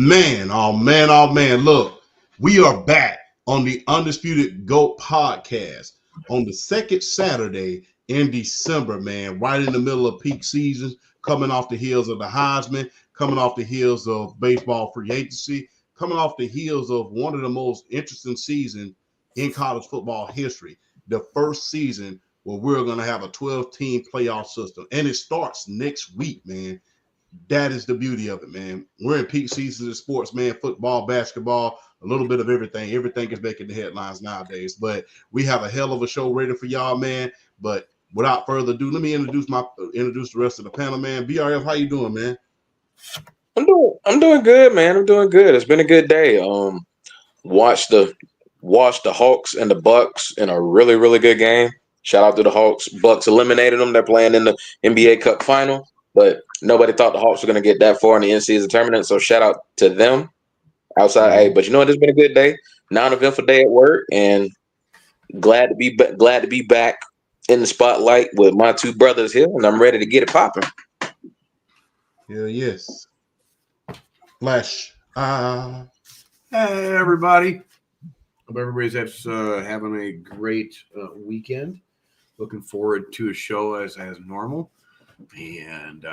Man, oh man, oh man. Look, we are back on the Undisputed GOAT podcast on the second Saturday in December, man, right in the middle of peak season, coming off the heels of the Heisman, coming off the heels of baseball free agency, coming off the heels of one of the most interesting seasons in college football history. The first season where we're going to have a 12-team playoff system. And it starts next week, man. That is the beauty of it, man. We're in peak season of sports, man. Football, basketball, a little bit of everything. Everything is making the headlines nowadays. But we have a hell of a show ready for y'all, man. But without further ado, let me introduce the rest of the panel, man. BRF, how you doing, man? I'm doing good, man. I'm doing good. It's been a good day. Watched the Hawks and the Bucks in a really, really good game. Shout out to the Hawks. Bucks eliminated them. They're playing in the NBA Cup final. But nobody thought the Hawks were going to get that far in the in-season tournament, so shout out to them. Outside, hey, but you know what? It's been a good day, non-eventful day at work, and glad to be back in the spotlight with my two brothers here, and I'm ready to get it popping. Yeah, yes. Flash. Hey, everybody. Hope everybody's having a great weekend. Looking forward to a show as normal. And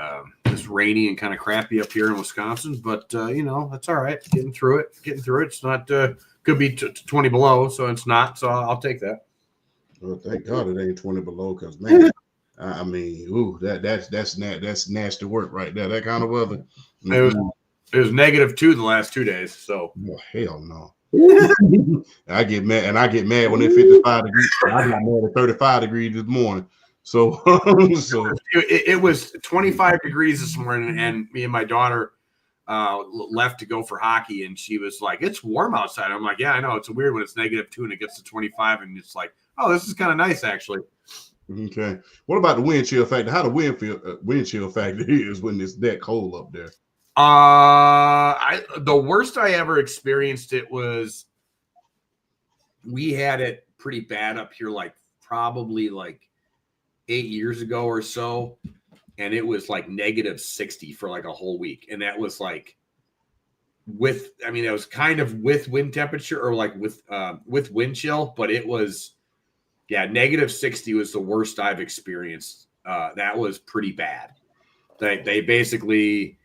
it's rainy and kind of crappy up here in Wisconsin, but that's all right. Getting through it. It's not could be 20 below, so it's not. So I'll take that. Well, thank God it ain't 20 below, because man, I mean, ooh, that's nasty work right there. That kind of weather. Mm-hmm. It was -2 the last 2 days. So hell no. I get mad when it's 55 degrees. I got mad at 35 degrees this morning. So it was 25 degrees this morning, and me and my daughter left to go for hockey, and she was like, "It's warm outside." I'm like, "Yeah, I know. It's weird when it's -2 and it gets to 25, and it's like, oh, this is kind of nice, actually." Okay. What about the wind chill factor? How the wind chill factor is when it's that cold up there? The worst I ever experienced it was we had it pretty bad up here, probably 8 years ago or so, and it was -60 for a whole week, and that was it was kind of with wind temperature or with wind chill, but it was -60 was the worst I've experienced. That was pretty bad. They basically,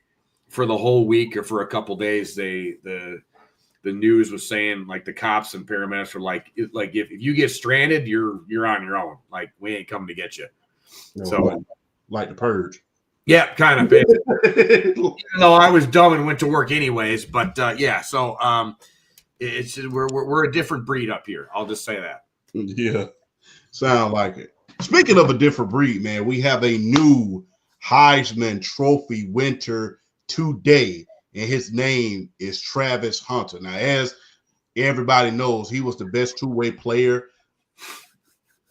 for the whole week or for a couple days, the news was saying the cops and paramedics were if you get stranded, you're on your own. We ain't coming to get you. No, so like the purge. Yeah, kind of. Even though I was dumb and went to work anyways, but So it's we're a different breed up here. I'll just say that. Yeah, sound like it. Speaking of a different breed, man, we have a new Heisman Trophy winner today, and his name is Travis Hunter. Now, as everybody knows, he was the best two-way player,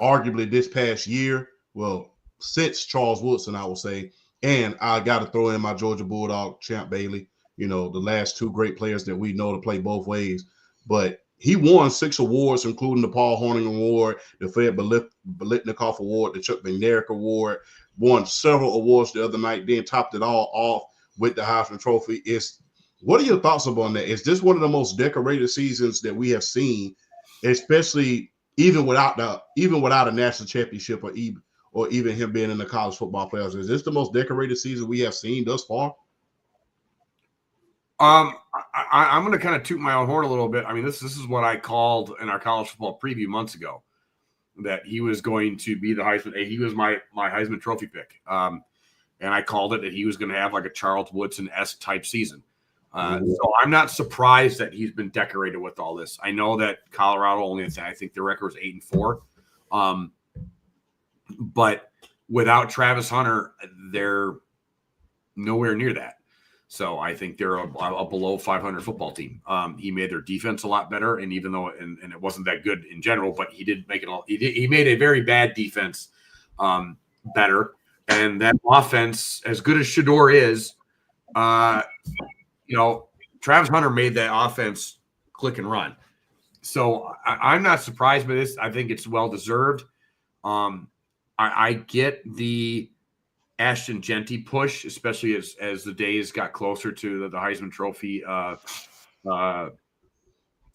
arguably this past year. Well, since Charles Woodson, I will say. And I got to throw in my Georgia Bulldog, Champ Bailey, the last two great players that we know to play both ways. But he won 6 awards, including the Paul Hornung Award, the Fred Biletnikoff Award, the Chuck McNarick Award, won several awards the other night, then topped it all off with the Heisman Trophy. What are your thoughts upon that? Is this one of the most decorated seasons that we have seen, especially even without a national championship or even him being in the college football playoffs? Is this the most decorated season we have seen thus far? I'm going to kind of toot my own horn a little bit. I mean, this is what I called in our college football preview months ago, that he was going to be the Heisman. He was my Heisman Trophy pick. And I called it that he was going to have a Charles Woodson-esque type season. So I'm not surprised that he's been decorated with all this. I know that Colorado I think their record was 8-4. But without Travis Hunter, they're nowhere near that. So I think they're a below 500 football team. He made their defense a lot better, and even though and it wasn't that good in general, but he did make it all. He made a very bad defense better, and that offense, as good as Shador is, Travis Hunter made that offense click and run. So I'm not surprised by this. I think it's well deserved. I get the Ashton Genty push, especially as the days got closer to the Heisman Trophy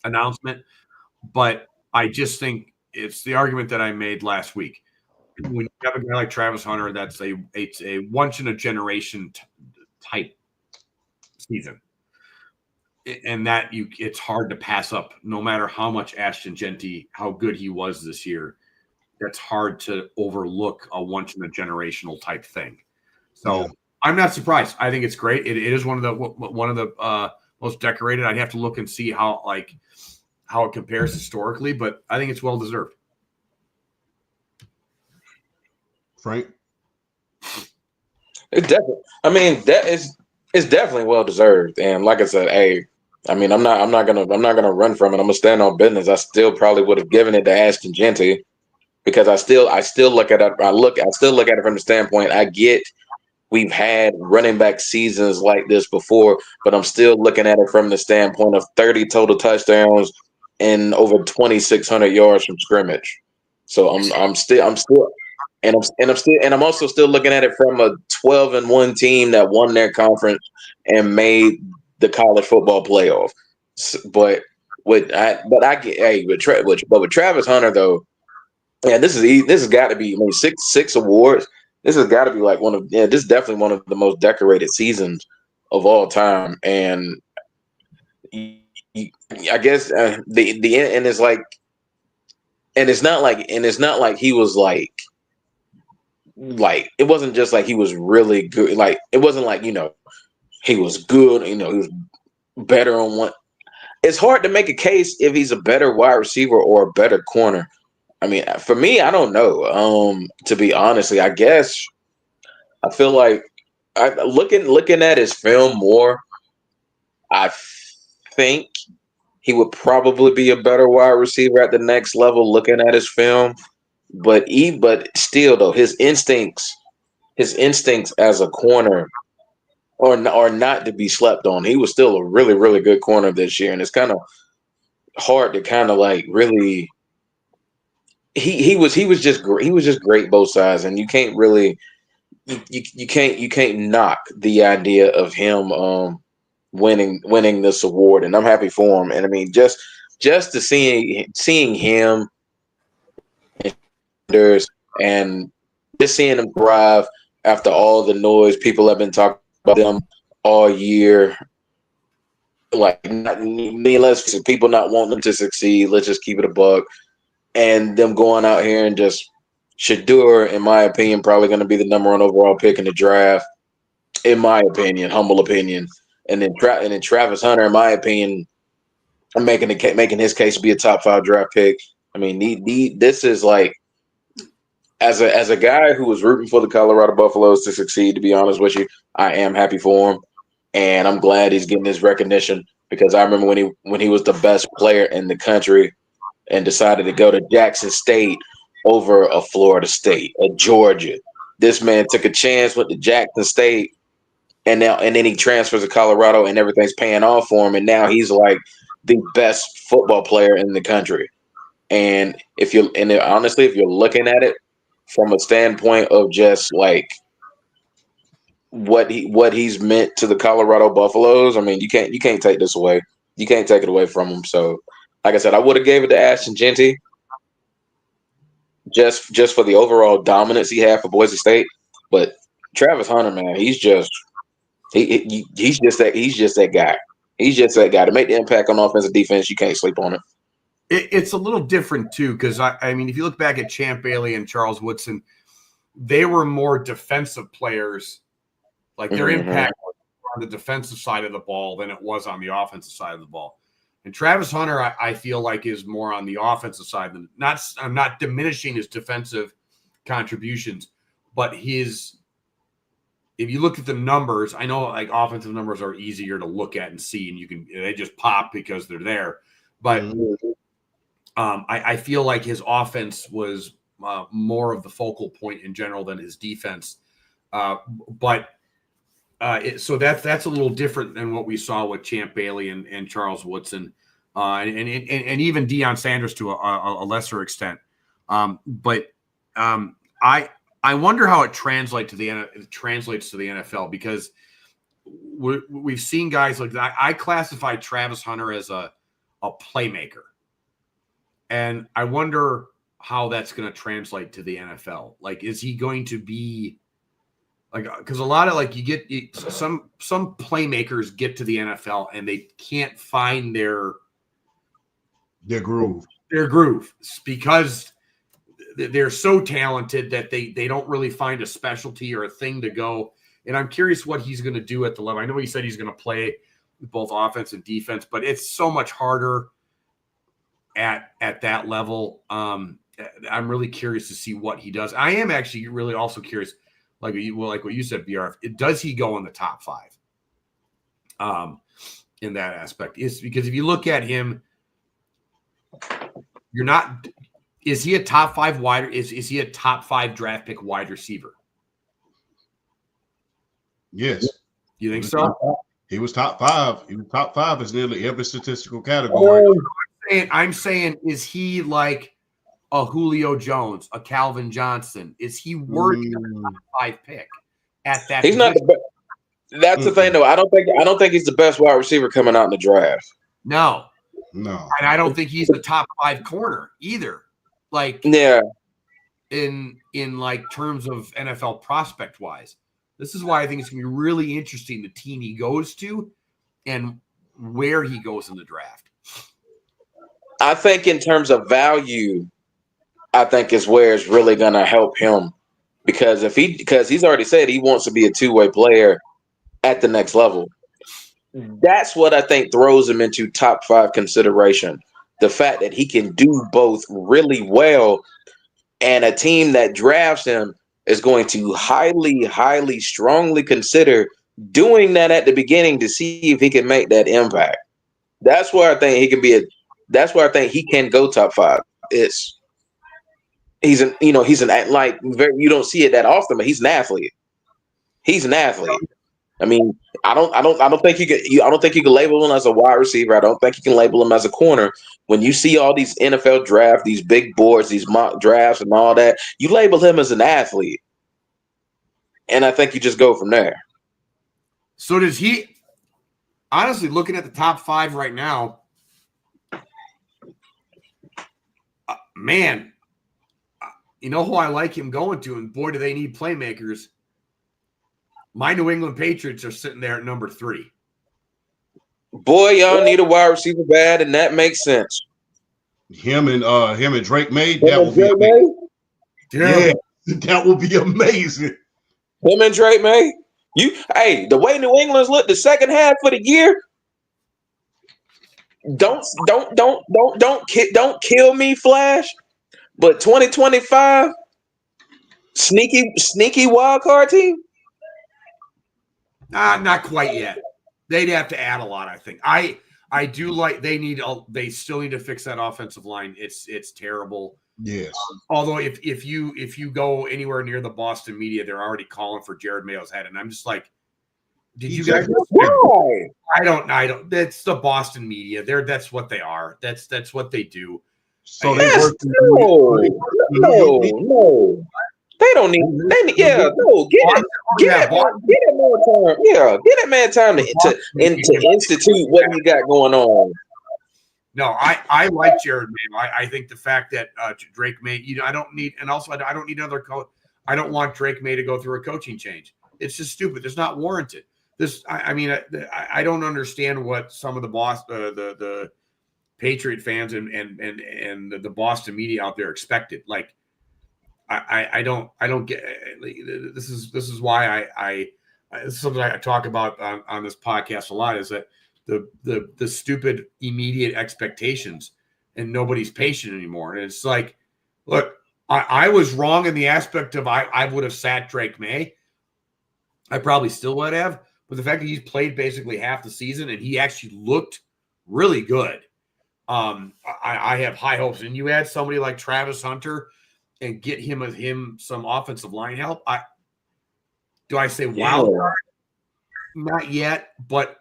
announcement. But I just think it's the argument that I made last week. When you have a guy like Travis Hunter, it's a once in a generation type season, and that it's hard to pass up. No matter how much Ashton Genty, how good he was this year, that's hard to overlook a once in a generational type thing. So I'm not surprised. I think it's great. It is one of the most decorated. I'd have to look and see how it compares historically, but I think it's well deserved. Frank? It's definitely. I mean, it's definitely well deserved. And like I said, hey, I mean, I'm not gonna run from it. I'm gonna stand on business. I still probably would have given it to Ashton Genty because I still look at it. I still look at it from the standpoint. I get we've had running back seasons like this before, but I'm still looking at it from the standpoint of 30 total touchdowns and over 2,600 yards from scrimmage. So I'm also still looking at it from a 12-1 team that won their conference and made the college football playoff. But with Travis Hunter though, yeah, this has got to be, I mean, six awards. This has got to be like this is definitely one of the most decorated seasons of all time. And I guess the end is like, and it's not like he was like it wasn't just like he was really good. Like it wasn't like he was good. He was better on one. It's hard to make a case if he's a better wide receiver or a better corner. I mean, for me, I don't know. To be honestly, I guess I feel like looking at his film more, I think he would probably be a better wide receiver at the next level. Looking at his film, but still though, his instincts as a corner are not to be slept on. He was still a really, really good corner this year, and it's kind of hard to kind of like really. He was just great. He was just great both sides, and you can't really you can't knock the idea of him winning this award, and I'm happy for him. And I mean, just to seeing him and just seeing him thrive after all the noise people have been talking about them all year. Like, people not wanting them to succeed. Let's just keep it a buck. And them going out here and just Shador, in my opinion, probably going to be the number 1 overall pick in the draft. In my opinion, humble opinion. And then Travis Hunter, in my opinion, making his case to be a top 5 draft pick. I mean, this is like, as a guy who was rooting for the Colorado Buffaloes to succeed, to be honest with you, I am happy for him, and I'm glad he's getting this recognition because I remember when he was the best player in the country and decided to go to Jackson State over a Florida State, a Georgia. This man took a chance, went to Jackson State, and then he transfers to Colorado, and everything's paying off for him, and now he's like the best football player in the country. And honestly, if you're looking at it from a standpoint of just like what he's meant to the Colorado Buffaloes, I mean, you can't take this away. You can't take it away from him. So, like I said, I would have gave it to Ashton Genty just for the overall dominance he had for Boise State. But Travis Hunter, man, he's just that guy. He's just that guy to make the impact on offense and defense. You can't sleep on it. It's a little different too, because I mean, if you look back at Champ Bailey and Charles Woodson, they were more defensive players. Like their impact was on the defensive side of the ball than it was on the offensive side of the ball. And Travis Hunter, I feel like, is more on the offensive side. I'm not diminishing his defensive contributions, but if you look at the numbers, I know like offensive numbers are easier to look at and see, and they just pop because they're there. But I feel like his offense was more of the focal point in general than his defense. So that's a little different than what we saw with Champ Bailey and Charles Woodson, and even Deion Sanders to a lesser extent. I I wonder how it translates to the NFL, because we've seen guys like that. I classify Travis Hunter as a playmaker, and I wonder how that's going to translate to the NFL. Like, is he going to be like, because a lot of like some playmakers get to the NFL and they can't find their groove. Their groove, because they're so talented that they don't really find a specialty or a thing to go. And I'm curious what he's going to do at the level. I know he said he's going to play both offense and defense, but it's so much harder at that level. I'm really curious to see what he does. I am actually really also curious, like what you said, BR. Does he go in the top 5? In that aspect, is because if you look at him, you're not. Is he a top 5 wide? Is he a top 5 draft pick wide receiver? Yes. You think so? He was top 5. He was top 5 in nearly every statistical category. I'm saying, is he like a Julio Jones, a Calvin Johnson? Is he worthy of a top 5 pick at that? He's not the best. That's the thing, though. I don't think he's the best wide receiver coming out in the draft. No. And I don't think he's a top 5 corner either. Like, yeah, in like terms of NFL prospect wise. This is why I think it's going to be really interesting, the team he goes to and where he goes in the draft. I think in terms of value, I think is where it's really going to help him, because he's already said he wants to be a two-way player at the next level. That's what I think throws him into top 5 consideration. The fact that he can do both really well, and a team that drafts him is going to highly, highly, strongly consider doing that at the beginning to see if he can make that impact. That's where I think he can be that's where I think he can go top 5. He's an like, you don't see it that often, but he's an athlete. He's an athlete. I mean, I don't think you can label him as a wide receiver. I don't think you can label him as a corner. When you see all these NFL drafts, these big boards, these mock drafts and all that, you label him as an athlete. And I think you just go from there. So does he, honestly, looking at the top 5 right now, man, you know who I like him going to, and boy, do they need playmakers. My New England Patriots are sitting there at number 3. Boy, y'all need a wide receiver bad, and that makes sense. Him and Drake May, that would be amazing. Yeah, that would be amazing. Him and Drake May. The way New England's looked the second half of the year. Don't kill me, Flash. But 2025, sneaky wild card team. Not quite yet. They'd have to add a lot, I think. I do like they still need to fix that offensive line. It's terrible. Yes. Although if you go anywhere near the Boston media, they're already calling for Jared Mayo's head, and I'm just like, did you guys? Why? I don't. That's the Boston media. That's what they are. That's what they do. So no. They don't need. Get that man time to institute what he got going on. No, I like Jared Mayo. I think the fact that Drake May, I don't need another coach. I don't want Drake May to go through a coaching change. It's just stupid. It's not warranted. I don't understand what some of the Patriot fans and the Boston media out there expected. Like, I don't get. This is why this is something I talk about on this podcast a lot, is that the stupid immediate expectations, and nobody's patient anymore. And it's like, look, I was wrong in the aspect of I would have sat Drake May. I probably still would have, but the fact that he's played basically half the season and he actually looked really good. I have high hopes. And you add somebody like Travis Hunter and get him some offensive line help. Do I say wild card? Not yet, but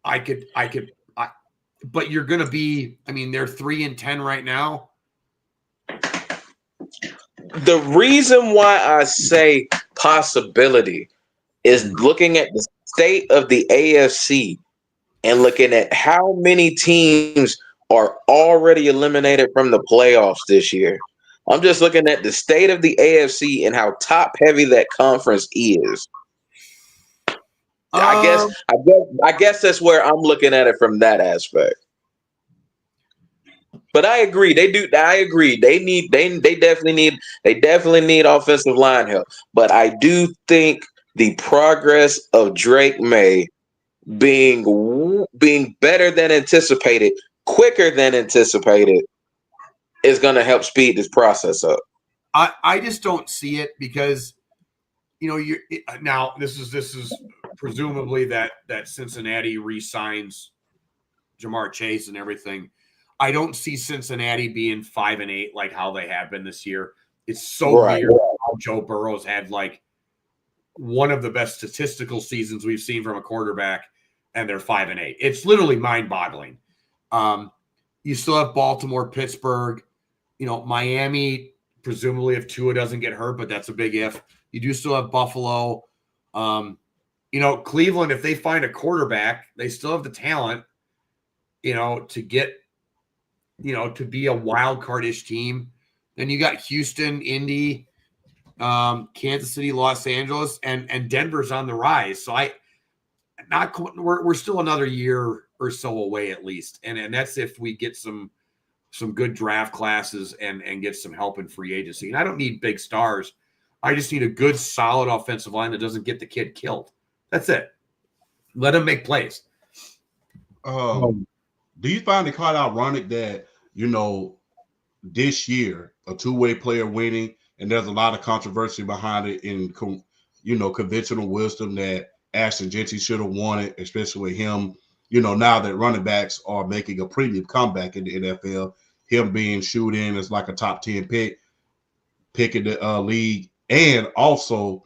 I could. But you're going to be. I mean, they're 3-10 right now. The reason why I say possibility is looking at the state of the AFC and looking at how many teams are already eliminated from the playoffs this year. I'm just looking at the state of the AFC and how top heavy that conference is. I guess that's where I'm looking at it from that aspect. But I agree. I agree. They definitely need offensive line help. But I do think the progress of Drake May being better than anticipated, quicker than anticipated, is going to help speed this process up. I just don't see it because, you know, now this is presumably that Cincinnati re-signs Jamar Chase and everything. I don't see Cincinnati being 5-8 like how they have been this year. It's so weird how Joe Burrow's had like one of the best statistical seasons we've seen from a quarterback, and they're 5-8. It's literally mind-boggling. You still have Baltimore, Pittsburgh, you know, Miami, presumably if Tua doesn't get hurt, but that's a big if. You do still have Buffalo. You know, Cleveland, if they find a quarterback, they still have the talent, you know, to get, you know, to be a wild card-ish team. Then you got Houston, Indy, Kansas City, Los Angeles, and Denver's on the rise. So we're still another year or so away at least. And that's if we get some good draft classes and get some help in free agency. And I don't need big stars. I just need a good, solid offensive line that doesn't get the kid killed. That's it. Let him make plays. Do you find it quite ironic that, you know, this year, a two-way player winning, and there's a lot of controversy behind it in, you know, conventional wisdom that Ashton Jeanty should have won it, especially with him, you know, now that running backs are making a premium comeback in the NFL, him being shoot in as like a top 10 pick in the league. And also,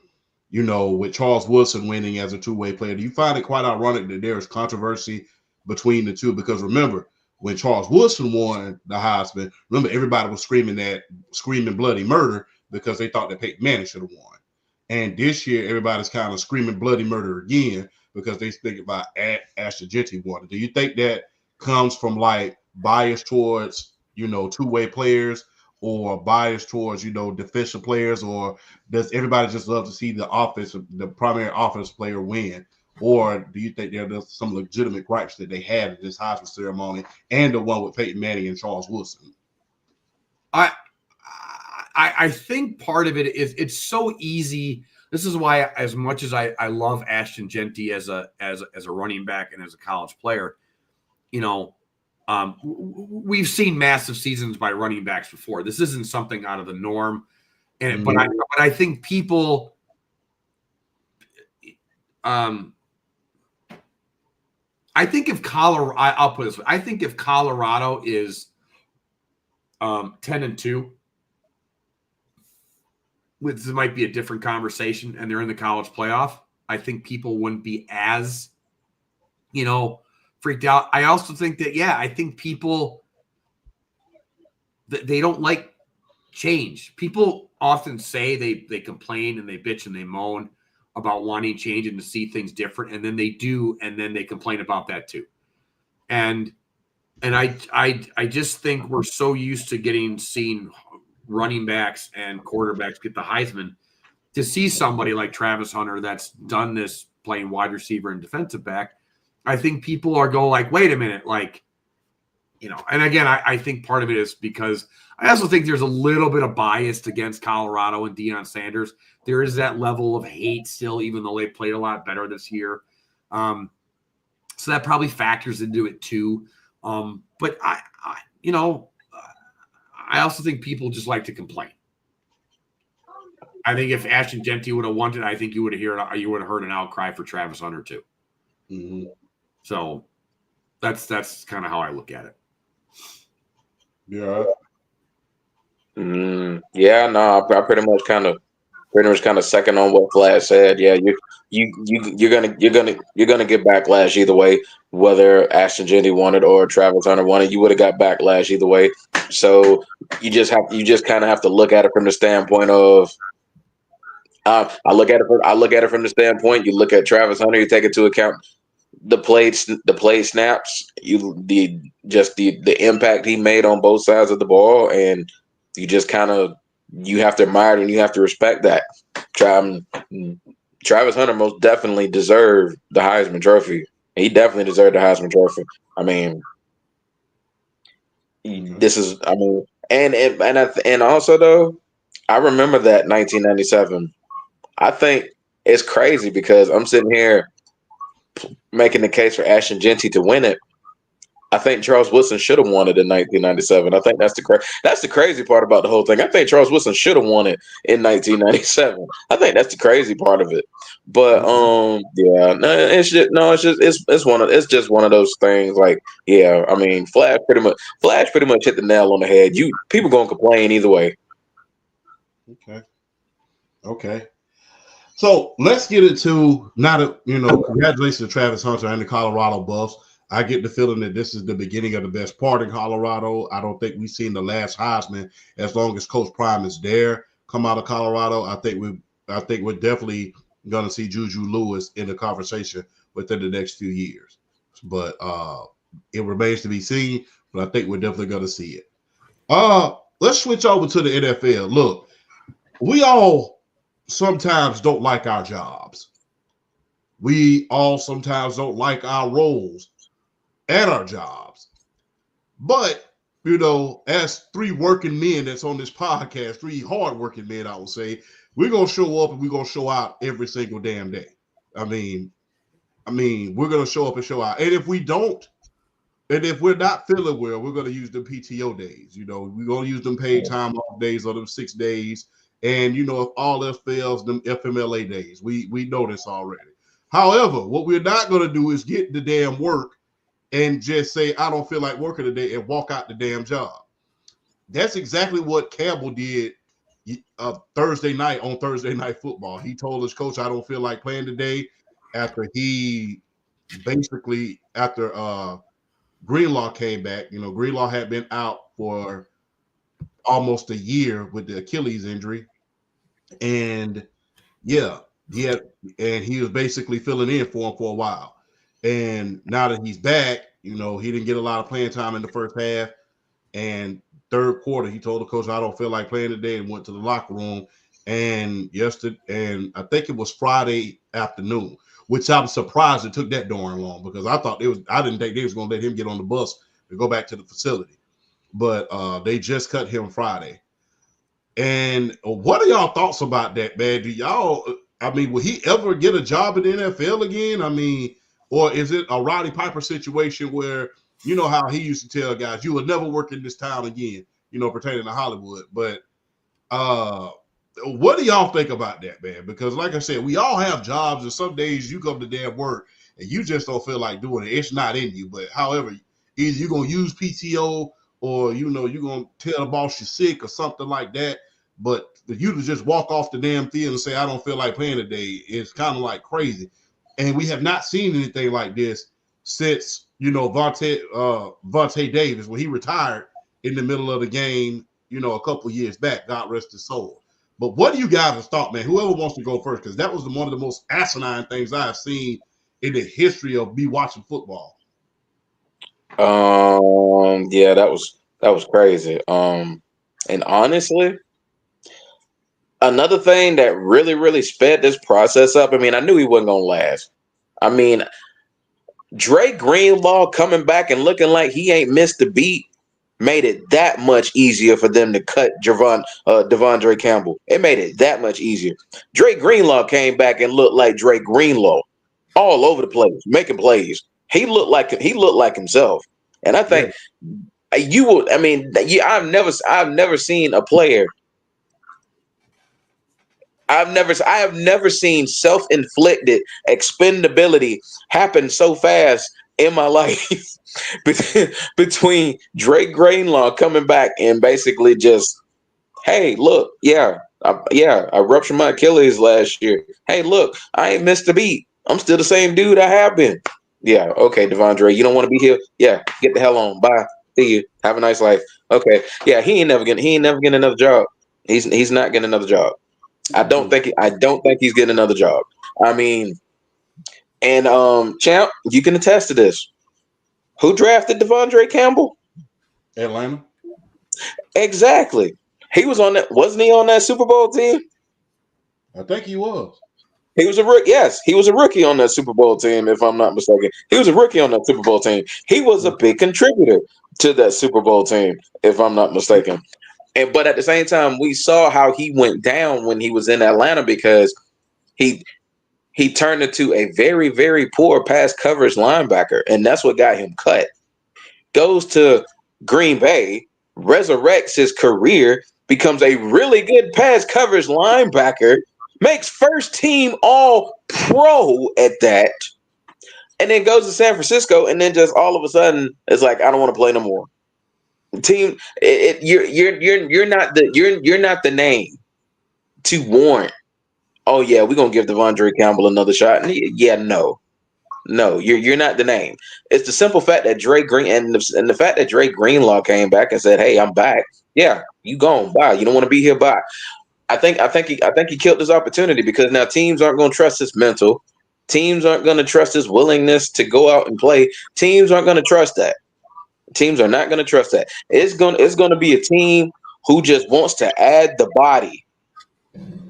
you know, with Charles Woodson winning as a two-way player, do you find it quite ironic that there is controversy between the two? Because remember, when Charles Woodson won the Heisman, remember everybody was screaming bloody murder because they thought that Peyton Manning should have won. And this year, everybody's kind of screaming bloody murder again because they think about Ashton Jeanty won. Do you think that comes from like bias towards, you know, two-way players, or bias towards, you know, defensive players, or does everybody just love to see the primary offense player win? Or do you think there's some legitimate gripes that they had at this Heisman ceremony and the one with Peyton Manning and Charles Woodson? I think part of it is it's so easy. This is why, as much as I love Ashton Jeanty as a running back and as a college player, you know, we've seen massive seasons by running backs before. This isn't something out of the norm, but I think people, I think if Colorado, I'll put it this way, I think if Colorado is 10-2, this might be a different conversation, and they're in the college playoff, I think people wouldn't be as, you know, freaked out. I also think that, I think people, they don't like change. People often say they complain and they bitch and they moan about wanting change and to see things different, and then they do, and then they complain about that too. And I just think we're so used to seeing running backs and quarterbacks get the Heisman, to see somebody like Travis Hunter that's done this playing wide receiver and defensive back. I think people are going like, wait a minute, like, you know, and again, I think part of it is because I also think there's a little bit of bias against Colorado and Deion Sanders. There is that level of hate still, even though they played a lot better this year. So that probably factors into it too. But I you know, I also think people just like to complain. I think if Ashton Jeanty would have won it, I think you would have heard an outcry for Travis Hunter too. Mm-hmm. So that's kind of how I look at it. Yeah. Yeah, no, I pretty much kind of pretty much kind of second on what Flash said. Yeah, you're gonna get backlash either way, whether Ashton Jenny won it or Travis Hunter won it. You would have got backlash either way. So you just kind of have to look at it from the standpoint of. I look at it from the standpoint. You look at Travis Hunter. You take into account the play snaps. The impact he made on both sides of the ball, and you just kind of you have to admire it and you have to respect that. Travis Hunter most definitely deserved the Heisman Trophy. He definitely deserved the Heisman Trophy. I mean, this is. I mean, and also though, I remember that 1997. I think it's crazy because I'm sitting here making the case for Ashton Jeanty to win it. I think Charles Woodson should have won it in 1997. I think that's the crazy part about the whole thing. I think Charles Woodson should have won it in 1997. I think that's the crazy part of it. But yeah, no, it's just one of those things. Like, yeah, I mean, Flash pretty much hit the nail on the head. People gonna complain either way. Okay. So let's get into congratulations to Travis Hunter and the Colorado Buffs. I get the feeling that this is the beginning of the best part in Colorado. I don't think we've seen the last Heisman as long as Coach Prime is there come out of Colorado. I think we're definitely going to see Juju Lewis in the conversation within the next few years. But it remains to be seen, but I think we're definitely going to see it. Let's switch over to the NFL. Look, we all sometimes don't like our jobs. We all sometimes don't like our roles at our jobs. But, as three working men that's on this podcast, three hardworking men, I would say, we're going to show up and we're going to show out every single damn day. I mean, we're going to show up and show out. And if we don't, and if we're not feeling well, we're going to use the PTO days. We're going to use them paid time off days or them 6 days. And, if all else fails, them FMLA days. We know this already. However, what we're not going to do is get the damn work and just say, I don't feel like working today and walk out the damn job. That's exactly what Campbell did Thursday night on Thursday Night Football. He told his coach, I don't feel like playing today after Greenlaw came back. Greenlaw had been out for almost a year with the Achilles injury. And yeah, he was basically filling in for him for a while. And now that he's back, he didn't get a lot of playing time in the first half. And third quarter, he told the coach, I don't feel like playing today, and went to the locker room. And I think it was Friday afternoon, which I'm surprised it took that darn long because I didn't think they was going to let him get on the bus to go back to the facility. But they just cut him Friday. And what are y'all thoughts about that, man? Will he ever get a job in the NFL again? Or is it a Roddy Piper situation where, how he used to tell guys, you will never work in this town again, pertaining to Hollywood. But what do y'all think about that, man? Because like I said, we all have jobs, and some days you come to damn work and you just don't feel like doing it. It's not in you. But however, either you're going to use PTO or, you're going to tell the boss you're sick or something like that. But for you to just walk off the damn field and say, I don't feel like playing today, is kind of like crazy. And we have not seen anything like this since, Vontae Davis, when he retired in the middle of the game, a couple of years back, God rest his soul. But what do you guys thought, man? Whoever wants to go first, because that was one of the most asinine things I have seen in the history of me watching football. Yeah, that was crazy. And honestly, another thing that really, really sped this process up, I knew he wasn't going to last. Dre Greenlaw coming back and looking like he ain't missed a beat made it that much easier for them to cut Devondre Campbell. It made it that much easier. Dre Greenlaw came back and looked like Dre Greenlaw all over the place, making plays. He looked like himself. And I think I've never seen a player. I have never seen self-inflicted expendability happen so fast in my life between Drake Greenlaw coming back and basically just, hey, look, yeah, I ruptured my Achilles last year. Hey, look, I ain't missed a beat. I'm still the same dude I have been. Yeah, okay, Devondre, you don't want to be here? Yeah, get the hell on. Bye. See you. Have a nice life. Okay. Yeah, he ain't never getting another job. He's not getting another job. I don't think he's getting another job. I mean, and Champ, you can attest to this. Who drafted Devondre Campbell? Atlanta. Exactly. He was on that. Wasn't he on that Super Bowl team? I think he was. He was a rookie. Yes, he was a rookie on that Super Bowl team, if I'm not mistaken. He was a rookie on that Super Bowl team. He was a big contributor to that Super Bowl team, if I'm not mistaken. But at the same time, we saw how he went down when he was in Atlanta because he turned into a very, very poor pass coverage linebacker, and that's what got him cut. Goes to Green Bay, resurrects his career, becomes a really good pass coverage linebacker, makes first team all pro at that, and then goes to San Francisco, and then just all of a sudden it's like, I don't want to play no more. Team, you're not the name to warrant. Oh yeah, we're gonna give Devondre Campbell another shot. And yeah, no, you're not the name. It's the simple fact that Dre Green and the fact that Dre Greenlaw came back and said, "Hey, I'm back." Yeah, you gone. Bye. You don't want to be here. Bye. I think he killed his opportunity because now teams aren't going to trust his mental. Teams aren't going to trust his willingness to go out and play. Teams aren't going to trust that. Teams are not going to trust that. It's going to be a team who just wants to add the body.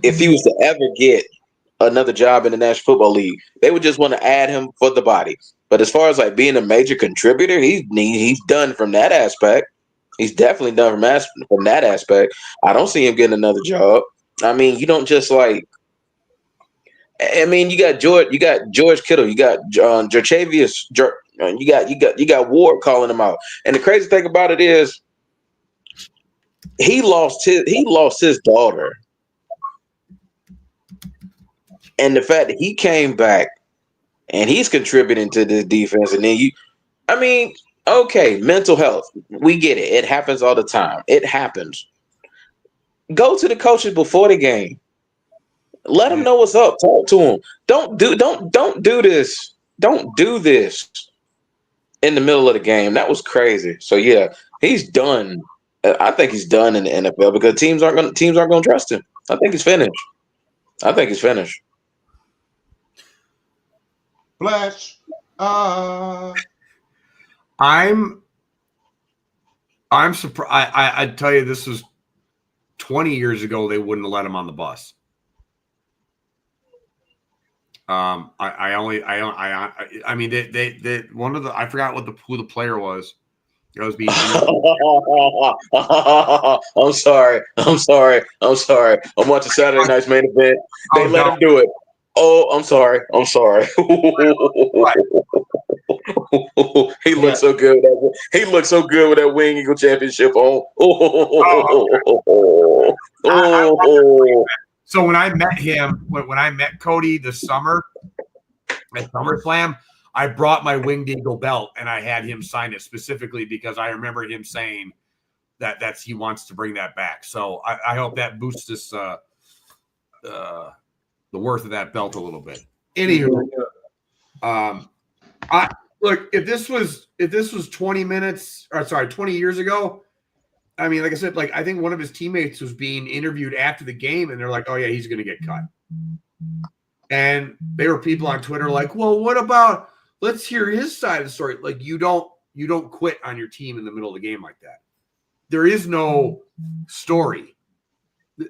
If he was to ever get another job in the National Football League, they would just want to add him for the body. But as far as like being a major contributor, he's done from that aspect. He's definitely done from that aspect. I don't see him getting another job. I mean, you don't just like. I mean, you got George Kittle, you got Jarchavius, you got Ward calling him out. And the crazy thing about it is, he lost his daughter. And the fact that he came back and he's contributing to this defense, and then okay, mental health. We get it. It happens all the time. It happens. Go to the coaches before the game. Let them know what's up. Talk to them. Don't do this. Don't do this in the middle of the game. That was crazy. So yeah, he's done. I think he's done in the NFL because teams aren't going to trust him. I think he's finished. Flash. I'm surprised. I'd tell you this was 20 years ago. They wouldn't have let him on the bus. I mean, they one of the, I forgot who the player was. It was being. I'm sorry. I'm watching Saturday Night's Main Event. They let him do it. Oh, I'm sorry. He looks so good. He looks so good with that Wing Eagle Championship on. So when I met him, when I met Cody this summer at SummerSlam, I brought my Winged Eagle belt and I had him sign it specifically because I remember him saying that he wants to bring that back. So I hope that boosts this the worth of that belt a little bit. Anywho, look, if this was 20 years ago, I mean, like I said, like I think one of his teammates was being interviewed after the game, and they're like, "Oh yeah, he's going to get cut." And there were people on Twitter like, "Well, what about? Let's hear his side of the story." Like you don't quit on your team in the middle of the game like that. There is no story.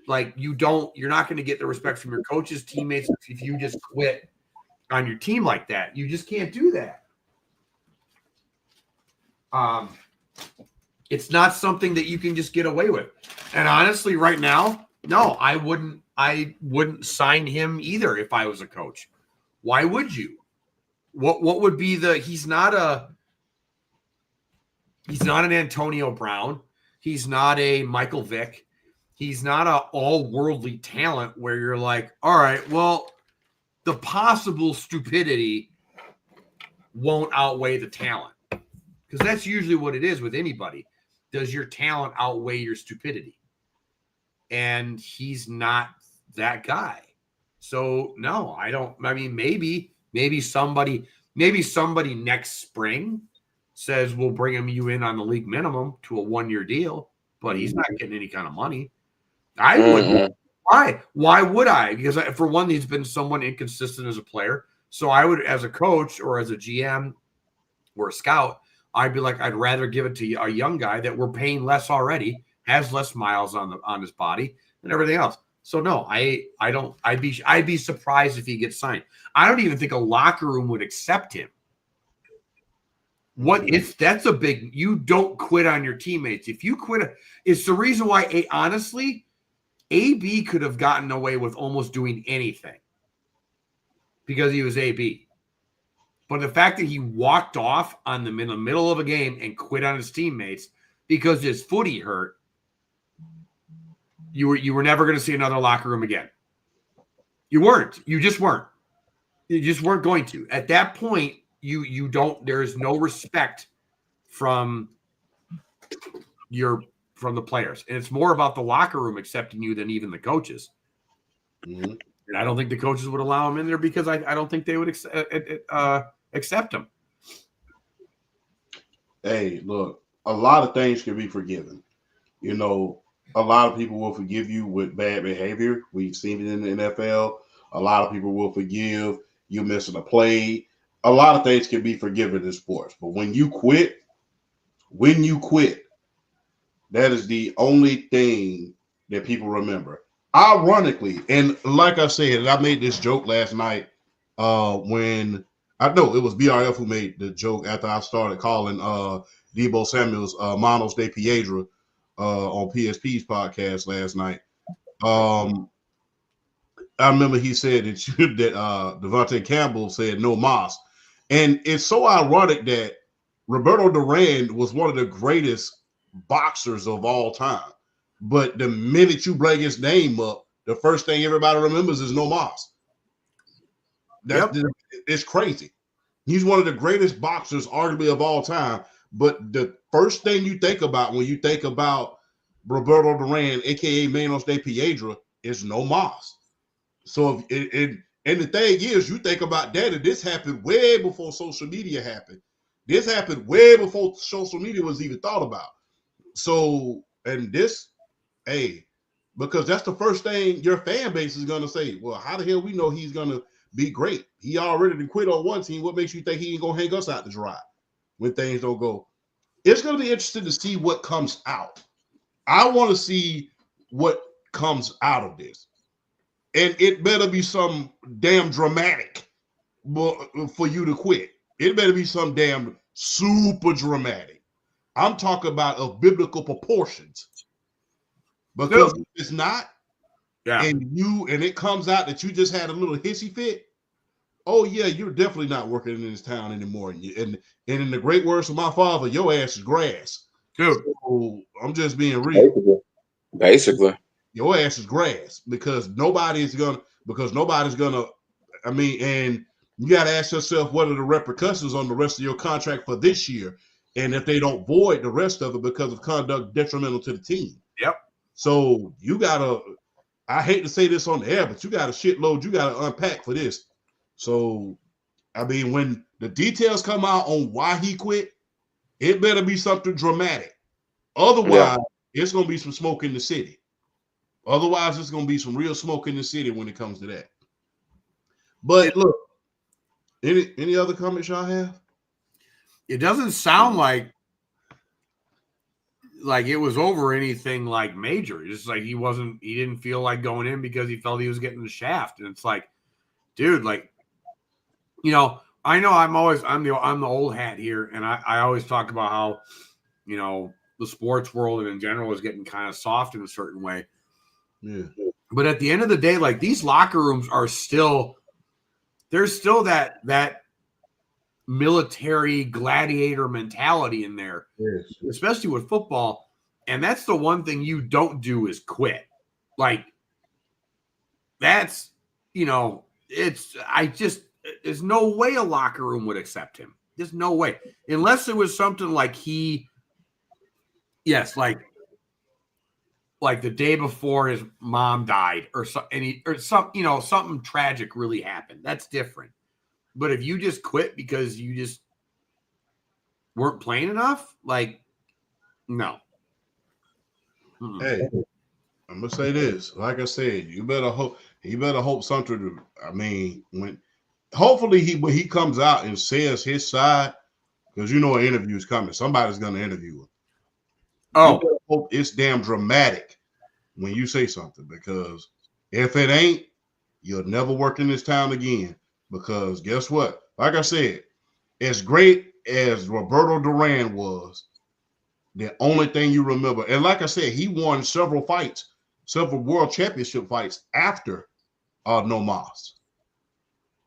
Like you're not going to get the respect from your coaches, teammates if you just quit on your team like that. You just can't do that. It's not something that you can just get away with. And honestly, right now, no, I wouldn't sign him either if I was a coach. Why would you? What would be he's not an Antonio Brown. He's not a Michael Vick. He's not a all-worldly talent where you're like, all right, well, the possible stupidity won't outweigh the talent. Because that's usually what it is with anybody. Does your talent outweigh your stupidity? and he's not that guy. So no, I don't. I mean, maybe somebody next spring says we'll bring you in on the league minimum to a 1-year deal, but he's not getting any kind of money. I would. Why? Why would I? Because for one, he's been somewhat inconsistent as a player. So I would, as a coach or as a GM or a scout, I'd be like, I'd rather give it to a young guy that we're paying less already, has less miles on his body and everything else. So no, I don't. I'd be surprised if he gets signed. I don't even think a locker room would accept him. What if that's a big? You don't quit on your teammates. If you quit, it's the reason why. Honestly, AB could have gotten away with almost doing anything because he was AB. But the fact that he walked off in the middle of a game and quit on his teammates because his footy hurt, you were never going to see another locker room again. You weren't. You just weren't. You just weren't going to. At that point, you don't. There is no respect from the players, and it's more about the locker room accepting you than even the coaches. Mm-hmm. And I don't think the coaches would allow him in there because I don't think they would accept him. Hey, look, a lot of things can be forgiven. You know, a lot of people will forgive you with bad behavior. We've seen it in the NFL. A lot of people will forgive you missing a play. A lot of things can be forgiven in sports. But when you quit, that is the only thing that people remember. Ironically, and like I said, I made this joke last night when I know it was BRF who made the joke after I started calling Debo Samuel's Manos de Piedra on PSP's podcast last night. I remember he said that Devontae Campbell said no mas. And it's so ironic that Roberto Duran was one of the greatest boxers of all time. But the minute you bring his name up, the first thing everybody remembers is no mas. It's crazy. He's one of the greatest boxers, arguably, of all time. But the first thing you think about when you think about Roberto Duran, a.k.a. Manos de Piedra, is no mas. So, and the thing is, you think about that, and this happened way before social media happened. This happened way before social media was even thought about. So, and this, hey, because that's the first thing your fan base is going to say. Well, how the hell we know he's going to be great? He already quit on one team. What makes you think he ain't going to hang us out to dry when things don't go? It's going to be interesting to see what comes out. I want to see what comes out of this. And it better be some damn dramatic for you to quit. It better be some damn super dramatic. I'm talking about of biblical proportions. Because if it's not, and it comes out that you just had a little hissy fit, oh yeah, you're definitely not working in this town anymore. And in the great words of my father, your ass is grass. Dude. So I'm just being real. Basically. Your ass is grass because nobody's gonna. I mean, and you got to ask yourself what are the repercussions on the rest of your contract for this year, and if they don't void the rest of it because of conduct detrimental to the team. Yep. So you gotta. I hate to say this on the air, but you got a shitload you got to unpack for this. So, I mean, when the details come out on why he quit, it better be something dramatic. Otherwise, it's gonna be some smoke in the city. Otherwise, it's going to be some real smoke in the city when it comes to that. But look, any other comments y'all have? It doesn't sound like it was over anything like major. It's just like he didn't feel like going in because he felt he was getting the shaft. And it's like, dude, like, you know, I know I'm the old hat here, and I always talk about how, you know, the sports world and in general is getting kind of soft in a certain way. Yeah. But at the end of the day, like these locker rooms are there's still that military gladiator mentality in there, yes, especially with football. And that's the one thing you don't do is quit. Like that's, you know, there's no way a locker room would accept him. There's no way. Unless it was something like like the day before his mom died or something tragic really happened. That's different. But if you just quit because you just weren't playing enough, like, no. Hey, I'm gonna say this. Like I said, you better hope something. I mean, hopefully when he comes out and says his side, because an interview is coming. Somebody's gonna interview him. Oh, you better hope it's damn dramatic when you say something, because if it ain't, you'll never work in this town again. Because guess what? Like I said, as great as Roberto Duran was, the only thing you remember, and like I said, he won several world championship fights after No Mas.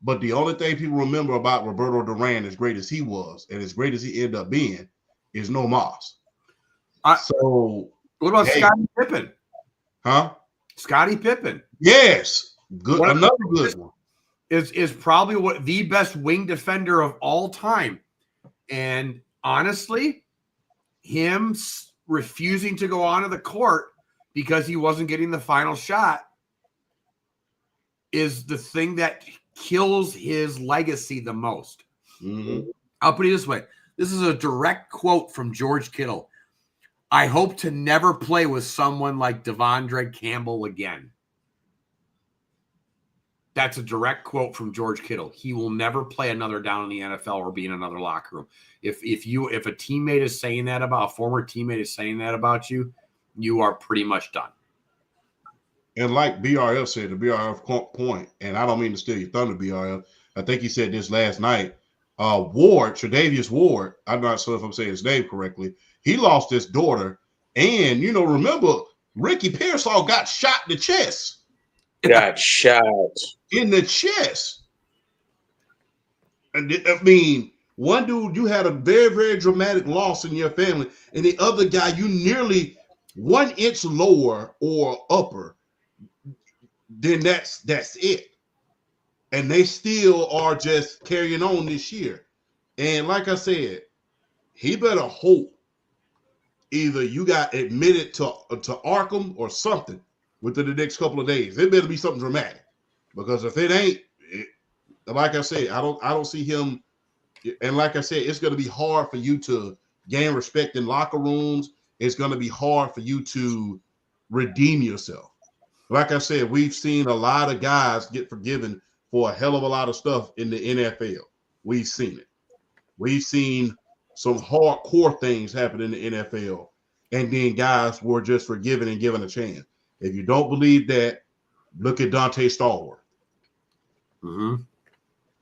But the only thing people remember about Roberto Duran, as great as he was and as great as he ended up being, is No Mas. So what about Scottie Pippen? Huh? Scottie Pippen. Yes. Good. Another good one. Is probably the best wing defender of all time. And honestly, him refusing to go onto the court because he wasn't getting the final shot is the thing that kills his legacy the most. Mm-hmm. I'll put it this way. This is a direct quote from George Kittle. I hope to never play with someone like Devondre Campbell again. That's a direct quote from George Kittle. He will never play another down in the NFL or be in another locker room. If a teammate is saying that about a former teammate is saying that about you, you are pretty much done. And like BRL said, the BRL point, and I don't mean to steal your thunder, BRL. I think he said this last night. Tre'Davious Ward, I'm not sure if I'm saying his name correctly. He lost his daughter, and remember, Ricky Pearsall got shot in the chest. Got shot in the chest. And I mean, one dude, you had a very, very dramatic loss in your family, and the other guy, you nearly 1 inch lower or upper. Then that's it. And they still are just carrying on this year. And like I said, he better hope either you got admitted to Arkham or something within the next couple of days. It better be something dramatic, because if it ain't, like I said, I don't see him. And like I said, it's going to be hard for you to gain respect in locker rooms. It's going to be hard for you to redeem yourself. Like I said, we've seen a lot of guys get forgiven for a hell of a lot of stuff in the NFL. We've seen it. We've seen some hardcore things happen in the NFL, and then guys were just forgiven and given a chance. If you don't believe that, look at Dante Stallworth. Mm-hmm.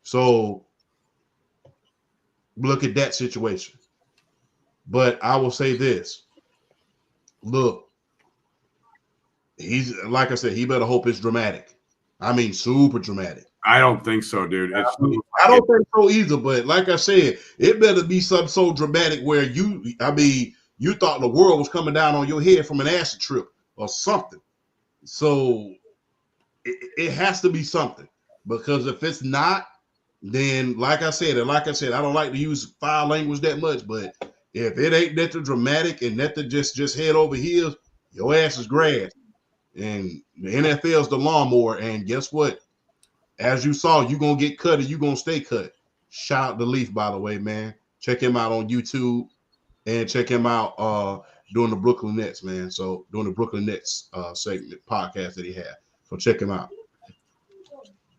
So look at that situation. But I will say this. Look, he's, like I said, he better hope it's dramatic. I mean, super dramatic. I don't think so, dude. I don't think so either. But like I said, it better be something so dramatic where you thought the world was coming down on your head from an acid trip or something. So it has to be something, because if it's not, then like I said, I don't like to use foul language that much, but if it ain't nothing dramatic and nothing just head over heels, your ass is grass. And the NFL's the lawnmower. And guess what? As you saw, you're going to get cut and you're going to stay cut. Shout out to Leaf, by the way, man. Check him out on YouTube and check him out doing the Brooklyn Nets, man. So doing the Brooklyn Nets segment podcast that he had. So check him out.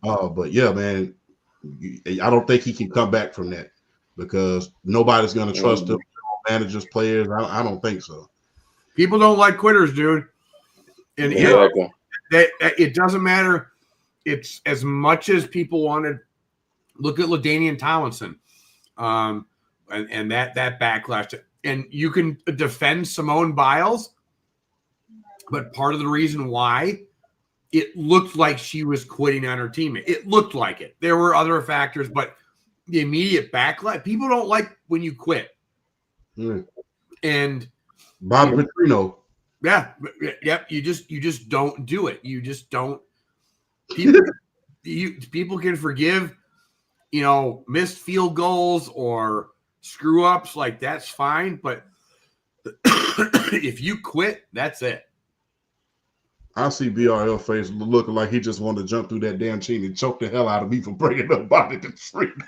But yeah, man, I don't think he can come back from that, because nobody's going to trust him. Managers, players, I don't think so. People don't like quitters, dude. And it doesn't matter. It's as much as people wanted. Look at LaDainian Tomlinson, and that backlash. And you can defend Simone Biles, but part of the reason why it looked like she was quitting on her teammate, it looked like it. There were other factors, but the immediate backlash. People don't like when you quit. And Bob Petrino. Yeah. Yep. You just don't do it. You just don't. People can forgive, missed field goals or screw ups, like that's fine. But if you quit, that's it. I see BRL face looking like he just wanted to jump through that damn chain and choke the hell out of me for bringing up Bobby the Freedom.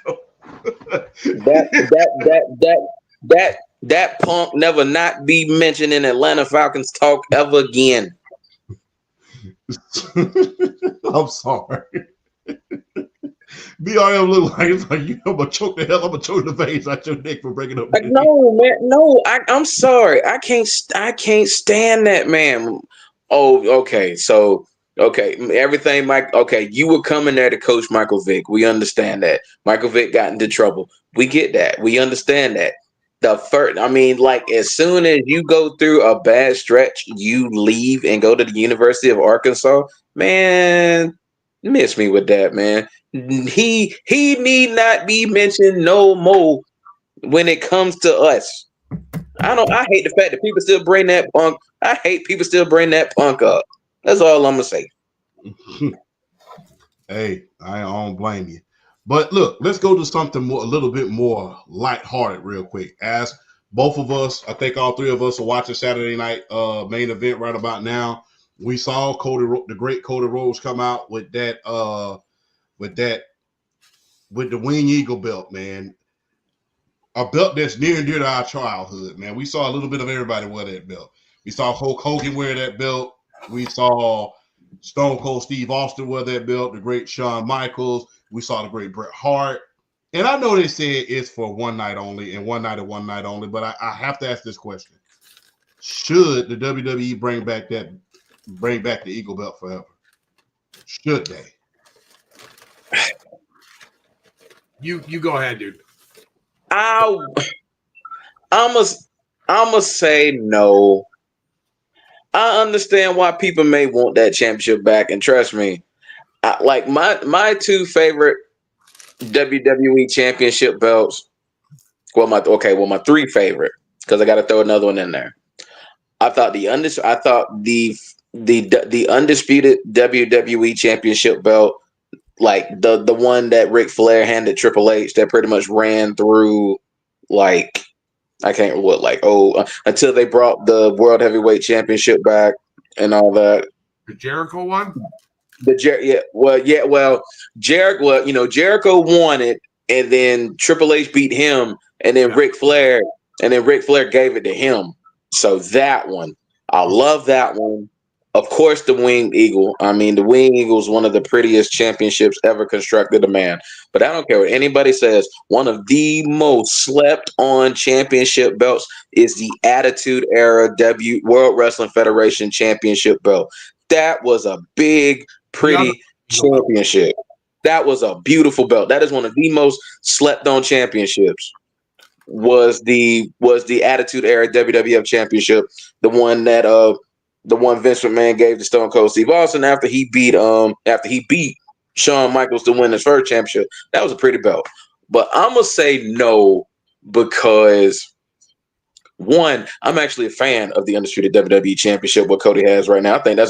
That punk never not be mentioned in Atlanta Falcons talk ever again. I'm sorry. BRL look like it's like, I'm gonna choke the hell, I'm gonna choke the veins out your neck for breaking up. Like, no, man, no. I'm sorry. I can't stand that man. Oh, okay. So, okay, everything, Mike. Okay, you were coming there to coach Michael Vick. We understand that. Michael Vick got into trouble. We get that. We understand that. The first, I mean, like as soon as you go through a bad stretch, you leave and go to the University of Arkansas. Man, miss me with that, man. He need not be mentioned no more when it comes to us. I hate the fact that people still bring that punk. I hate people still bring that punk up. That's all I'm gonna say. Hey, I don't blame you. But look, let's go to something more, a little bit more lighthearted real quick. As both of us, I think all three of us are watching Saturday night main event right about now. We saw the great Cody Rhodes come out with the Wing Eagle belt, man. A belt that's near and dear to our childhood, man. We saw a little bit of everybody wear that belt. We saw Hulk Hogan wear that belt. We saw Stone Cold Steve Austin wear that belt, the great Shawn Michaels. We saw the great Bret Hart. And I know they said it's for one night only and one night and one night only, but I have to ask this question. Should the WWE bring back the Eagle belt forever? Should they? You go ahead, dude. I'm gonna say no. I understand why people may want that championship back, and trust me, like my two favorite WWE championship belts. Well, my three favorite, because I got to throw another one in there. I thought the undisputed WWE championship belt, like the one that Ric Flair handed Triple H, that pretty much ran through, like, I can't until they brought the World Heavyweight Championship back and all that. The Jericho one? Jericho won it, and then Triple H beat him, and then Ric Flair gave it to him. So that one, I love that one. Of course, the Winged Eagle. I mean, the Winged Eagle is one of the prettiest championships ever constructed of man. But I don't care what anybody says. One of the most slept-on championship belts is the Attitude Era World Wrestling Federation Championship belt. That was a big, pretty championship. That was a beautiful belt. That is one of the most slept-on championships. Was the Attitude Era WWF Championship, the one Vince McMahon gave to Stone Cold Steve Austin after he beat Shawn Michaels to win his first championship. That was a pretty belt. But I'm gonna say no, because one, I'm actually a fan of the undisputed WWE Championship, what Cody has right now. I think that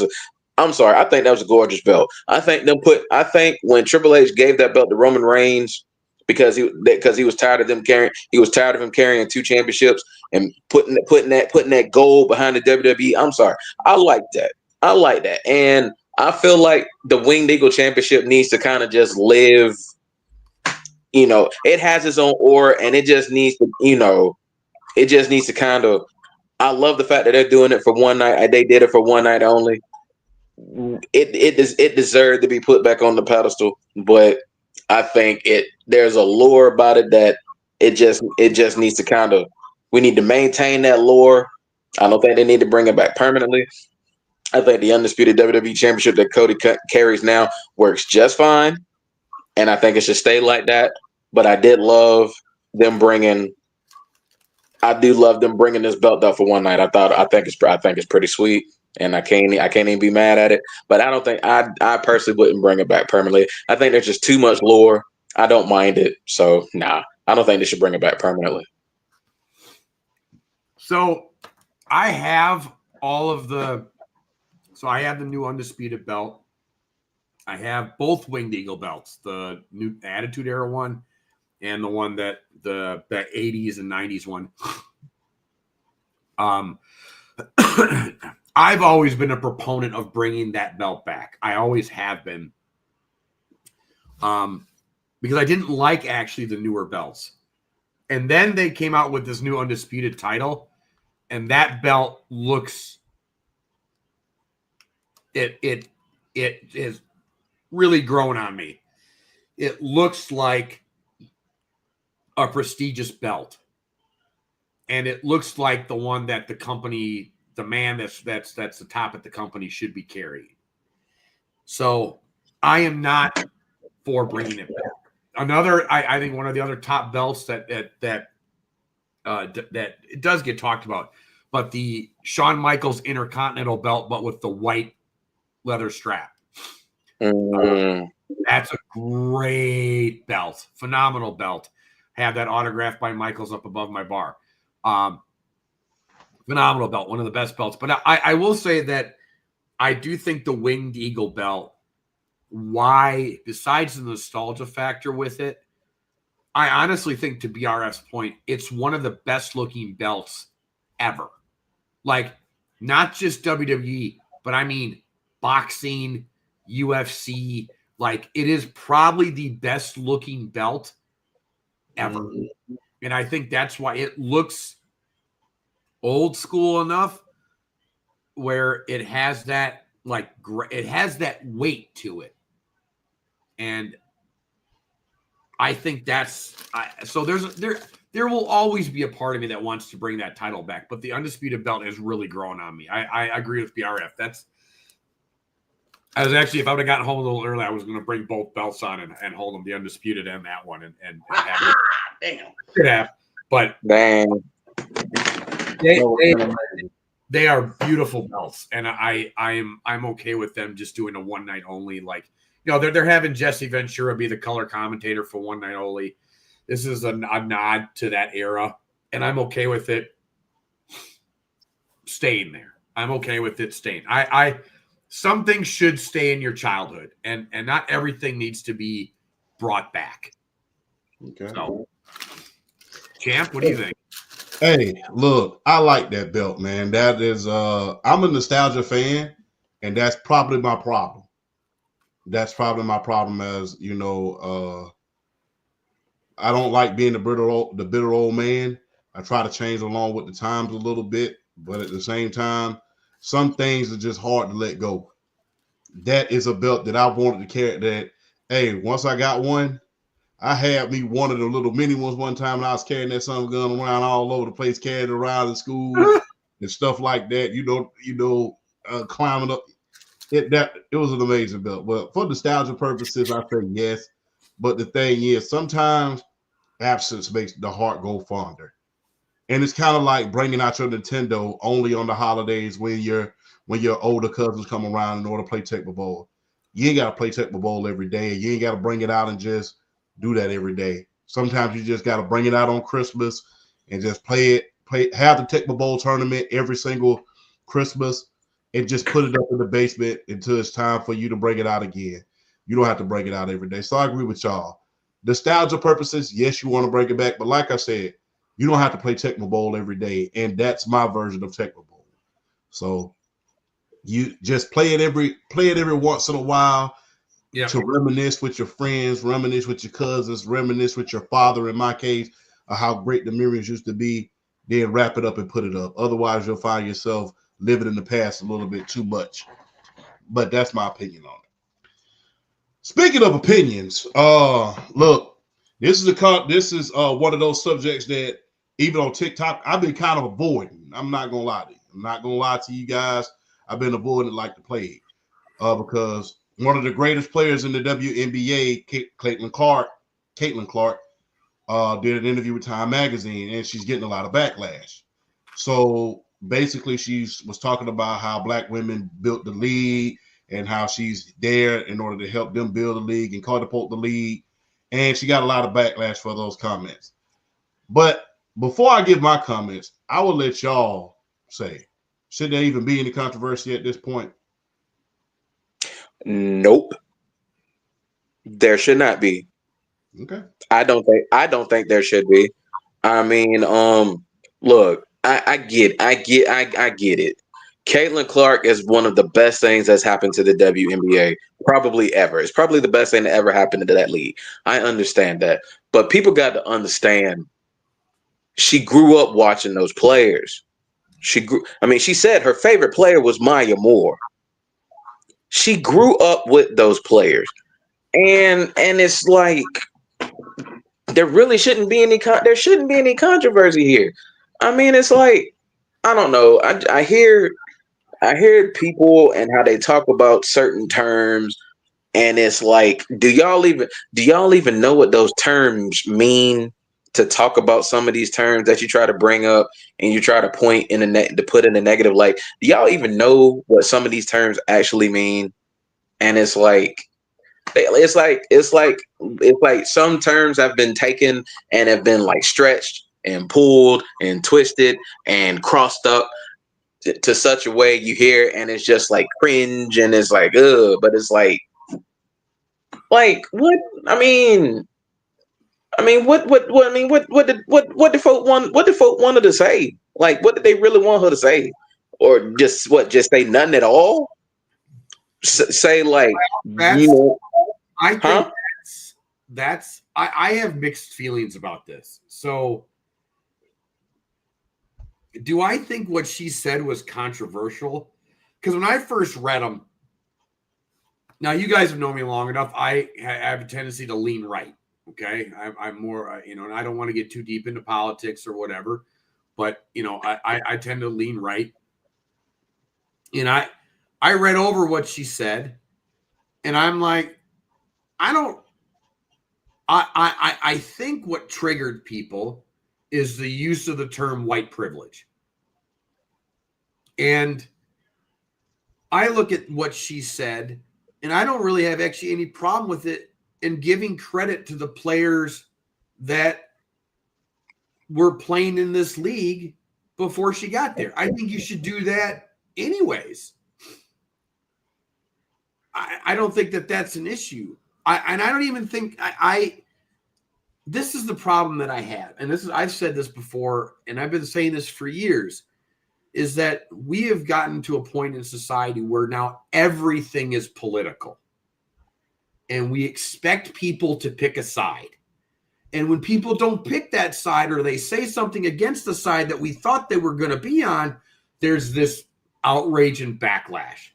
was a gorgeous belt. I think when Triple H gave that belt to Roman Reigns, because he was tired of him carrying two championships and putting that gold behind the WWE. I'm sorry. I like that. And I feel like the Winged Eagle Championship needs to kind of just live, it has its own aura, and it just needs to kind of, I love the fact that they're doing it for one night. They did it for one night only. It deserved to be put back on the pedestal, but I think there's a lore about it that it just needs to kind of, we need to maintain that lore. I don't think they need to bring it back permanently. I think the undisputed WWE Championship that Cody carries now works just fine, and I think it should stay like that. But I do love them bringing this belt up for one night. I think it's pretty sweet, and I can't even be mad at it. But I don't think I personally wouldn't bring it back permanently. I think there's just too much lore. I don't mind it, so nah, I don't think they should bring it back permanently. So I have I have the new undisputed belt. I have both Winged Eagle belts, the new Attitude Era one and the one that the 80s and 90s one. I've always been a proponent of bringing that belt back. I always have been. Because I didn't like actually the newer belts. And then they came out with this new undisputed title, and that belt looks it is really grown on me. It looks like a prestigious belt. And it looks like the one that the company, the man that's the top at the company should be carrying. So I am not for bringing it back. I think one of the other top belts that it does get talked about, but the Shawn Michaels Intercontinental belt, but with the white leather strap. That's a great belt, phenomenal belt. Have that autographed by Michaels up above my bar. Phenomenal belt, one of the best belts. But I will say that I do think the Winged Eagle belt, why, besides the nostalgia factor with it, I honestly think, to BRF's point, it's one of the best looking belts ever. Like, not just WWE, but I mean boxing, UFC. Like, it is probably the best looking belt ever. And I think that's why it looks old school enough where it has that, like, it has that weight to it. And I think that's so there will always be a part of me that wants to bring that title back, but the undisputed belt has really grown on me. I agree with BRF. I was actually, if I would have gotten home a little early, I was going to bring both belts on and hold them, the undisputed and that one, and have it. Damn, could have, but dang, they are beautiful belts, and I'm okay with them just doing a one night only. Like, you know, they're having Jesse Ventura be the color commentator for one night only. This is a nod to that era, and I'm okay with it staying there. I'm okay with it staying. Some things should stay in your childhood, and not everything needs to be brought back. Okay. So, Champ, what do you think? Hey, look, I like that belt, man. That is, I'm a nostalgia fan, and that's probably my problem. That's probably my problem, as you know. I don't like being the bitter old man. I try to change along with the times a little bit, but at the same time, some things are just hard to let go. That is a belt that I wanted to carry. That, hey, once I got one, I had me one of the little mini ones one time, and I was carrying that son of a gun around all over the place, carrying it around in school and stuff like that. Climbing up. It was an amazing belt. But for nostalgia purposes, I say yes. But the thing is, sometimes absence makes the heart go fonder. And it's kind of like bringing out your Nintendo only on the holidays when your older cousins come around in order to play Tecmo Bowl. You ain't got to play Tecmo Bowl every day. You ain't got to bring it out and just do that every day. Sometimes you just got to bring it out on Christmas and just have the Tecmo Bowl tournament every single Christmas and just put it up in the basement until it's time for you to bring it out again. You don't have to bring it out every day. So I agree with y'all. Nostalgia purposes, yes, you want to bring it back. But like I said, you don't have to play Tecmo Bowl every day. And that's my version of Tecmo Bowl. So you just play it every once in a while to reminisce with your friends, reminisce with your cousins, reminisce with your father, in my case, of how great the memories used to be, then wrap it up and put it up. Otherwise, you'll find yourself living in the past a little bit too much. But that's my opinion on it. Speaking of opinions, look, this is one of those subjects that even on TikTok, I've been kind of avoiding. I'm not gonna lie to you. I'm not gonna lie to you guys. I've been avoiding it like the plague. Because one of the greatest players in the WNBA, Caitlin Clark, did an interview with Time Magazine, and she's getting a lot of backlash. So basically, she was talking about how Black women built the league and how she's there in order to help them build the league and catapult the league. And she got a lot of backlash for those comments. But before I give my comments, I will let y'all say, should there even be any controversy at this point? Nope. There should not be. Okay. I don't think there should be. I mean, look, I get it. Caitlin Clark is one of the best things that's happened to the WNBA probably ever. It's probably the best thing that ever happened to that league. I understand that. But people got to understand she grew up watching those players. She said her favorite player was Maya Moore. She grew up with those players. And it's like there really shouldn't be any controversy here. I mean, it's like I don't know. I hear people and how they talk about certain terms, and it's like, do y'all even know what those terms mean? To talk about some of these terms that you try to bring up and you try to point in to put in a negative light, do y'all even know what some of these terms actually mean? And it's like some terms have been taken and have been like stretched and pulled and twisted and crossed up to such a way you hear and it's just like cringe and it's like ugh, but it's like what what did folk wanted to say? Like what did they really want her to say? Or just say nothing at all? Say like That's, you know, I think huh? I have mixed feelings about this. So do I think what she said was controversial? Because when I first read them, now you guys have known me long enough, I have a tendency to lean right. Okay. I'm more, and I don't want to get too deep into politics or whatever, but, I tend to lean right. And I read over what she said and I'm like, I think what triggered people is the use of the term white privilege. And I look at what she said, and I don't really have actually any problem with it in giving credit to the players that were playing in this league before she got there. I think you should do that anyways. I don't think that that's an issue. I don't even think this is the problem that I have. And I've said this before, and I've been saying this for years, is that we have gotten to a point in society where now everything is political. And we expect people to pick a side. And when people don't pick that side or they say something against the side that we thought they were going to be on, there's this outrage and backlash.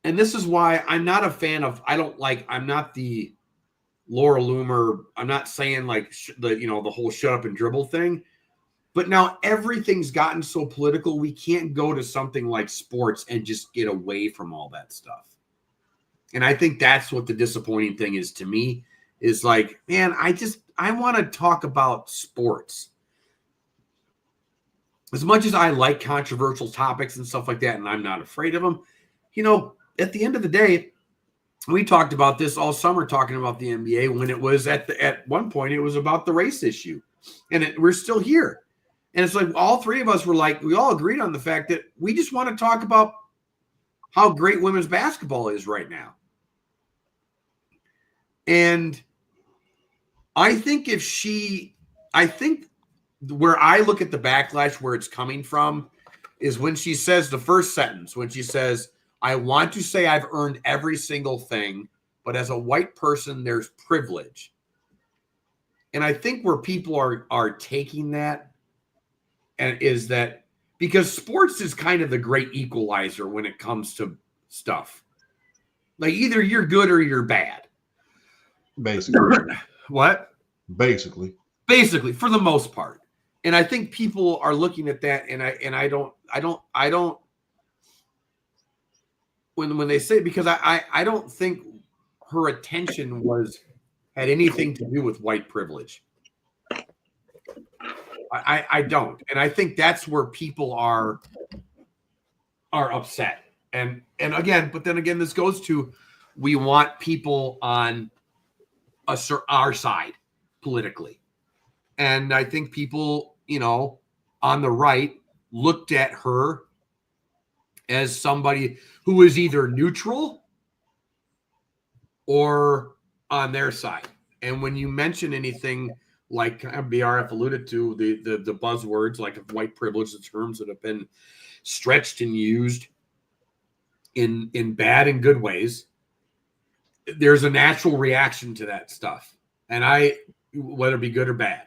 And this is why I'm not a fan of, I'm not the Laura Loomer. I'm not saying like the whole shut up and dribble thing. But now everything's gotten so political, we can't go to something like sports and just get away from all that stuff. And I think that's what the disappointing thing is to me, is like, man, I want to talk about sports. As much as I like controversial topics and stuff like that, and I'm not afraid of them, at the end of the day, we talked about this all summer, talking about the NBA, when it was at one point, it was about the race issue. And we're still here. And it's like all three of us were like, we all agreed on the fact that we just want to talk about how great women's basketball is right now. And I think where I look at the backlash, where it's coming from, is when she says the first sentence, when she says, I want to say I've earned every single thing, but as a white person, there's privilege. And I think where people are taking that, and is that because sports is kind of the great equalizer when it comes to stuff. Like either you're good or you're bad. Basically. What? Basically, for the most part. And I think people are looking at that, and I don't when they say, because I don't think her attention had anything to do with white privilege. I don't. And I think that's where people are upset. And again, but then again, this goes to, we want people on our side politically. And I think people, on the right looked at her as somebody who is either neutral or on their side. And when you mention anything like BRF alluded to, the buzzwords like white privilege, the terms that have been stretched and used in bad and good ways, there's a natural reaction to that stuff. And whether it be good or bad.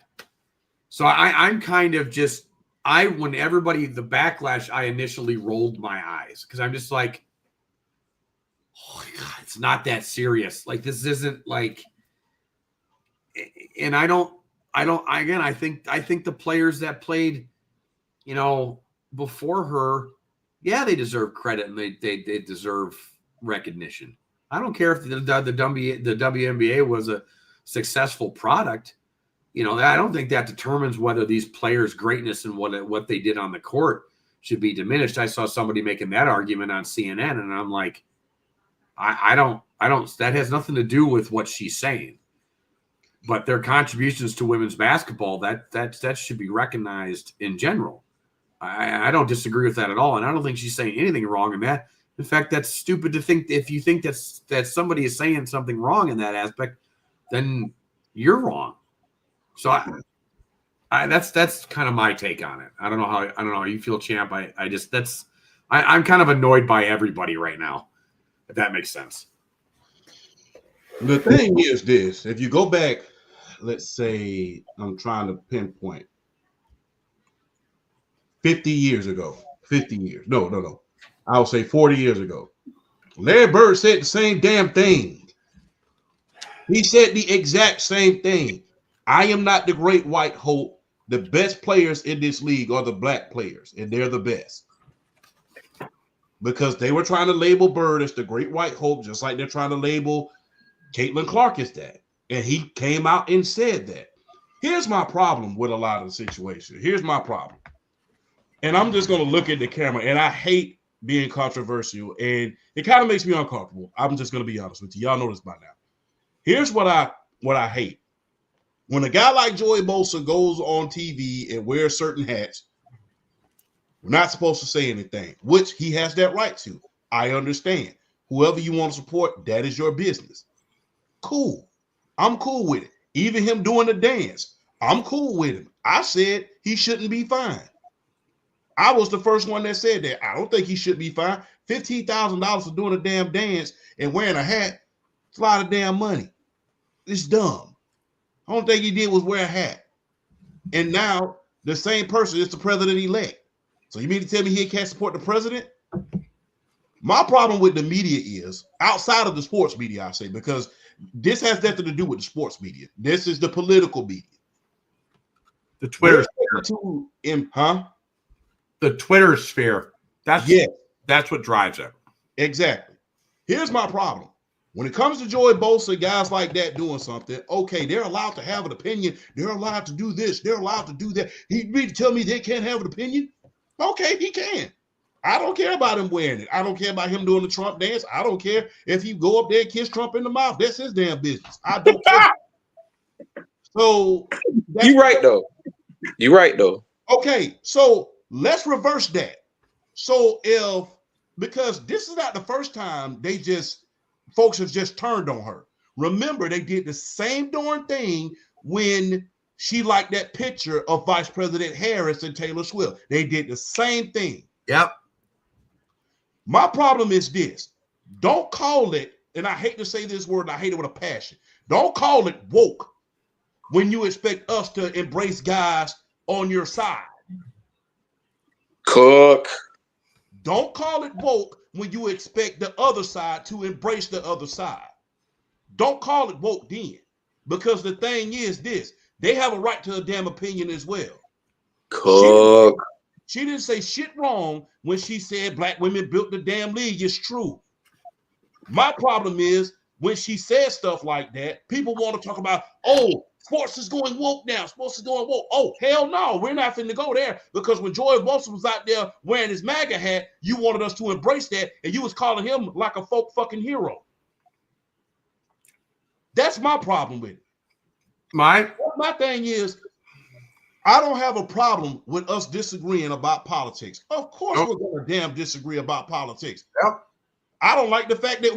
So I'm kind of just, when everybody, the backlash, I initially rolled my eyes because I'm just like, oh my God, it's not that serious. Like, this isn't like, and I think the players that played, before her, yeah, they deserve credit and they deserve recognition. I don't care if the WNBA was a successful product. I don't think that determines whether these players' greatness and what they did on the court should be diminished. I saw somebody making that argument on CNN, and I'm like, I don't. That has nothing to do with what she's saying. But their contributions to women's basketball, that should be recognized in general. I don't disagree with that at all, and I don't think she's saying anything wrong in that. In fact, that's stupid to think. If you think that somebody is saying something wrong in that aspect, then you're wrong. So that's kind of my take on it. I don't know how you feel, Champ. I'm kind of annoyed by everybody right now, if that makes sense. The thing is this: if you go back, let's say I'm trying to pinpoint 50 years ago, 50 years. No. I would say 40 years ago. Larry Bird said the same damn thing. He said the exact same thing. I am not the great white hope. The best players in this league are the black players, and they're the best. Because they were trying to label Bird as the great white hope, just like they're trying to label Caitlin Clark as that. And he came out and said that. Here's my problem with a lot of the situation. Here's my problem. And I'm just going to look at the camera, and I hate being controversial, and it kind of makes me uncomfortable. I'm just going to be honest with you. Y'all know this by now. Here's what I hate. When a guy like Joey Bosa goes on TV and wears certain hats, we're not supposed to say anything, which he has that right to. I understand. Whoever you want to support, that is your business. Cool. I'm cool with it. Even him doing the dance, I'm cool with him. I said he shouldn't be fined. I was the first one that said that. I don't think he should be fined. $15,000 for doing a damn dance and wearing a hat, it's a lot of damn money. It's dumb. The only thing he did was wear a hat. And now the same person is the president-elect. So you mean to tell me he can't support the president? My problem with the media is, outside of the sports media, I say, because this has nothing to do with the sports media. This is the political media. The Twitter sphere. The Twitter sphere. That's what drives it. Exactly. Here's my problem. When it comes to Joey Bosa, guys like that doing something, okay, they're allowed to have an opinion. They're allowed to do this. They're allowed to do that. He mean to tell me they can't have an opinion? Okay, he can. I don't care about him wearing it. I don't care about him doing the Trump dance. I don't care if he go up there and kiss Trump in the mouth. That's his damn business. I don't care. So you're right though. Okay, so let's reverse that. So because this is not the first time folks have just turned on her. Remember, they did the same darn thing when she liked that picture of Vice President Harris and Taylor Swift. They did the same thing. Yep. My problem is this. Don't call it, and I hate to say this word, and I hate it with a passion. Don't call it woke when you expect us to embrace guys on your side. Cook. Don't call it woke when you expect the other side to embrace the other side. Don't call it woke then. Because the thing is this. They have a right to a damn opinion as well. Cook. She didn't say shit wrong when she said black women built the damn league. It's true. My problem is when she says stuff like that, people want to talk about, oh, sports is going woke now. Sports is going woke. Oh, hell no. We're not finna go there because when Joey Bosa was out there wearing his MAGA hat, you wanted us to embrace that and you was calling him like a folk fucking hero. That's my problem with it. My thing is, I don't have a problem with us disagreeing about politics. Of course, we're going to damn disagree about politics. Yep. I don't like the fact that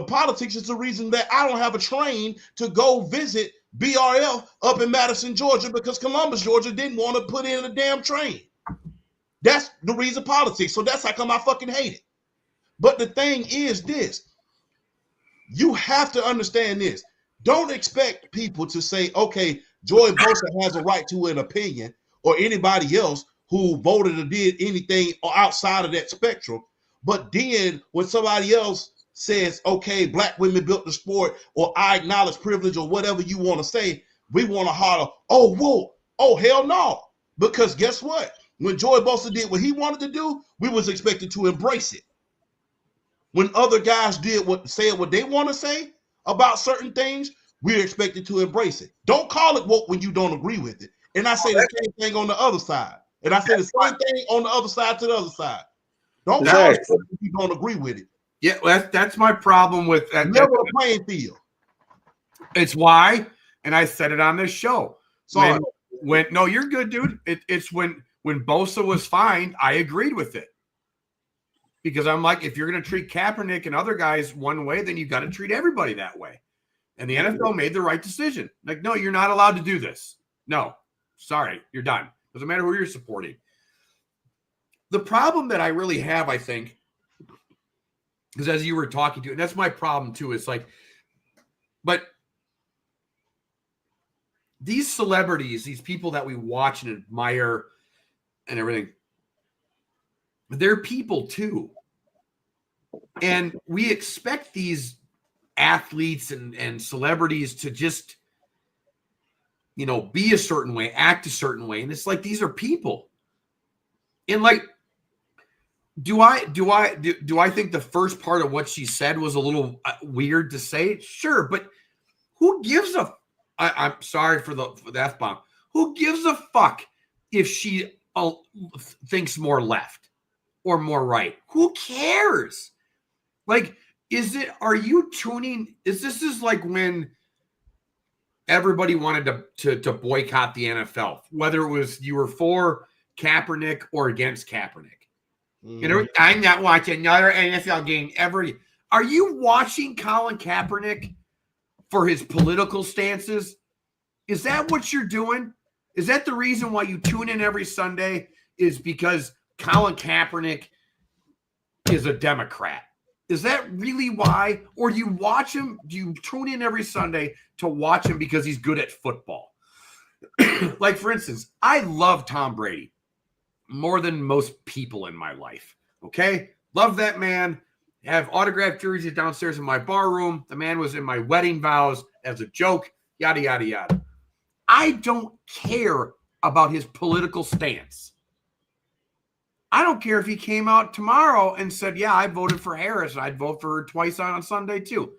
politics is the reason that I don't have a train to go visit BRF up in Madison, Georgia, because Columbus, Georgia didn't want to put in a damn train. That's the reason politics. So that's how come I fucking hate it. But the thing is this. You have to understand this. Don't expect people to say, okay, Joy Bosa has a right to an opinion, or anybody else who voted or did anything outside of that spectrum. But then when somebody else says, okay, black women built the sport, or I acknowledge privilege, or whatever you want to say, we want to holler, oh, whoa, oh, hell no. Because guess what? When Joy Bosa did what he wanted to do, we was expected to embrace it. When other guys said what they want to say about certain things, we're expected to embrace it. Don't call it woke when you don't agree with it. And I say the same thing on the other side. And I say the same thing on the other side to the other side. Don't call it woke when you don't agree with it. Yeah, that's my problem with that. Level the playing field. It's why, and I said it on this show. Sorry. No, you're good, dude. It's when Bosa was fined, I agreed with it. Because I'm like, if you're going to treat Kaepernick and other guys one way, then you've got to treat everybody that way. And the NFL made the right decision. Like, no, you're not allowed to do this. No, sorry, you're done. Doesn't matter who you're supporting. The problem that I really have, I think, because as you were talking to, and that's my problem too, is like, but these celebrities, these people that we watch and admire and everything, they're people too. And we expect these athletes and celebrities to just, be a certain way, act a certain way. And it's like, these are people. And like, do I think the first part of what she said was a little weird to say? Sure. But who gives I'm sorry for the F-bomb. Who gives a fuck if she thinks more left or more right? Who cares? Like, are you tuning? This is like when everybody wanted to boycott the NFL, whether it was you were for Kaepernick or against Kaepernick. I'm not watching another NFL game ever. Are you watching Colin Kaepernick for his political stances? Is that what you're doing? Is that the reason why you tune in every Sunday? Is because Colin Kaepernick is a Democrat? Is that really why? Or do you watch him? Do you tune in every Sunday to watch him because he's good at football? Like, for instance, I love Tom Brady more than most people in my life. Okay? Love that man. Have autographed jerseys downstairs in my bar room. The man was in my wedding vows as a joke, yada, yada, yada. I don't care about his political stance. I don't care if he came out tomorrow and said, yeah, I voted for Harris, and I'd vote for her twice on Sunday too.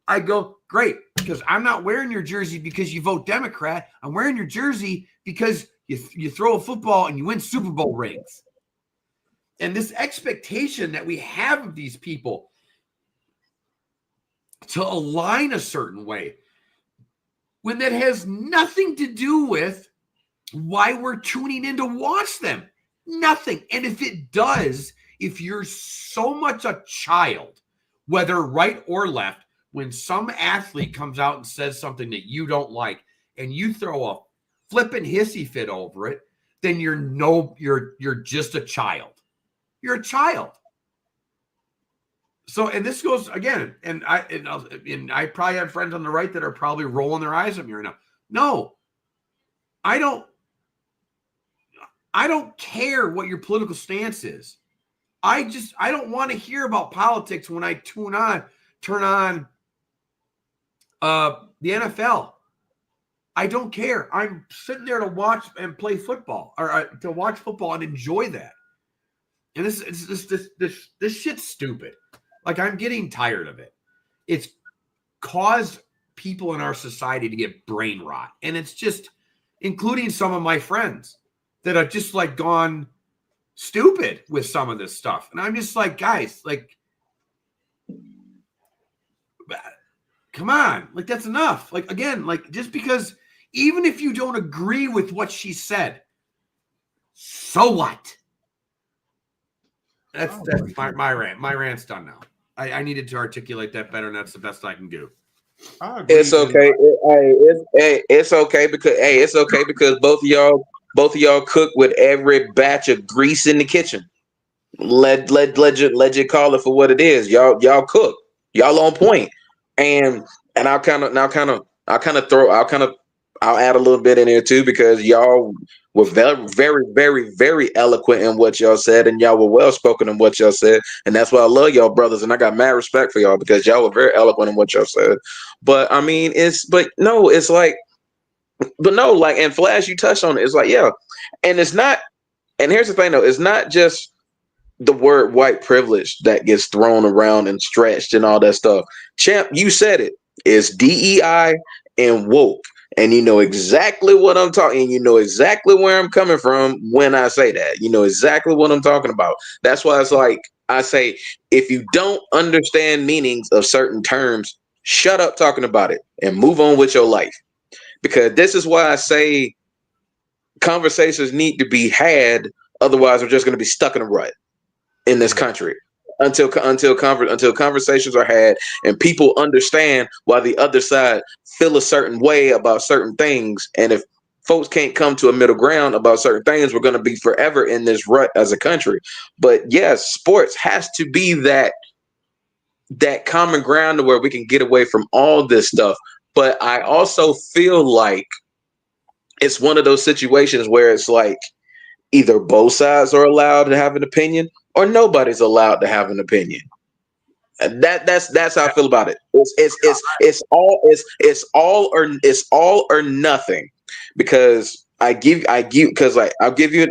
I go, great, because I'm not wearing your jersey because you vote Democrat. I'm wearing your jersey because you throw a football and you win Super Bowl rings. And this expectation that we have of these people to align a certain way, when that has nothing to do with why we're tuning in to watch them. Nothing. And if it does, if you're so much a child, whether right or left, when some athlete comes out and says something that you don't like and you throw a flippin' hissy fit over it, then you're just a child. You're a child. So, and this goes again, and I probably have friends on the right that are probably rolling their eyes at me right now. No, I don't care what your political stance is. I don't want to hear about politics when I turn on the NFL. I don't care. I'm sitting there to watch and play football, or to watch football and enjoy that. And this shit's stupid. Like, I'm getting tired of it. It's caused people in our society to get brain rot. And it's just, including some of my friends that have just like gone stupid with some of this stuff. And I'm just like, guys, like, come on. Like, that's enough. Like, again, like, just because, even if you don't agree with what she said, so what? That's my rant. My rant's done now. I needed to articulate that better, and that's the best I can do. It's okay. It's okay because both of y'all both of y'all cook with every batch of grease in the kitchen. Let you call it for what it is. Y'all cook. Y'all on point. And I'll add a little bit in there too, because y'all were very, very, very, very eloquent in what y'all said, and y'all were well spoken in what y'all said. And that's why I love y'all brothers, and I got mad respect for y'all because y'all were very eloquent in what y'all said. But I mean, and Flash, you touched on it. It's like, yeah. And it's not, and here's the thing though, it's not just the word white privilege that gets thrown around and stretched and all that stuff. Champ, you said it. It's DEI and woke. And you know exactly what I'm talking. You know exactly where I'm coming from when I say that. You know exactly what I'm talking about. That's why it's like I say, if you don't understand meanings of certain terms, shut up talking about it and move on with your life. Because this is why I say conversations need to be had. Otherwise, we're just going to be stuck in a rut in this country until conversations are had and people understand why the other side feel a certain way about certain things. And if folks can't come to a middle ground about certain things, we're going to be forever in this rut as a country. But yes, sports has to be that common ground where we can get away from all this stuff. But I also feel like it's one of those situations where it's like either both sides are allowed to have an opinion or nobody's allowed to have an opinion. And that's how I feel about it. It's all or nothing. Because I'll give you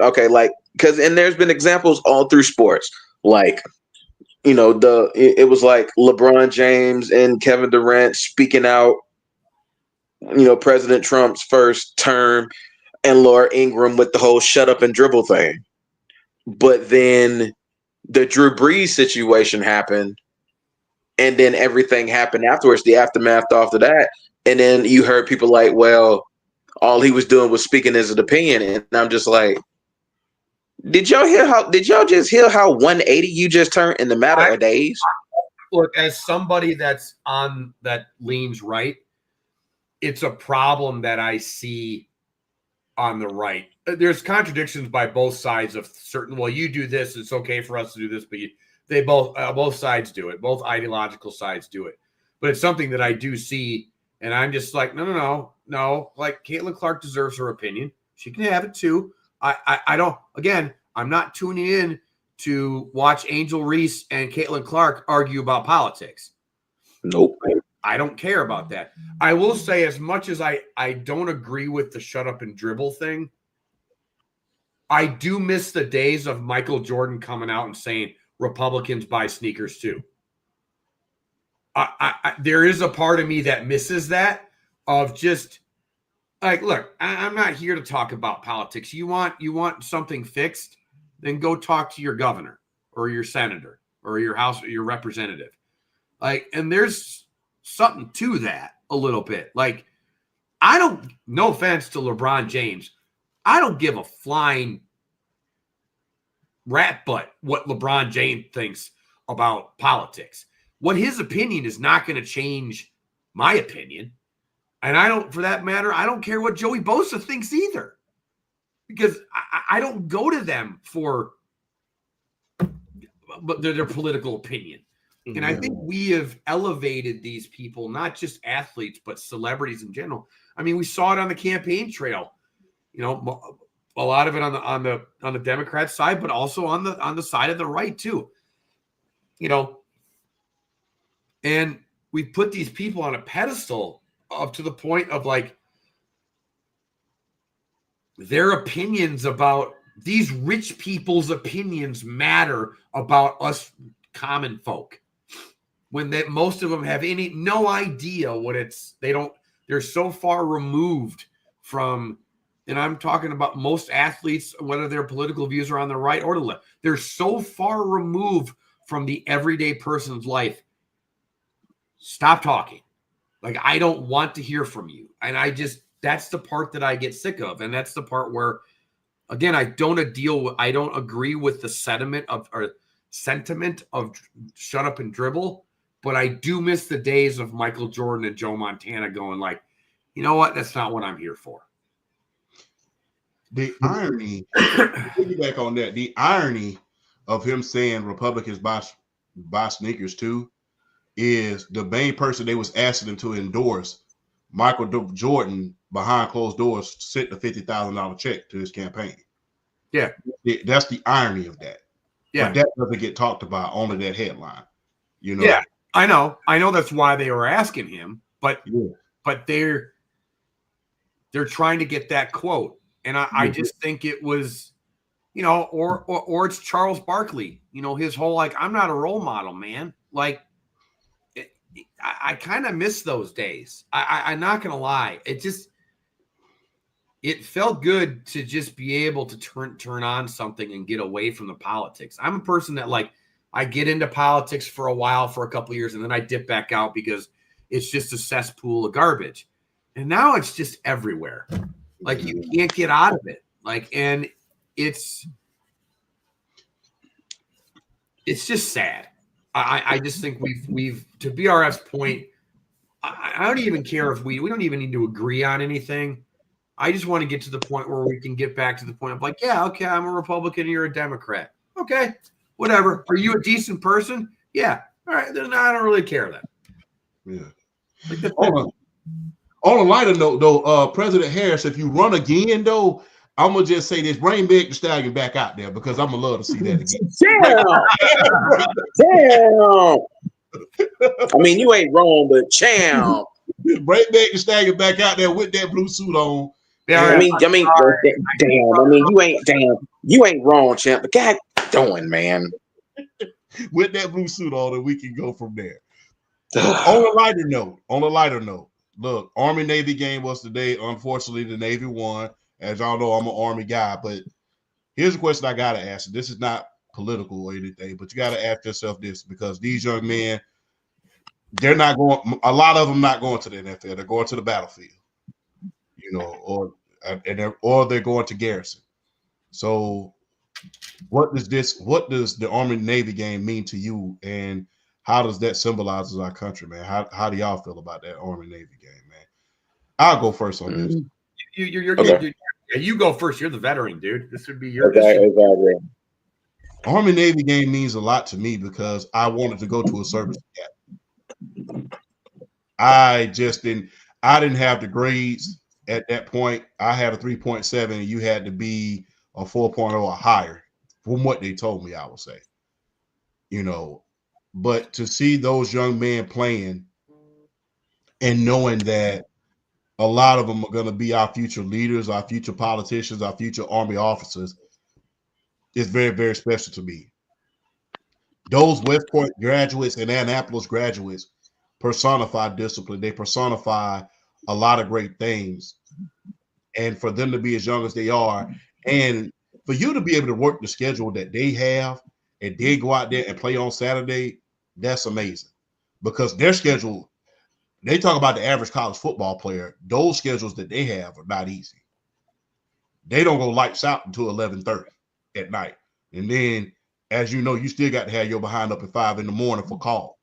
because there's been examples all through sports, like it was like LeBron James and Kevin Durant speaking out, President Trump's first term, and Laura Ingraham with the whole shut up and dribble thing. But then the Drew Brees situation happened, and then everything happened afterwards, the aftermath after that. And then you heard people like, well, all he was doing was speaking as an opinion. And I'm just like, did y'all just hear how 180 you just turned in the matter of days? Look, as somebody that leans right, it's a problem that I see on the right. There's contradictions by both sides of certain, well, you do this, it's okay for us to do this, but they both sides do it. Both ideological sides do it. But it's something that I do see, and I'm just like, no. Like, Caitlin Clark deserves her opinion. She can have it too. I don't, again, I'm not tuning in to watch Angel Reese and Caitlin Clark argue about politics. Nope. I don't care about that. I will say, as much as I don't agree with the shut up and dribble thing, I do miss the days of Michael Jordan coming out and saying Republicans buy sneakers too. There is a part of me that misses that, of just like, look, I'm not here to talk about politics. You want something fixed, then go talk to your governor or your senator or your house or your representative. Like, and there's something to that a little bit. Like, no offense to LeBron James, I don't give a flying rat butt what LeBron James thinks about politics. What his opinion is not going to change my opinion. And for that matter, I don't care what Joey Bosa thinks either, because I don't go to them for their political opinion. And I think we have elevated these people, not just athletes, but celebrities in general. I mean, we saw it on the campaign trail, a lot of it on the Democrat side, but also on the side of the right too, and we put these people on a pedestal up to the point of like their opinions about these rich people's opinions matter about us common folk, when most of them have no idea what they're so far removed from, and I'm talking about most athletes, whether their political views are on the right or the left, they're so far removed from the everyday person's life. Stop talking. Like, I don't want to hear from you. And that's the part that I get sick of. And that's the part where, again, I don't agree with the sentiment of shut up and dribble, but I do miss the days of Michael Jordan and Joe Montana going like, you know what? That's not what I'm here for. The irony, piggyback on that, the irony of him saying Republicans buy sneakers too is the main person they was asking him to endorse, Michael Jordan, behind closed doors, sent a $50,000 check to his campaign. Yeah. That's the irony of that. Yeah. But that doesn't get talked about, only that headline. You know? Yeah, I know that's why they were asking him, but Yeah. but they're trying to get that quote. And I just think it was, you know, or it's Charles Barkley, you know, his whole like, I'm not a role model, man. Like, I kind of miss those days. I'm not going to lie. It felt good to just be able to turn on something and get away from the politics. I'm a person that, like, I get into politics for a while, for a couple of years, and then I dip back out because it's just a cesspool of garbage. And now it's just everywhere. Like, you can't get out of it. Like, and it's just sad. I just think we've to BRF's point, I don't even care if we don't even need to agree on anything. I just want to get to the point where we can get back to the point of like, yeah, okay, I'm a Republican and you're a Democrat. Okay, whatever. Are you a decent person? Yeah. All right, then I don't really care then. Yeah. Like on a lighter note, though, President Harris, if you run again, though, I'm gonna just say this: bring Meg the Stallion back out there because I'm gonna love to see that again. Damn. I mean, you ain't wrong, but champ. Bring Meg the Stallion back out there with that blue suit on. Yeah, I mean, damn. I mean, you ain't wrong, champ. But God, doing, man. With that blue suit on, and we can go from there. On a lighter note, look, Army Navy game was today. Unfortunately, the Navy won. As y'all know, I'm an Army guy, but here's a question I gotta ask. This is not political or anything, but you gotta ask yourself this, because these young men, they're not going. A lot of them not going to the NFL. They're going to the battlefield, you know, or they're going to garrison. So, what does the Army Navy game mean to you, and how does that symbolize our country, man? How do y'all feel about that Army Navy game, man? I'll go first on this. You're okay. good. You go first. You're the veteran, dude. This would be your Army Navy game means a lot to me because I wanted to go to a service academy. I didn't have the grades at that point. I had a 3.7, and you had to be a 4.0 or higher, from what they told me, I would say. You know, but to see those young men playing and knowing that a lot of them are going to be our future leaders, our future politicians, our future Army officers, is very, very special to me. Those West Point graduates and Annapolis graduates personify discipline. They personify a lot of great things. And for them to be as young as they are, and for you to be able to work the schedule that they have and they go out there and play on Saturday, that's amazing. Because their schedule, they talk about the average college football player, those schedules that they have are not easy. They don't go lights out until 11:30 at night. And then, as you know, you still got to have your behind up at 5 in the morning for call.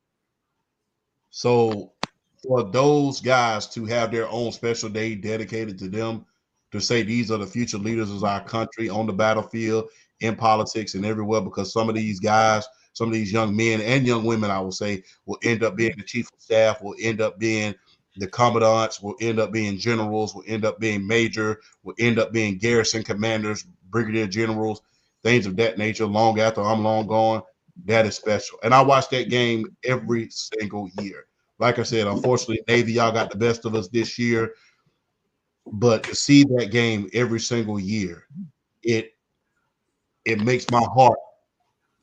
So for those guys to have their own special day dedicated to them, to say these are the future leaders of our country on the battlefield, in politics, and everywhere, because some of these guys, some of these young men and young women, I will say, will end up being the chief of staff, will end up being the commandants, will end up being generals, will end up being major, will end up being garrison commanders, brigadier generals, things of that nature, long after I'm long gone. That is special. And I watch that game every single year. Like I said, unfortunately, Navy, y'all got the best of us this year. But to see that game every single year, it makes my heart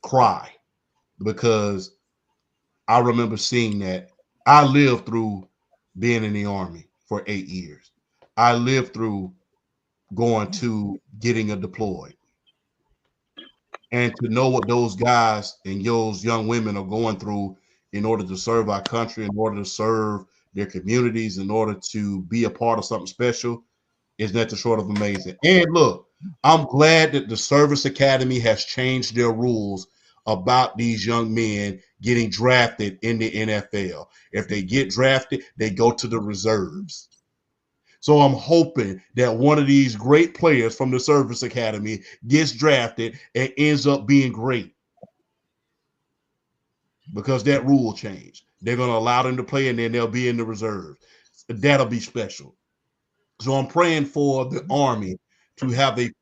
cry, because I remember seeing that. I lived through being in the Army for 8 years. I lived through going to getting a deployed. And to know what those guys and those young women are going through in order to serve our country, in order to serve their communities, in order to be a part of something special, is nothing short of amazing. And look, I'm glad that the Service Academy has changed their rules about these young men getting drafted in the NFL. If they get drafted, they go to the reserves. So I'm hoping that one of these great players from the service academy gets drafted and ends up being great, because that rule changed. They're going to allow them to play, and then they'll be in the reserves. That'll be special. So I'm praying for the Army to have a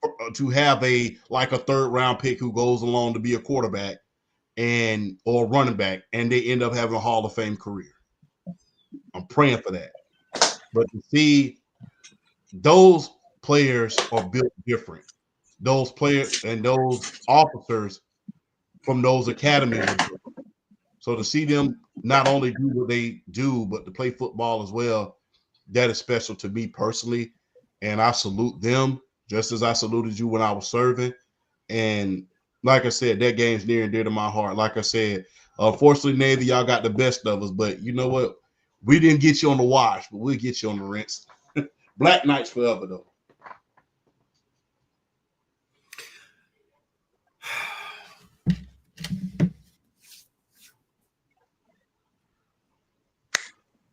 like a third round pick who goes along to be a quarterback or running back, and they end up having a Hall of Fame career. I'm praying for that. But to see those players are built different. Those players and those officers from those academies are different. So to see them not only do what they do, but to play football as well, that is special to me personally. And I salute them just as I saluted you when I was serving. And like I said, that game's near and dear to my heart. Like I said, unfortunately, Navy, y'all got the best of us. But you know what? We didn't get you on the wash, but we'll get you on the rinse. Black Knights forever, though.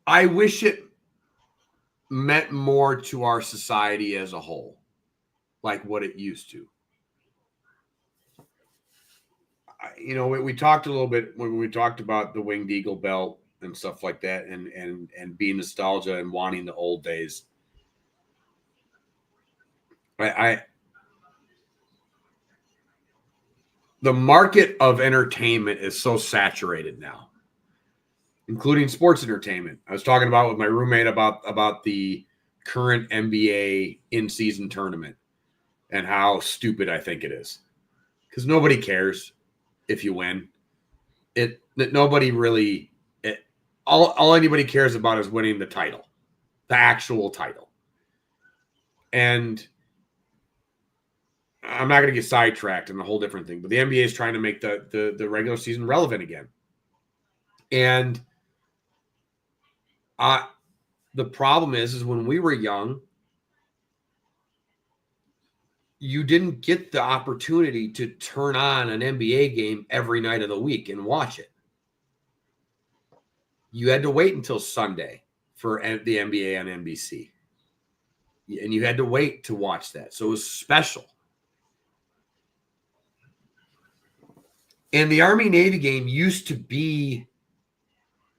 I wish it meant more to our society as a whole, like what it used to. You know, we talked a little bit when we talked about the Winged Eagle belt and stuff like that, and being nostalgia and wanting the old days. The market of entertainment is so saturated now, including sports entertainment. I was talking about with my roommate about the current NBA in-season tournament and how stupid I think it is, because nobody cares if you win. Nobody really. All anybody cares about is winning the title, the actual title. And I'm not going to get sidetracked in a whole different thing, but the NBA is trying to make the regular season relevant again. And the problem is when we were young, you didn't get the opportunity to turn on an NBA game every night of the week and watch it. You had to wait until Sunday for the NBA on NBC. And you had to wait to watch that. So it was special. And the Army-Navy game used to be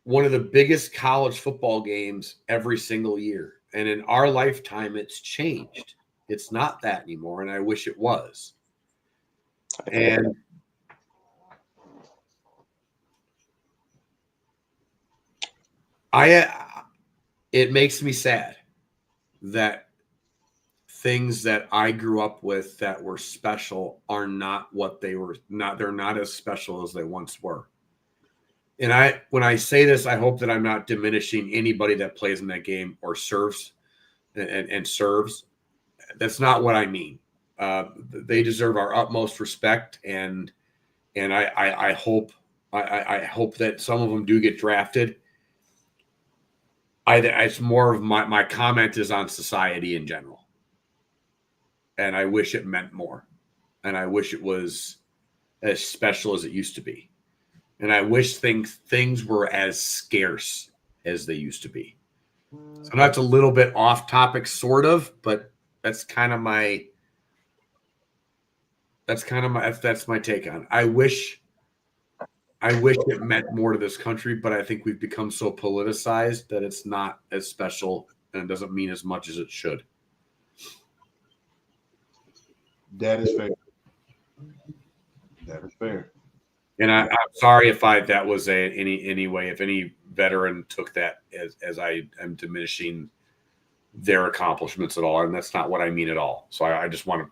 one of the biggest college football games every single year. And in our lifetime, it's changed. It's not that anymore, and I wish it was. And it makes me sad that things that I grew up with that were special are not what they were. They're not as special as they once were. And when I say this, I hope that I'm not diminishing anybody that plays in that game or serves and serves. That's not what I mean. They deserve our utmost respect, and I hope that some of them do get drafted. It's more of my comment is on society in general. And I wish it meant more. And I wish it was as special as it used to be. And I wish things were as scarce as they used to be. So that's a little bit off topic, sort of, but that's my take on it. I wish it meant more to this country, but I think we've become so politicized that it's not as special and it doesn't mean as much as it should. That is fair. That is fair. And I'm sorry if that was any way, if any veteran took that as I am diminishing their accomplishments at all. And that's not what I mean at all. So I just want to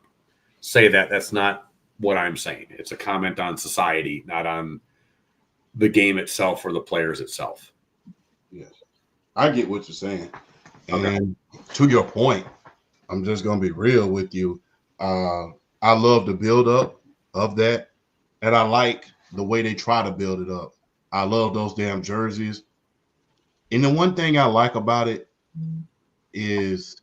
say that's not what I'm saying. It's a comment on society, not on the game itself or the players itself. Yes. I get what you're saying. Okay. And to your point, I'm just going to be real with you. I love the build up of that. And I like the way they try to build it up. I love those damn jerseys. And the one thing I like about it is,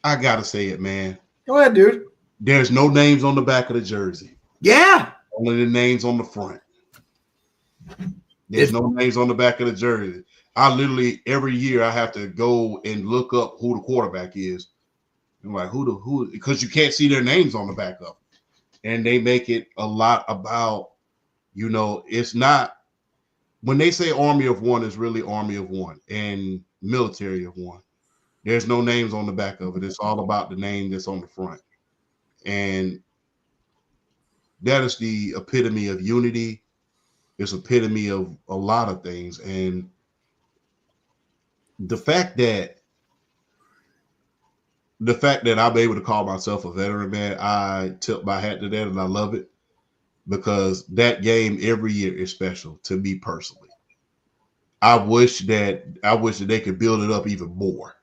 I got to say it, man. Go ahead, dude. There's no names on the back of the jersey. Yeah. Only the names on the front. There's no names on the back of the jersey. I literally every year I have to go and look up who the quarterback is. I'm like, who because you can't see their names on the back of it. And they make it a lot about, it's not when they say Army of One, it's really Army of One and Military of One. There's no names on the back of it. It's all about the name that's on the front. And that is the epitome of unity. It's epitome of a lot of things. And the fact that I'm able to call myself a veteran, man, I tip my hat to that and I love it because that game every year is special to me personally. I wish that they could build it up even more.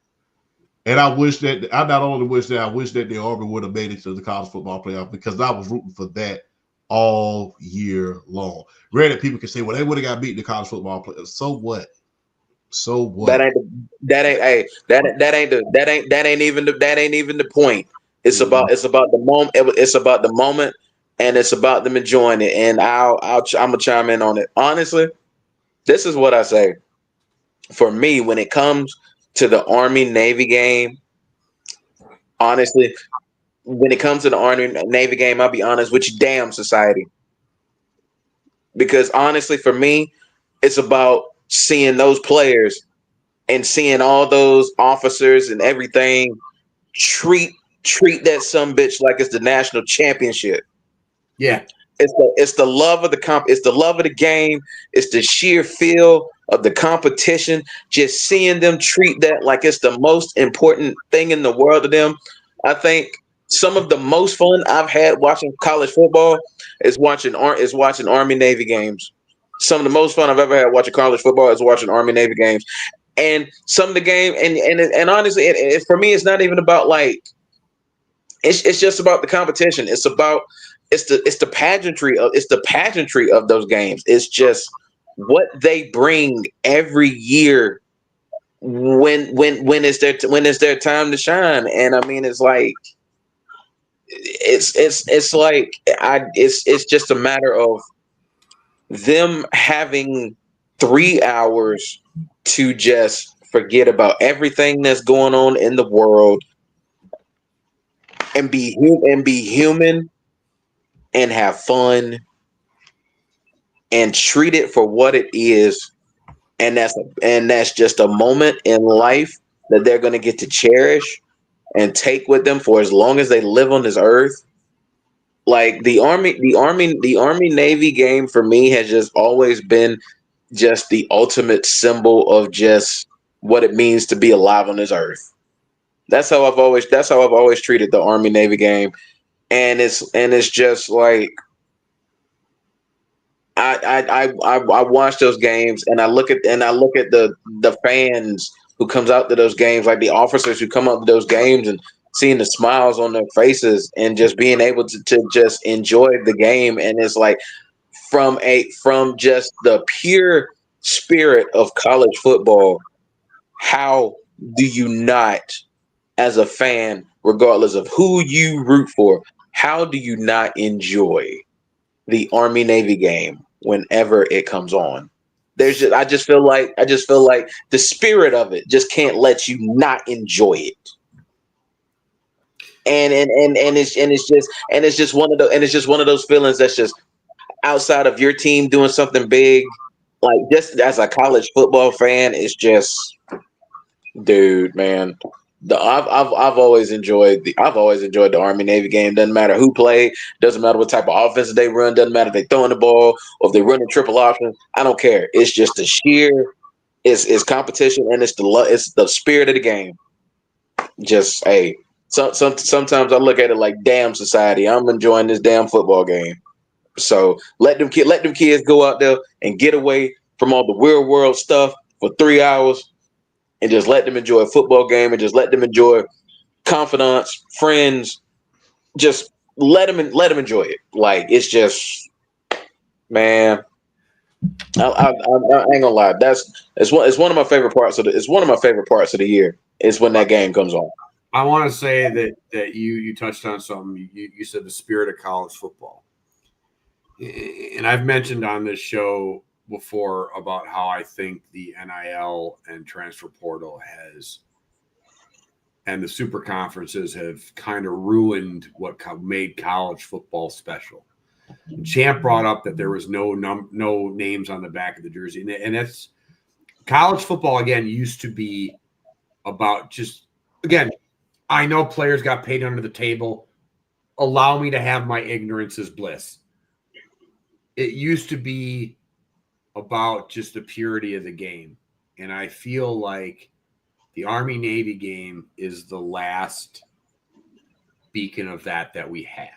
And I wish that the Army would have made it to the college football playoff because I was rooting for that all year long. Granted, people can say, well, they would have got beat in the college football playoff. So what? So what? That ain't even the point. It's about the moment. It's about the moment, and it's about them enjoying it. And I'm gonna chime in on it. Honestly, this is what I say. For me, when it comes to the Army Navy game, honestly, when it comes to the Army Navy game, I'll be honest with you, damn society. Because honestly, for me, it's about seeing those players and seeing all those officers and everything treat that some bitch like it's the national championship. Yeah. It's the love of it's the love of the game. It's the sheer feel of the competition. Just seeing them treat that like it's the most important thing in the world to them. I think some of the most fun I've had watching college football is watching Army Navy games. Some of the most fun I've ever had watching college football is watching Army Navy games. And some of the game, and honestly, for me, it's not even about like it's just about the competition. It's the pageantry of those games. It's just what they bring every year when it's their time to shine. And I mean, it's like it's just a matter of them having 3 hours to just forget about everything that's going on in the world and be human and have fun and treat it for what it is. And that's just a moment in life that they're going to get to cherish and take with them for as long as they live on this earth. Like the Army Navy game for me has just always been just the ultimate symbol of just what it means to be alive on this earth. That's how I've always treated the Army Navy game. And it's just like I watch those games and I look at the fans who comes out to those games, like the officers who come up to those games and seeing the smiles on their faces and just being able to just enjoy the game. And it's like from just the pure spirit of college football, how do you not, as a fan, regardless of who you root for, how do you not enjoy the Army Navy game whenever it comes on? I just feel like the spirit of it just can't let you not enjoy it. And it's just one of those feelings that's just outside of your team doing something big. Like just as a college football fan, it's just, dude, man. I've always enjoyed the Army Navy game. Doesn't matter who played, doesn't matter what type of offense they run, doesn't matter if they throwing the ball or if they running triple option. I don't care. It's just the sheer it's competition and it's the spirit of the game. Just hey, sometimes I look at it like, damn society, I'm enjoying this damn football game. So let them kids go out there and get away from all the real world stuff for 3 hours and just let them enjoy a football game and just let them enjoy confidants, friends. Just let them enjoy it. Like it's just, man. I ain't gonna lie. It's one of my favorite parts of the year. Is when that game comes on. I want to say that you touched on something. You said the spirit of college football, and I've mentioned on this show before about how I think the NIL and transfer portal and the super conferences have kind of ruined what made college football special. Champ brought up that there was no names on the back of the jersey, and that's college football again used to be about just again. I know players got paid under the table. Allow me to have my ignorance as bliss. It used to be about just the purity of the game, and I feel like the Army-Navy game is the last beacon of that we have.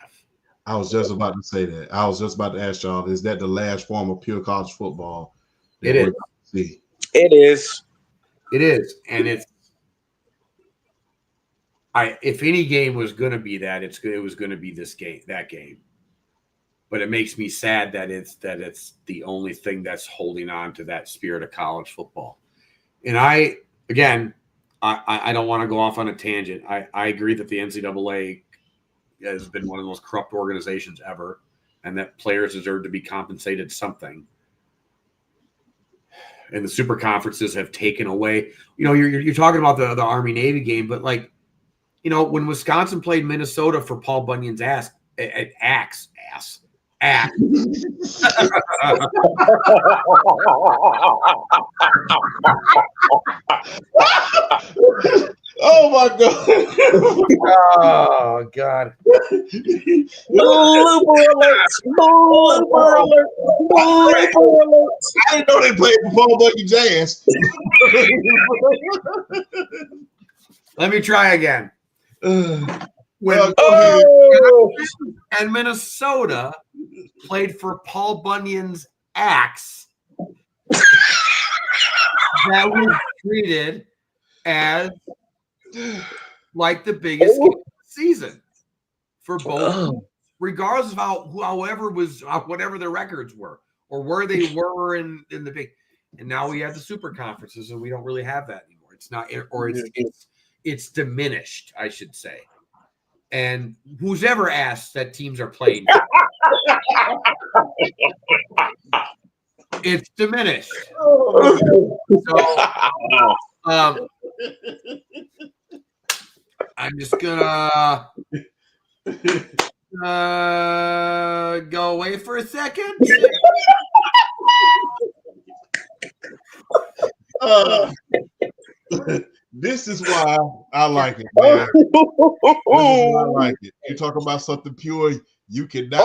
I was just about to say that. I was just about to ask y'all, is that the last form of pure college football? It is. It is. It is. And it's if any game was going to be that, it was going to be that game. But it makes me sad that it's the only thing that's holding on to that spirit of college football. And I don't want to go off on a tangent. I agree that the NCAA has been one of the most corrupt organizations ever, and that players deserve to be compensated something. And the super conferences have taken away. You know, you're talking about the Army-Navy game, but like, you know, when Wisconsin played Minnesota for Paul Bunyan's axe. Oh my god! Oh god! Blooper alert! Blooper alert! Blooper alert! I didn't know they played for Paul Bunyan's ass. Let me try again. When and Minnesota played for Paul Bunyan's axe, that was treated as like the biggest game of the season for both, regardless of whatever their records were or where they were in the big. And now we have the super conferences, and we don't really have that anymore. It's not, or it's diminished, I should say. And who's ever asked that teams are playing, it's diminished. So, I'm just gonna go away for a second. This is why I like it, man. This is why I like it. You talk about something pure, you cannot.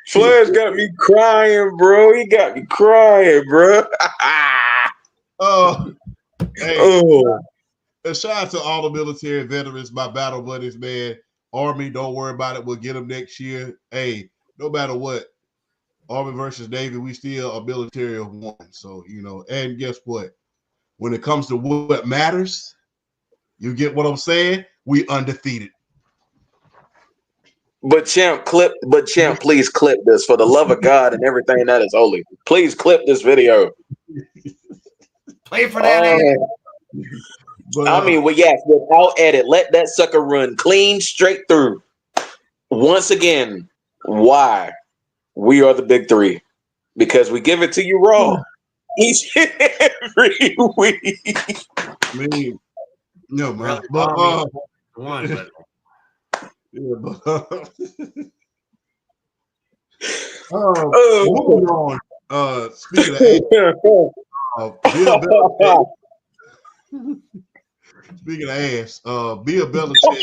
Flash got me crying, bro. He got me crying, bro. A shout out to all the military veterans, my battle buddies, man. Army, don't worry about it. We'll get them next year. Hey, no matter what, Army versus Navy, we still a military of one. So, you know, and guess what? When it comes to what matters, you get what I'm saying? We undefeated. But champ, please clip this for the love of God and everything that is holy. Please clip this video. Play for that. But, I mean, well, yes, without edit, let that sucker run clean straight through. Once again, why we are the big three? Because we give it to you raw each and every week. I mean, no, man. Really, but, yeah, but moving on. Speaking of speaking of ass, Bill Belichick.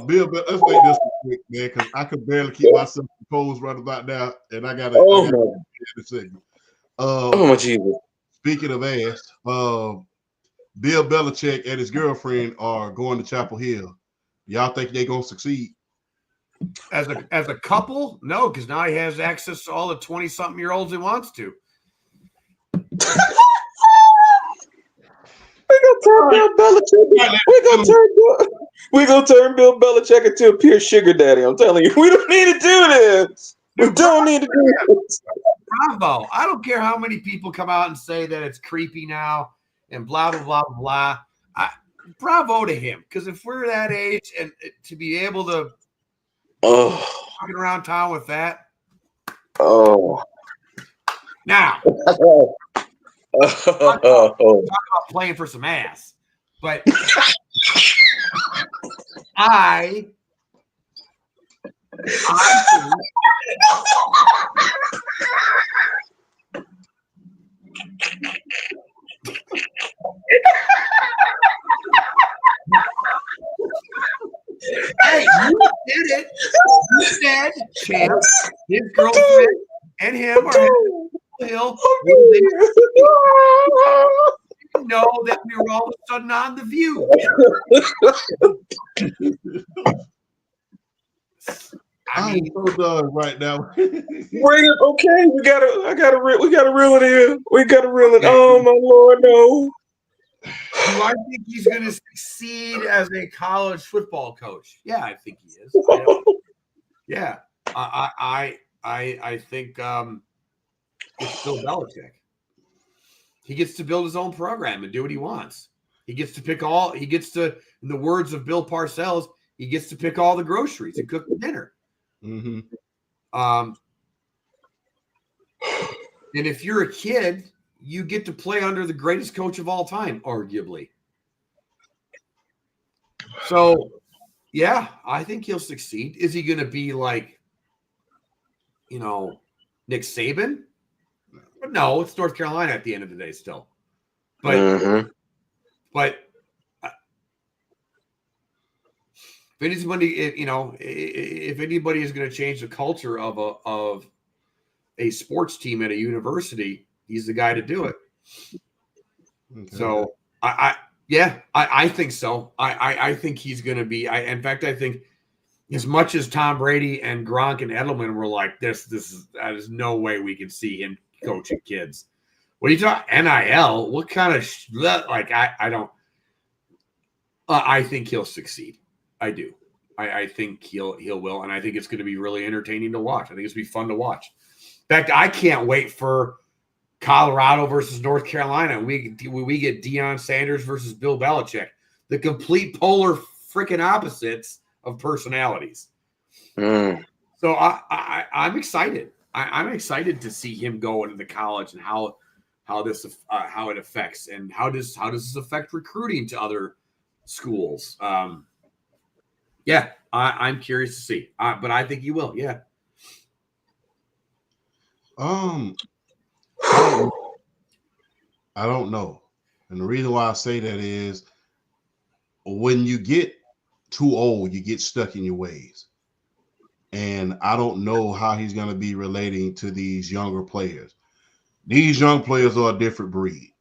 Bill, let's make this quick, man, because I could barely keep myself composed right about now, and I gotta. Oh my Jesus! Speaking of ass, Bill Belichick and his girlfriend are going to Chapel Hill. Y'all think they're gonna succeed? As a couple, no, because now he has access to all the 20-something-year-olds he wants to. We're gonna turn Bill Belichick into a pure sugar daddy. I'm telling you, we don't need to do this. We don't need to do this. Bravo. I don't care how many people come out and say that it's creepy now and blah, blah, blah, blah. bravo to him, because if we're that age and to be able to walking around town with that. Oh. Now, talk about playing for some ass, but I hey, you did it. You said, Champ, his girlfriend and him are Hill. Know that we were all of a sudden on The View. I mean, I'm so done right now. Bring it, okay. We gotta reel it in. We gotta reel it. Oh my Lord, no. Do I think he's going to succeed as a college football coach? Yeah, I think he is. Yeah, I think it's Bill Belichick. He gets to build his own program and do what he wants. He gets to pick all. He gets to, in the words of Bill Parcells, he gets to pick all the groceries and cook the dinner. Mm-hmm. And if you're a kid, you get to play under the greatest coach of all time, arguably. So, yeah, I think he'll succeed. Is he going to be like, Nick Saban? No, it's North Carolina at the end of the day still. But, but if anybody is going to change the culture of a sports team at a university, he's the guy to do it. Okay. So I think so. I think he's going to be. In fact, I think as much as Tom Brady and Gronk and Edelman were like there's no way we can see him coaching kids. What are you talking NIL? What kind of I don't. I think he'll succeed. I do. I think he'll will, and I think it's going to be really entertaining to watch. I think it's going to be fun to watch. In fact, I can't wait for Colorado versus North Carolina. We get Deion Sanders versus Bill Belichick, the complete polar freaking opposites of personalities. So I'm excited. I'm excited to see him go into the college and how it affects, and how does this affect recruiting to other schools. Yeah, I'm curious to see, but I think you will. Yeah. I don't know. And the reason why I say that is when you get too old, you get stuck in your ways. And I don't know how he's going to be relating to these younger players. These young players are a different breed.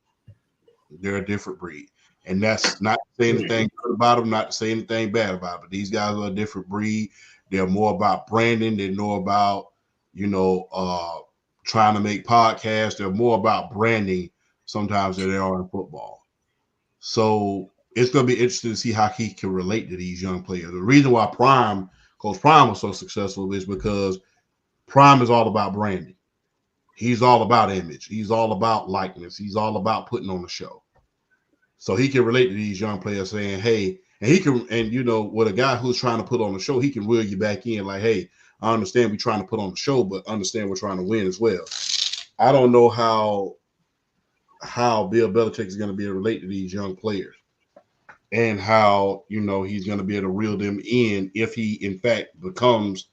They're a different breed. And that's not to say anything good about them, not to say anything bad about them. But these guys are a different breed. They're more about branding. They know about, trying to make podcasts. They're more about branding sometimes than they are in football. So it's going to be interesting to see how he can relate to these young players. The reason why Coach Prime was so successful is because Prime is all about branding. He's all about image. He's all about likeness. He's all about putting on a show. So he can relate to these young players saying, hey, and he can, and with a guy who's trying to put on a show, he can reel you back in like, hey, I understand we're trying to put on a show, but understand we're trying to win as well. I don't know how Bill Belichick is going to be able to relate to these young players and how, he's going to be able to reel them in if he, in fact, becomes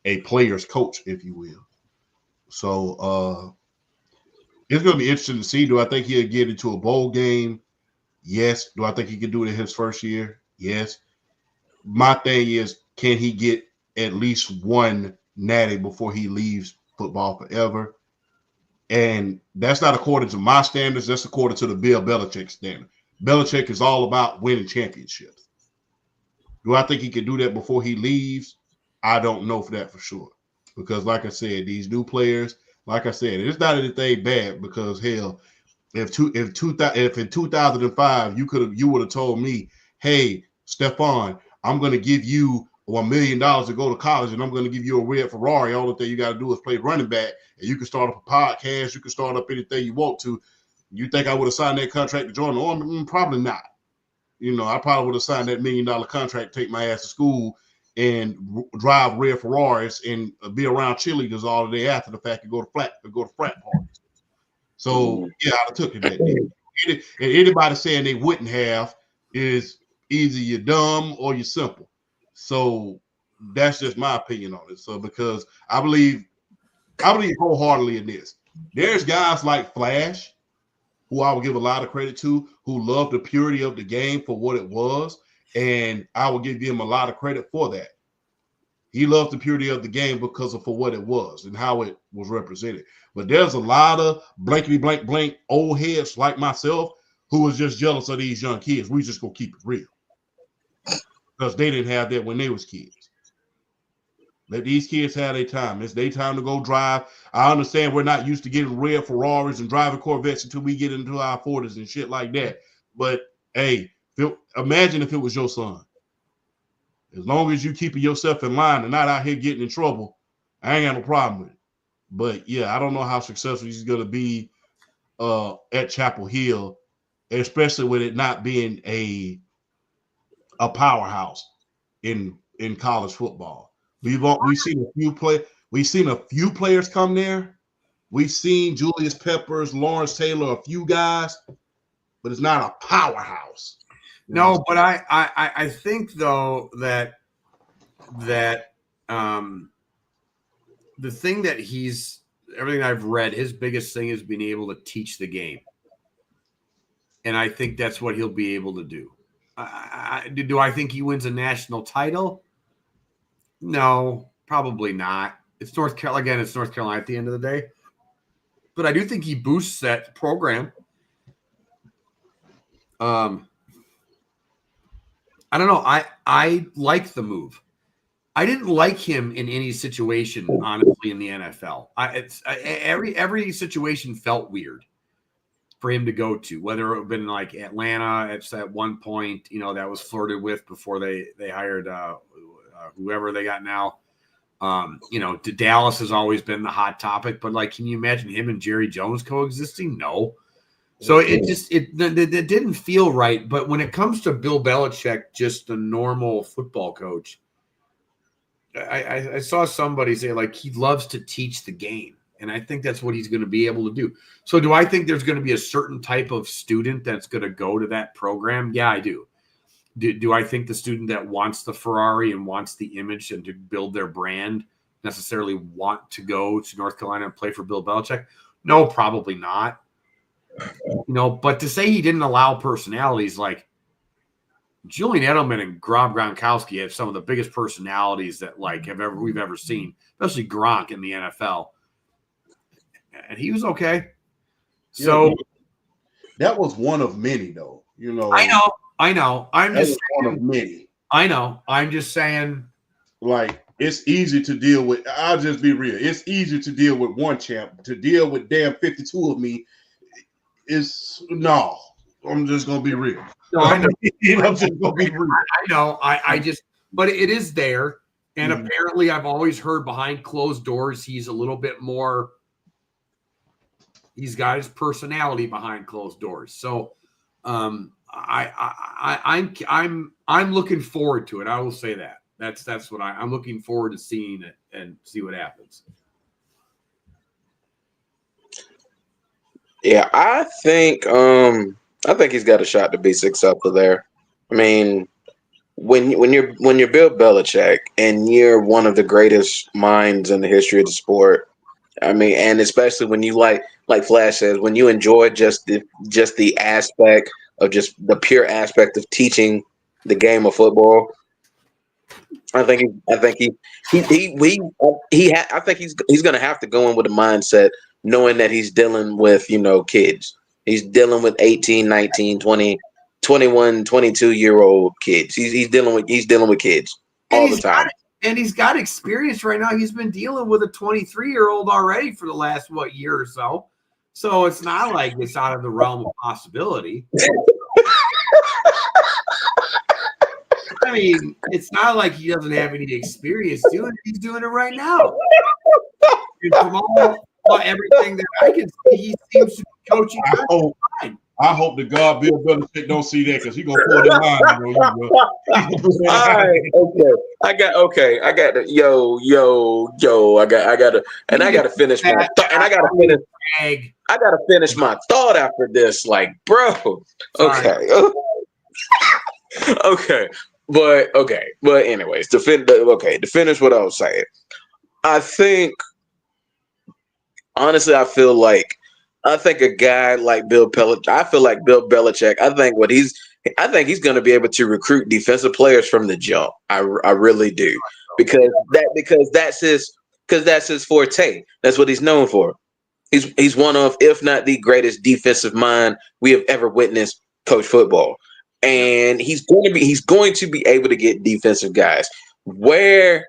a player's coach, if you will. So it's going to be interesting to see. Do I think he'll get into a bowl game? Yes. Do I think he can do it in his first year? Yes. My thing is, can he get at least one natty before he leaves football forever? And that's not according to my standards. That's according to the Bill Belichick standard. Belichick is all about winning championships. Do I think he can do that before he leaves? I don't know for that for sure. Because like I said, these new players, like I said, it's not anything bad because hell, if in 2005 you would have told me, hey, Stephon, I'm going to give you $1 million to go to college, and I'm going to give you a red Ferrari. All the thing you got to do is play running back, and you can start up a podcast. You can start up anything you want to. You think I would have signed that contract to join the Army? Probably not. I probably would have signed that $1 million contract, take my ass to school, and drive red Ferraris and be around cheerleaders all the day after the fact and go to frat parties. So yeah, I took it that day. And anybody saying they wouldn't have is either you're dumb or you're simple. So that's just my opinion on it. So because I believe wholeheartedly in this. There's guys like Flash, who I will give a lot of credit to, who love the purity of the game for what it was, and I will give him a lot of credit for that. He loved the purity of the game because of for what it was and how it was represented. But there's a lot of blankety blank old heads like myself who was just jealous of these young kids. We just gonna keep it real because they didn't have that when they was kids. Let these kids have their time. It's their time to go drive. I understand we're not used to getting red Ferraris and driving Corvettes until we get into our 40s and shit like that. But hey, imagine if it was your son. As long as you keeping yourself in line and not out here getting in trouble, I ain't got no problem with it. But yeah, I don't know how successful he's going to be at Chapel Hill, especially with it not being a powerhouse in college football. We've seen a few players come there. We've seen Julius Peppers, Lawrence Taylor, a few guys, but it's not a powerhouse. No, but I think though that the thing that everything I've read, his biggest thing is being able to teach the game, and I think that's what he'll be able to do. Do I think he wins a national title? No, probably not. It's North Carolina again. It's North Carolina at the end of the day, but I do think he boosts that program. I don't know. I like the move. I didn't like him in any situation, honestly, in the NFL. Every situation felt weird for him to go to, whether it had been like Atlanta at one point, that was flirted with before they hired whoever they got now. Dallas has always been the hot topic, but like, can you imagine him and Jerry Jones coexisting? No. So it didn't feel right. But when it comes to Bill Belichick, just a normal football coach, I saw somebody say like he loves to teach the game. And I think that's what he's going to be able to do. So do I think there's going to be a certain type of student that's going to go to that program? Yeah, I do. Do I think the student that wants the Ferrari and wants the image and to build their brand necessarily want to go to North Carolina and play for Bill Belichick? No, probably not. But to say he didn't allow personalities like Julian Edelman and Gronkowski have some of the biggest personalities that we've ever seen, especially Gronk in the NFL. And he was okay. So that was one of many, though. I know. I'm just saying, one of many. I know. I'm just saying, like, it's easy to deal with. I'll just be real. It's easy to deal with one champ. To deal with damn 52 of me is no. I'm just gonna be real. No, I know. I'm just gonna be real. I know. But it is there, and apparently, I've always heard behind closed doors, he's a little bit more. He's got his personality behind closed doors. So, I'm looking forward to it. I will say that. That's what I'm looking forward to seeing it and see what happens. Yeah, I think he's got a shot to be successful there. I mean, when you're Bill Belichick and you're one of the greatest minds in the history of the sport, I mean, and especially when you like Flash says, when you enjoy just the aspect of just the pure aspect of teaching the game of football, I think he's going to have to go in with a mindset knowing that he's dealing with, kids. He's dealing with 18, 19, 20, 21, 22-year-old kids. He's dealing with kids all the time. And he's got experience right now. He's been dealing with a 23-year-old already for the last, year or so. So it's not like it's out of the realm of possibility. I mean, it's not like he doesn't have any experience doing it. He's doing it right now. And from everything that I can see, he seems to be coaching fine. I hope to God Bill Belichick don't see that because he gonna pull that line on you, bro. All right, I got to I gotta finish my thought, and I gotta finish my thought after this, like, bro. Okay. But anyways, to finish what I was saying, I think honestly, I think a guy like Bill Belichick. I feel like Bill Belichick. I think he's going to be able to recruit defensive players from the jump. I really do, because that's his forte. That's what he's known for. He's one of, if not the greatest defensive mind we have ever witnessed coach football, and he's going to be able to get defensive guys. Where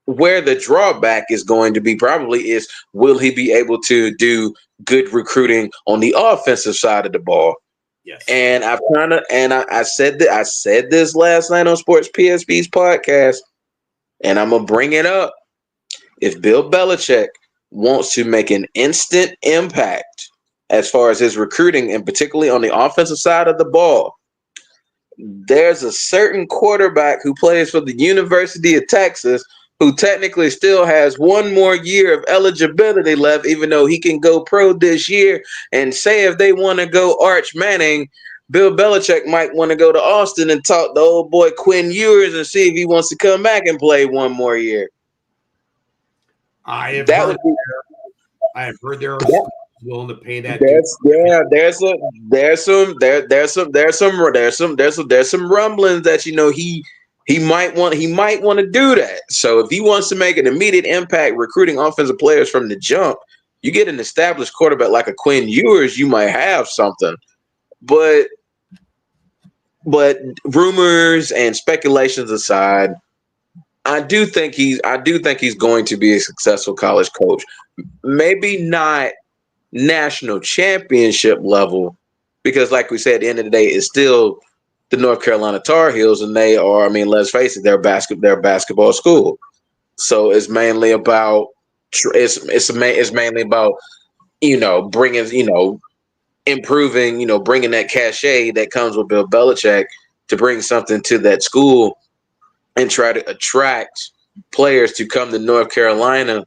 the drawback is going to be probably is, will he be able to do good recruiting on the offensive side of the ball? Yes. And I said this last night on Sports PSB's podcast, and I'm gonna bring it up. If Bill Belichick wants to make an instant impact as far as his recruiting, and particularly on the offensive side of the ball, there's a certain quarterback who plays for the University of Texas who technically still has one more year of eligibility left, even though he can go pro this year. And say if they want to go Arch Manning, Bill Belichick might want to go to Austin and talk to old boy Quinn Ewers and see if he wants to come back and play one more year. I have heard there are willing to pay that. There's some rumblings that he might want to do that. So if he wants to make an immediate impact recruiting offensive players from the jump, you get an established quarterback like a Quinn Ewers, you might have something. But rumors and speculations aside, I do think he's going to be a successful college coach. Maybe not national championship level, because like we said, at the end of the day, it's still the North Carolina Tar Heels, and they are, I mean, let's face it, they're a basketball school. So it's mainly about mainly about, bringing, improving, bringing that cachet that comes with Bill Belichick to bring something to that school and try to attract players to come to North Carolina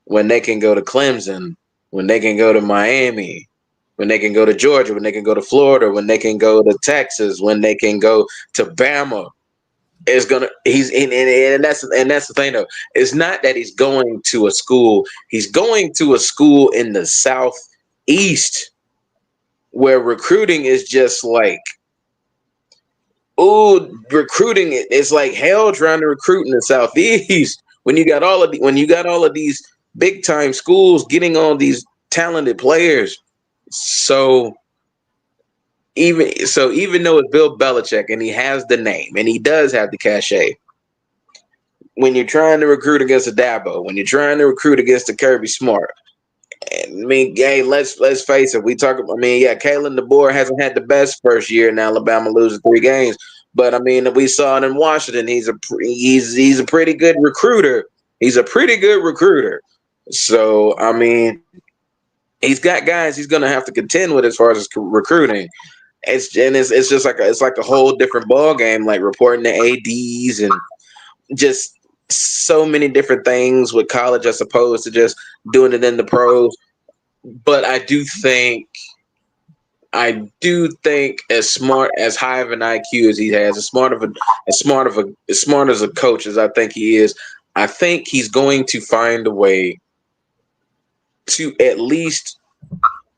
when they can go to Clemson, when they can go to Miami, when they can go to Georgia, when they can go to Florida, when they can go to Texas, when they can go to Bama. And that's the thing though. It's not that he's going to a school. He's going to a school in the Southeast where recruiting is just like, recruiting is like hell trying to recruit in the Southeast when you got all of these big time schools getting all these talented players. So even though it's Bill Belichick and he has the name and he does have the cachet, when you're trying to recruit against a Dabo, when you're trying to recruit against a Kirby Smart, I mean, hey, let's face it. Kalen DeBoer hasn't had the best first year in Alabama, losing 3 games. But I mean, we saw it in Washington. He's a pretty good recruiter. So I mean, he's got guys he's going to have to contend with as far as his recruiting. It's just like a whole different ball game, like reporting to ADs and just so many different things with college as opposed to just doing it in the pros. But I do think as smart, as high of an IQ as he has, as smart as a coach as I think he is, I think he's going to find a way to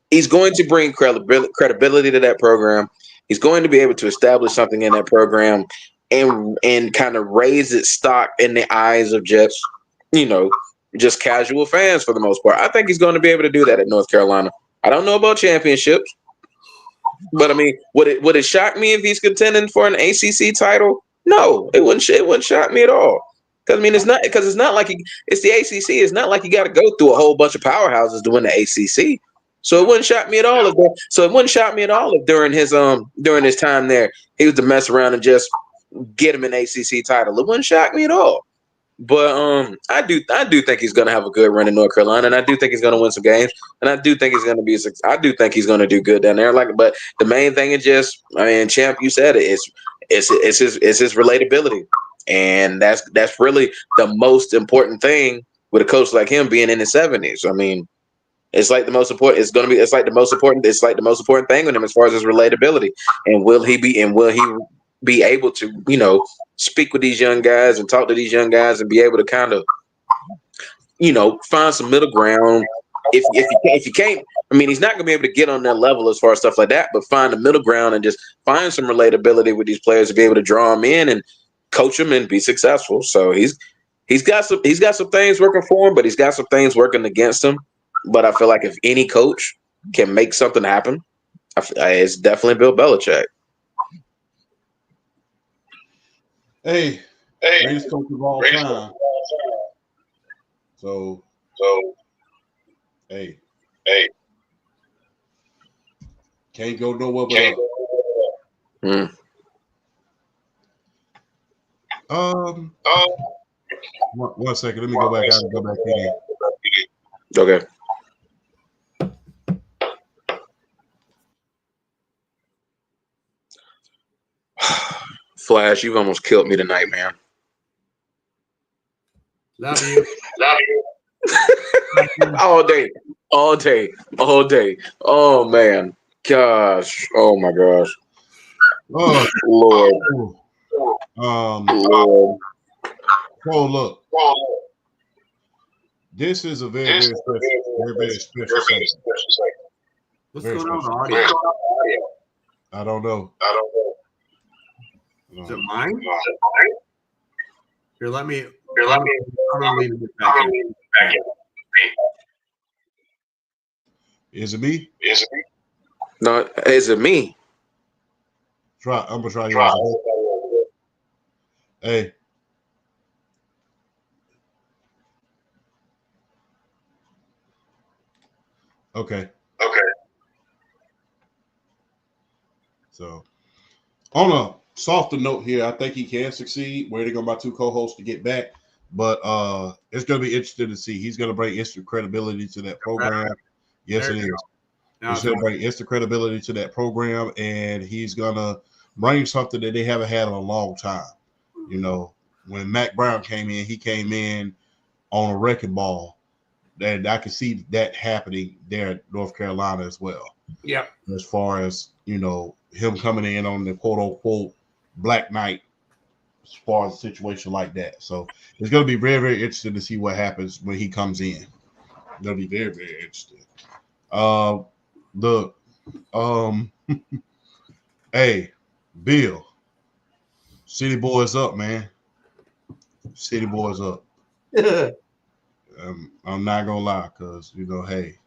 he's going to bring credibility to that program. He's going to be able to establish something in that program and kind of raise its stock in the eyes of just casual fans for the most part. I think he's going to be able to do that at North Carolina. I don't know about championships, but I mean, would it shock me if he's contending for an ACC title? No, it wouldn't shock me at all. Because I mean, it's not like it's the ACC. It's not like you got to go through a whole bunch of powerhouses to win the ACC. So it wouldn't shock me at all if during his time there he was to mess around and just get him an ACC title. It wouldn't shock me at all. But I do think he's gonna have a good run in North Carolina, and I do think he's gonna win some games, and I do think he's gonna be. I do think he's gonna do good down there. But the main thing is just, I mean, Champ, you said it. It's his relatability, and that's really the most important thing with a coach like him being in his 70s. I mean, it's like the most important. It's like the most important. It's like the most important thing with him as far as his relatability, and will he be able to speak with these young guys and talk to these young guys and be able to kind of find some middle ground. If you can't, I mean, he's not going to be able to get on their level as far as stuff like that, but find the middle ground and just find some relatability with these players to be able to draw them in and coach them and be successful. So he's got some things working for him, but he's got some things working against him. But I feel like if any coach can make something happen, it's definitely Bill Belichick. Hey, greatest coach of all time. So, hey, can't go nowhere but up. One second. Let me go back out and go back in. Okay. Flash, you've almost killed me tonight, man. Love you. all day. Oh man, gosh. Oh my gosh. Oh Lord. Lord. So look, this is a very special segment. What's going on with the audio? I don't know. Is it mine? Here, let me. I'm gonna leave it back in. Is it me? No, is it me? I'm gonna try yours. Hey. Okay. So, on a softer note here, I think he can succeed. Waiting on my two co-hosts to get back, but it's going to be interesting to see. He's going to bring instant credibility to that program. Yes, it is. He's going to bring instant credibility to that program, and he's going to bring something that they haven't had in a long time. When Mac Brown came in, he came in on a wrecking ball, and I can see that happening there at North Carolina as well. Yeah. As far as, him coming in on the quote unquote Black Knight, as far as a situation like that. So it's going to be very, very interesting to see what happens when he comes in. It'll be very, very interesting. Hey, Bill, City Boys up, man. City Boys up. I'm not gonna lie, cause hey,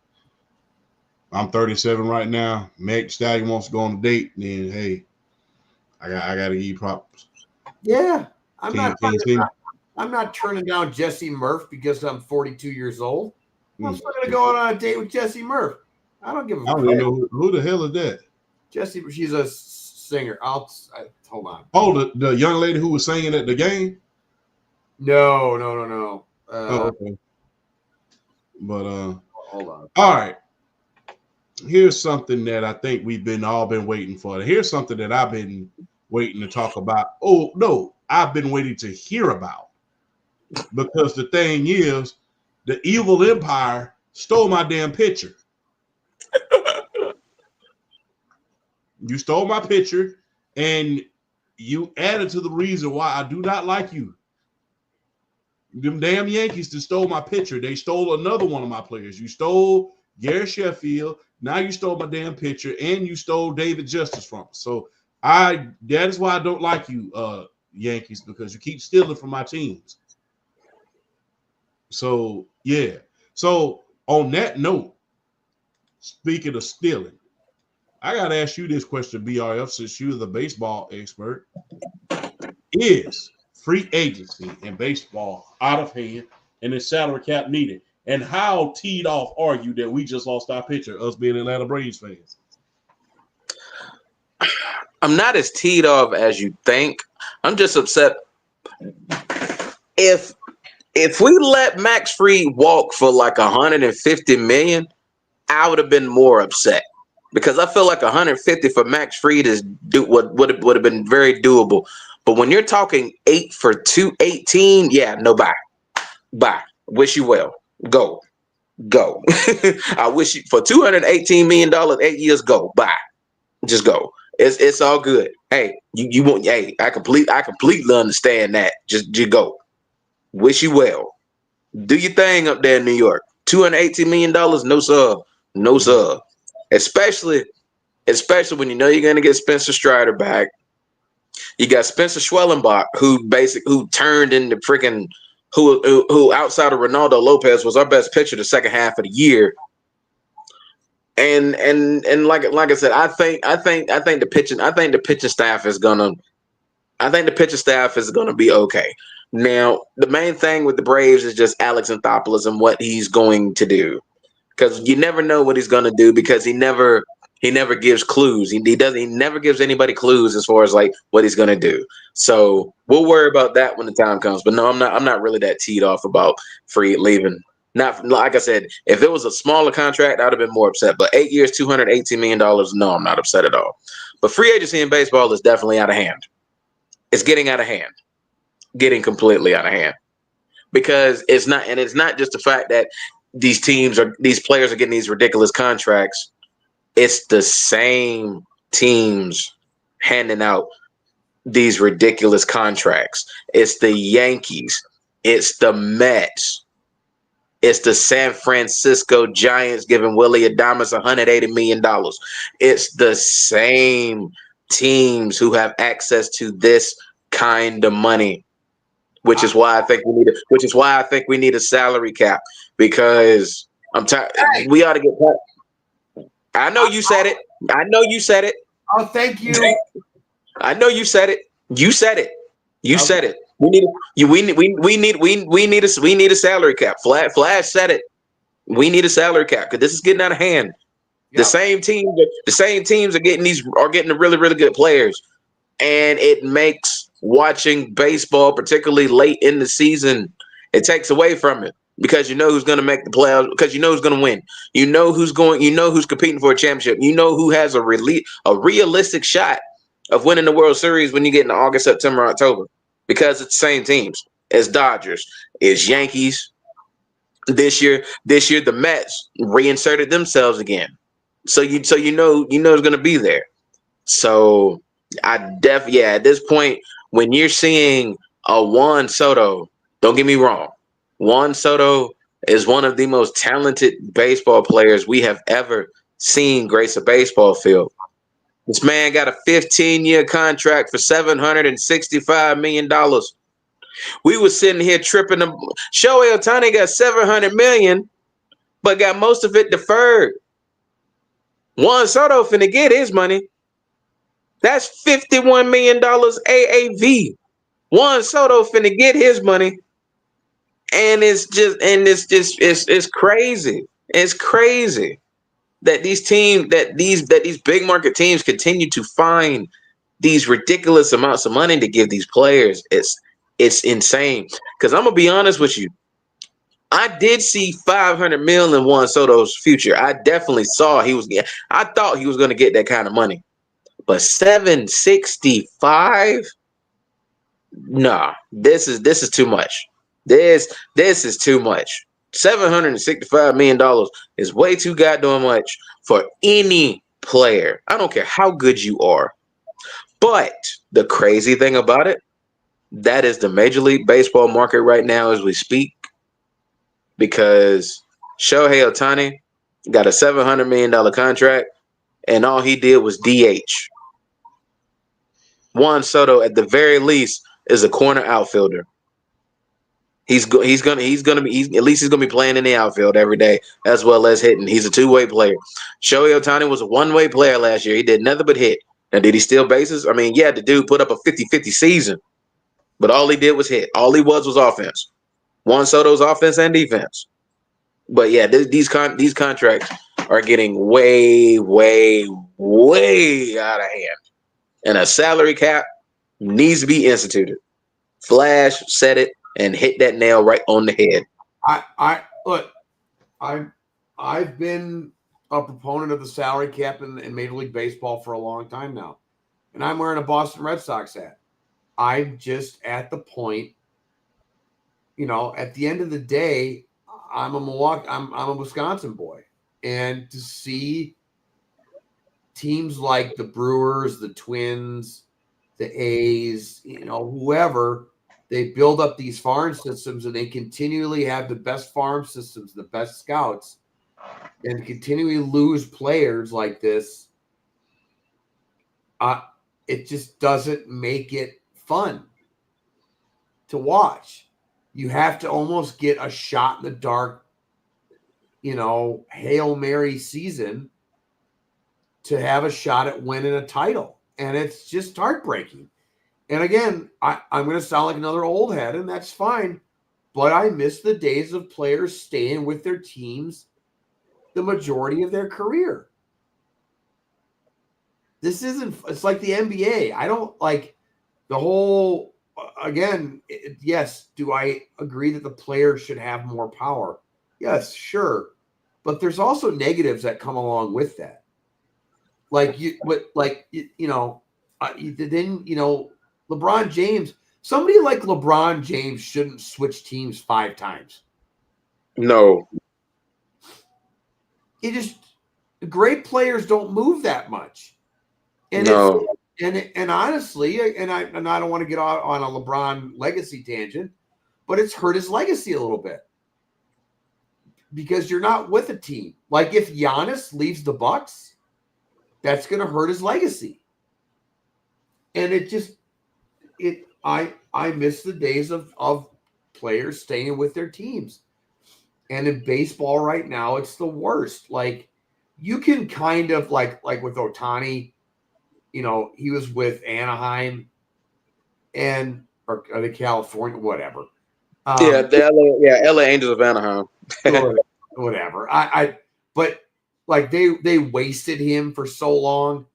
I'm 37 right now. Meg Stallion wants to go on a date, then hey, I gotta give you props. Yeah, I'm not turning down Jesse Murph because I'm 42 years old. I'm still gonna go on a date with Jesse Murph. I don't give a I don't even know who the hell is that. Jesse, she's a singer. Hold on. Oh, the young lady who was singing at the game? No. Okay. But hold on. All right. Here's something that I think we've all been waiting for. Here's something that I've been waiting to talk about. Oh, no, I've been waiting to hear about. Because the thing is, the evil empire stole my damn picture. You stole my picture, and you added to the reason why I do not like you. Them damn Yankees that stole my picture. They stole another one of my players. You stole Gary Sheffield. Now you stole my damn picture, and you stole David Justice from us. So that is why I don't like you, Yankees, because you keep stealing from my teams. So yeah. So on that note, speaking of stealing, I gotta ask you this question, BRF, since you're the baseball expert. Is free agency in baseball out of hand and is salary cap needed? And how teed off are you that we just lost our pitcher, us being Atlanta Braves fans? I'm not as teed off as you think. I'm just upset if If we let Max Fried walk for like 150 million, I would have been more upset because I feel like 150 for Max Fried is would have been very doable. But when you're talking 8 for 218, yeah, no, bye. Wish you well. Go. I wish you for $218 million, 8 years. Go. Bye. Just go. It's all good. Hey, you want? Hey, I completely understand that. Just go. Wish you well. Do your thing up there in New York. $218 million, no sir. No sir. Especially when you know you're gonna get Spencer Strider back. You got Spencer Schwellenbach, who turned into freaking who outside of Ronaldo Lopez was our best pitcher the second half of the year. And like I said, I think the pitching staff is gonna be okay. Now, the main thing with the Braves is just Alex Anthopoulos and what he's going to do, because you never know what he's going to do because he never gives clues. He never gives anybody clues as far as like what he's going to do. So we'll worry about that when the time comes. But no, I'm not really that teed off about Fried leaving. Not like I said, if it was a smaller contract, I'd have been more upset. But 8 years, $218 million, no, I'm not upset at all. But free agency in baseball is definitely out of hand. It's getting out of hand. Getting completely out of hand, because it's not just the fact that these players are getting these ridiculous contracts. It's the same teams handing out these ridiculous contracts. It's the Yankees, it's the Mets, it's the San Francisco Giants giving Willie Adames $180 million. It's the same teams who have access to this kind of money. Which is why I think we need a salary cap, because I'm tired. We ought to get cut. I know you said it. Oh, thank you. I know you said it. You said it. We need a salary cap. Flash said it. We need a salary cap because this is getting out of hand. Yep. The same teams are getting the really, really good players, and it makes watching baseball, particularly late in the season, it takes away from it, because you know who's going to make the playoffs, because you know who's going to win. You know who's competing for a championship. You know who has a realistic shot of winning the World Series when you get into August, September, October, because it's the same teams. It's Dodgers, it's Yankees. This year the Mets reinserted themselves again. So you know it's going to be there. So at this point, when you're seeing a Juan Soto, don't get me wrong, Juan Soto is one of the most talented baseball players we have ever seen grace a baseball field. This man got a 15-year contract for $765 million. We were sitting here tripping. Shohei Ohtani got $700 million, but got most of it deferred. Juan Soto finna get his money. That's $51 million AAV. Juan Soto finna get his money, and it's crazy. It's crazy that these big market teams continue to find these ridiculous amounts of money to give these players. It's insane. Because I'm gonna be honest with you, I did see $500 million in Juan Soto's future. I definitely saw I thought he was gonna get that kind of money. But 765? Nah, this is too much. This is too much. $765 million is way too goddamn much for any player. I don't care how good you are. But the crazy thing about it, that is the Major League Baseball market right now as we speak. Because Shohei Ohtani got a $700 million contract, and all he did was DH. Juan Soto, at the very least, is a corner outfielder. He's gonna be playing in the outfield every day as well as hitting. He's a two-way player. Shohei Ohtani was a one-way player last year. He did nothing but hit. Now, did he steal bases? I mean, yeah, the dude put up a 50-50 season, but all he did was hit. All he was offense. Juan Soto's offense and defense. But yeah, these contracts are getting way, way, way out of hand. And a salary cap needs to be instituted. Flash said it. and hit that nail right on the head. Look, I've been a proponent of the salary cap in Major League Baseball for a long time now, and I'm wearing a Boston Red Sox hat. I'm just at the point, at the end of the day, I'm a Wisconsin boy, and to see teams like the Brewers, the Twins, the A's, whoever, they build up these farm systems and they continually have the best farm systems, the best scouts, and continually lose players like this. It just doesn't make it fun to watch. You have to almost get a shot in the dark, Hail Mary season to have a shot at winning a title. And it's just heartbreaking. And again, I'm going to sound like another old head, and that's fine. But I miss the days of players staying with their teams the majority of their career. It's like the NBA. I don't like the whole, again, yes, do I agree that the players should have more power? Yes, sure. But there's also negatives that come along with that. LeBron James, somebody like LeBron James shouldn't switch teams 5 times. No. Great players don't move that much. And no. And honestly, and I don't want to get on a LeBron legacy tangent, but it's hurt his legacy a little bit. Because you're not with a team. Like if Giannis leaves the Bucks, that's going to hurt his legacy. And I miss the days of players staying with their teams. And in baseball right now, it's the worst. Like you can kind of like with Ohtani, he was with Anaheim or the California, whatever. The LA Angels of Anaheim. Whatever. But like they wasted him for so long.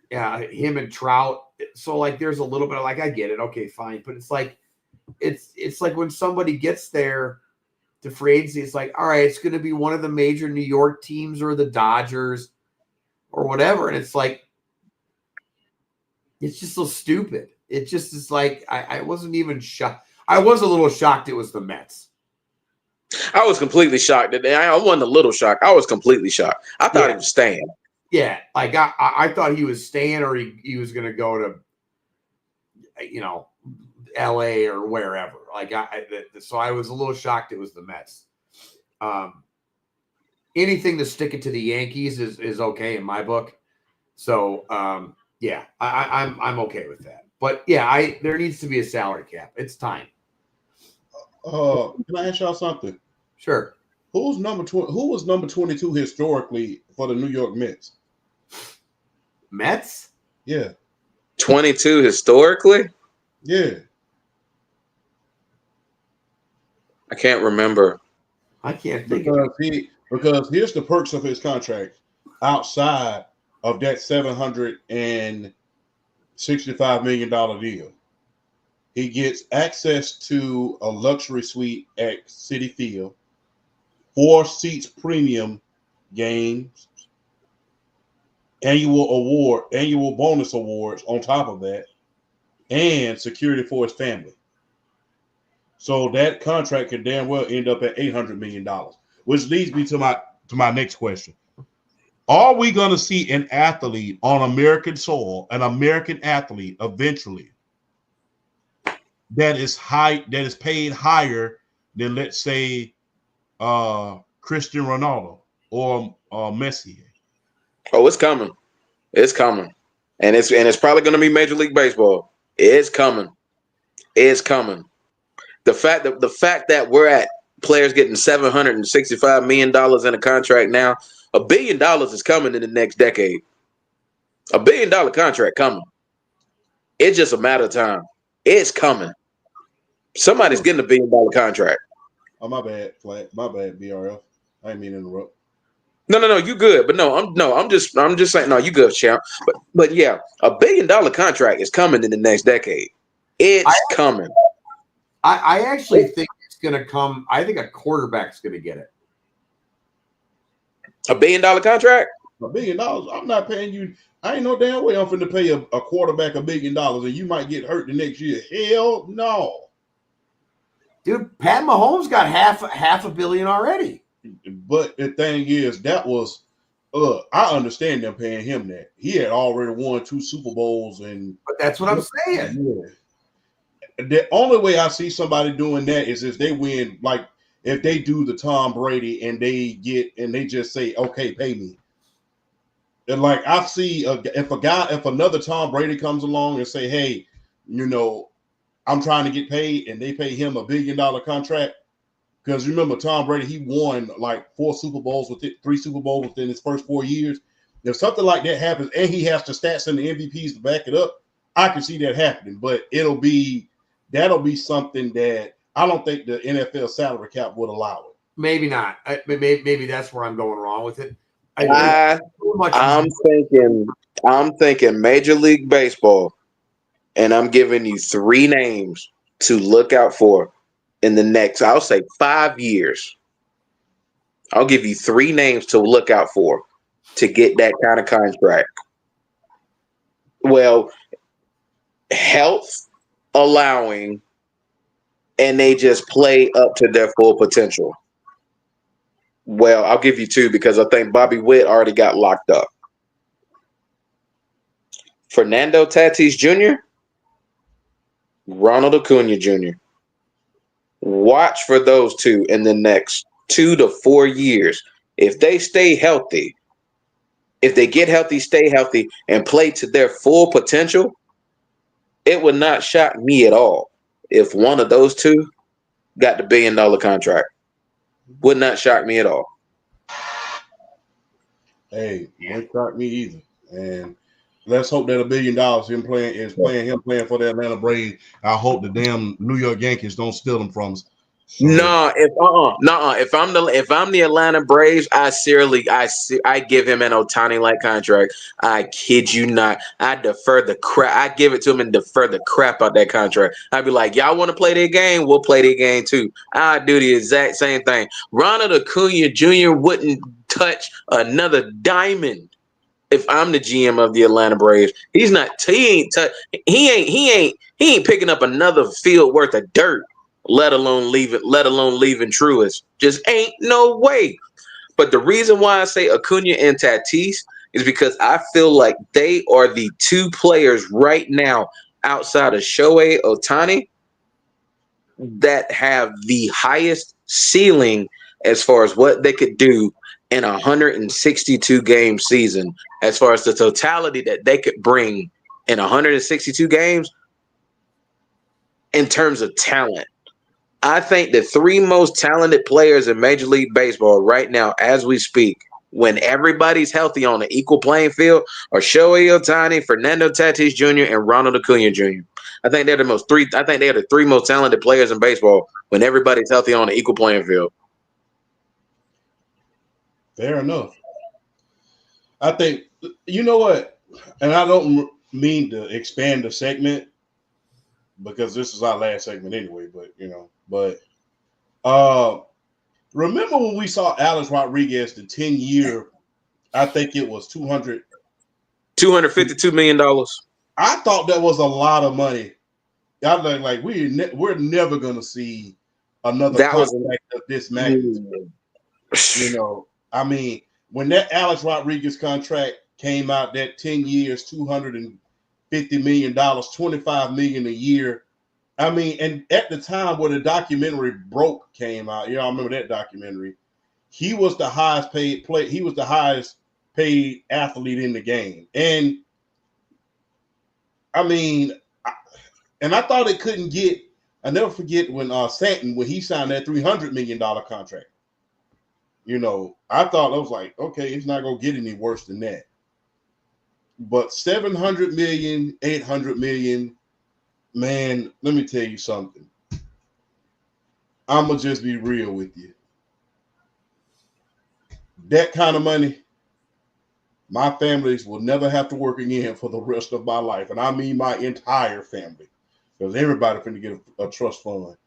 Yeah, him and Trout. So like there's a little bit of like, I get it. Okay, fine. But it's like when somebody gets there to free agency, it's like, all right, it's going to be one of the major New York teams or the Dodgers or whatever. And it's like, it's just so stupid. It just is like, I wasn't even shocked. I was a little shocked it was the Mets. I was completely shocked. I wasn't a little shocked. I was completely shocked. I thought he was staying. Yeah, like I thought he was staying or he was going to go to, L.A. or wherever. So I was a little shocked it was the Mets. Anything to stick it to the Yankees is okay in my book. So I'm okay with that. But yeah, there needs to be a salary cap. It's time. Can I ask y'all something? Sure. Who was number 22 historically for the New York Mets? Mets? Yeah. 22 historically? Yeah. I can't remember. I can't think of it. Because here's the perks of his contract outside of that $765 million deal. He gets access to a luxury suite at Citi Field, 4 seats premium games, annual bonus awards on top of that, and security for his family. So that contract could damn well end up at $800 million, which leads me to my next question. Are we going to see an athlete on American soil, an American athlete eventually that is paid higher than, let's say, Cristiano Ronaldo or Messi? Oh, it's coming. It's coming. And it's probably going to be Major League Baseball. It's coming. It's coming. The fact that we're at players getting $765 million in a contract now, $1 billion is coming in the next decade. $1 billion contract coming. It's just a matter of time. It's coming. Somebody's getting $1 billion contract. Oh, my bad, Flat. My bad, BRF. I didn't mean to interrupt. No, you good. But I'm just saying, no, you good, champ. But yeah, $1 billion contract is coming in the next decade. It's coming. I actually think it's going to come. I think a quarterback's going to get it. $1 billion contract? $1 billion. I'm not paying you. I ain't no damn way I'm finna pay a quarterback $1 billion and you might get hurt the next year. Hell no. Dude, Pat Mahomes got half $1 billion already. But the thing is, that was I understand them paying him that. He had already won 2 Super Bowls, but that's what I'm saying. Yeah. The only way I see somebody doing that is if they win, like if they do the Tom Brady and they just say, okay, pay me. And like I see if another Tom Brady comes along and say, hey, I'm trying to get paid, and they pay him $1 billion contract. Because remember, Tom Brady, he won like 3 Super Bowls within his first 4 years. If something like that happens and he has the stats and the MVPs to back it up, I can see that happening. But that'll be something that I don't think the NFL salary cap would allow it. Maybe not. Maybe that's where I'm going wrong with it. I'm thinking Major League Baseball, and I'm giving you 3 names to look out for in the next, I'll say 5 years. I'll give you 3 names to look out for to get that kind of contract. Well, health allowing, and they just play up to their full potential. Well, I'll give you 2 because I think Bobby Witt already got locked up. Fernando Tatis Jr., Ronald Acuna Jr. Watch for those 2 in the next 2 to 4 years. If they stay healthy, if they get healthy, stay healthy, and play to their full potential, it would not shock me at all if one of those 2 got the $1 billion contract. Would not shock me at all. Hey, wouldn't shock me either. And let's hope that $1 billion is playing for the Atlanta Braves. I hope the damn New York Yankees don't steal them from us. So. If I'm the Atlanta Braves, I give him an Ohtani-like contract. I kid you not. I give it to him and defer the crap out that contract. I'd be like, y'all want to play their game? We'll play their game too. I do the exact same thing. Ronald Acuna Jr. wouldn't touch another diamond if I'm the GM of the Atlanta Braves. He ain't picking up another field worth of dirt. Let alone leaving Truist. Just ain't no way. But the reason why I say Acuna and Tatis is because I feel like they are the 2 players right now outside of Shohei Ohtani that have the highest ceiling as far as what they could do in a 162 game season, as far as the totality that they could bring in 162 games in terms of talent. I think the 3 most talented players in Major League Baseball right now, as we speak, when everybody's healthy on an equal playing field, are Shohei Ohtani, Fernando Tatis Jr., and Ronald Acuna Jr. I think they're the 3 most talented players in baseball when everybody's healthy on an equal playing field. Fair enough. I think, you know what, and I don't mean to expand the segment because this is our last segment anyway, but remember when we saw Alex Rodriguez, the 10-year, I think it was $252 million. I thought that was a lot of money. I was like, we're never gonna see another contract of this magnitude. I mean, when that Alex Rodriguez contract came out, that 10 years, $250 million, $25 million a year. I mean, and at the time where the documentary Broke came out, I remember that documentary. He was the highest paid player. He was the highest paid athlete in the game. And I mean, I thought it couldn't get. I never forget when Stanton, when he signed that $300 million contract. I thought I was like, okay, it's not gonna get any worse than that. But $700 million, $800 million, man, let me tell you something. I'm gonna just be real with you. That kind of money, my families will never have to work again for the rest of my life. And I mean my entire family. Because everybody finna get a trust fund.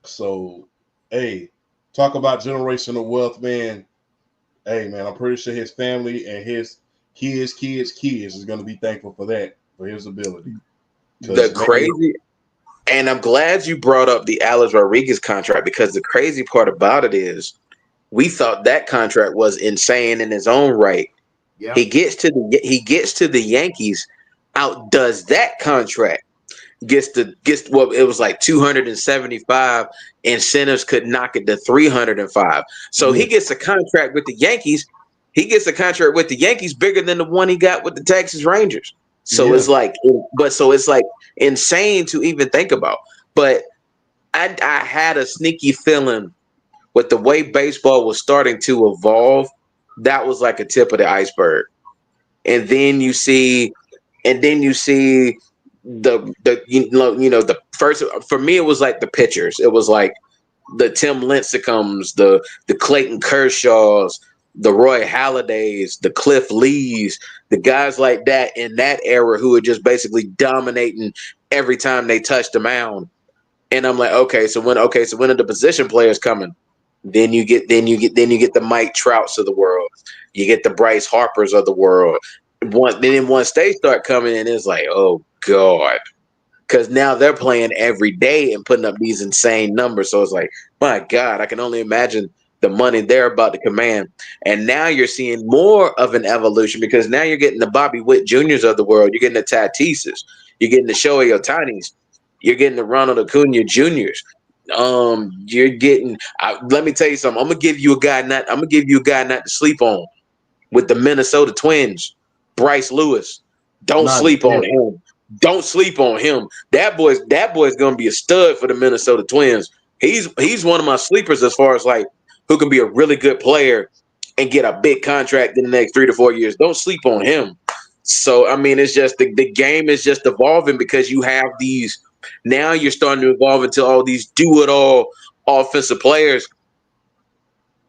So, hey, talk about generational wealth, man. Hey, man, I'm pretty sure his family and his kids is going to be thankful for that, for his ability. The Because, man, crazy, and I'm glad you brought up the Alex Rodriguez contract, because the crazy part about it is we thought that contract was insane in his own right. Yeah. He gets to the Yankees, outdoes that contract. Gets well, it was like 275. Incentives could knock it to 305. So yeah, he gets a contract with the Yankees. He gets a contract with the Yankees bigger than the one he got with the Texas Rangers. So yeah. it's like insane to even think about. But I had a sneaky feeling with the way baseball was starting to evolve, that was like a tip of the iceberg. And then you see, the the first, for me it was like the pitchers. It was like the Tim Lincecums, the Clayton Kershaws, the Roy Halladay's, the Cliff Lees, the guys like that in that era who were just basically dominating every time they touched the mound. And I'm like, so when are the position players coming? Then you get the Mike Trouts of the world. You get the Bryce Harpers of the world. Once they start coming in, it's like, oh God. Because now they're playing every day and putting up these insane numbers. So it's like, my God, I can only imagine the money they're about to command. And now you're seeing more of an evolution, because now you're getting the Bobby Witt Juniors of the world. You're getting the Tatises. You're getting the Shohei Otanis. You're getting the Ronald Acuna Juniors. You're getting. Let me tell you something. I'm gonna give you a guy not to sleep on, with the Minnesota Twins, Bryce Lewis. Don't Not sleep on yeah. him. Don't sleep on him. That boy's gonna be a stud for the Minnesota Twins. He's one of my sleepers as far as like who can be a really good player and get a big contract in the next 3 to 4 years. Don't sleep on him. So I mean, it's just the game is just evolving, because you have these, now you're starting to evolve into all these do-it-all offensive players,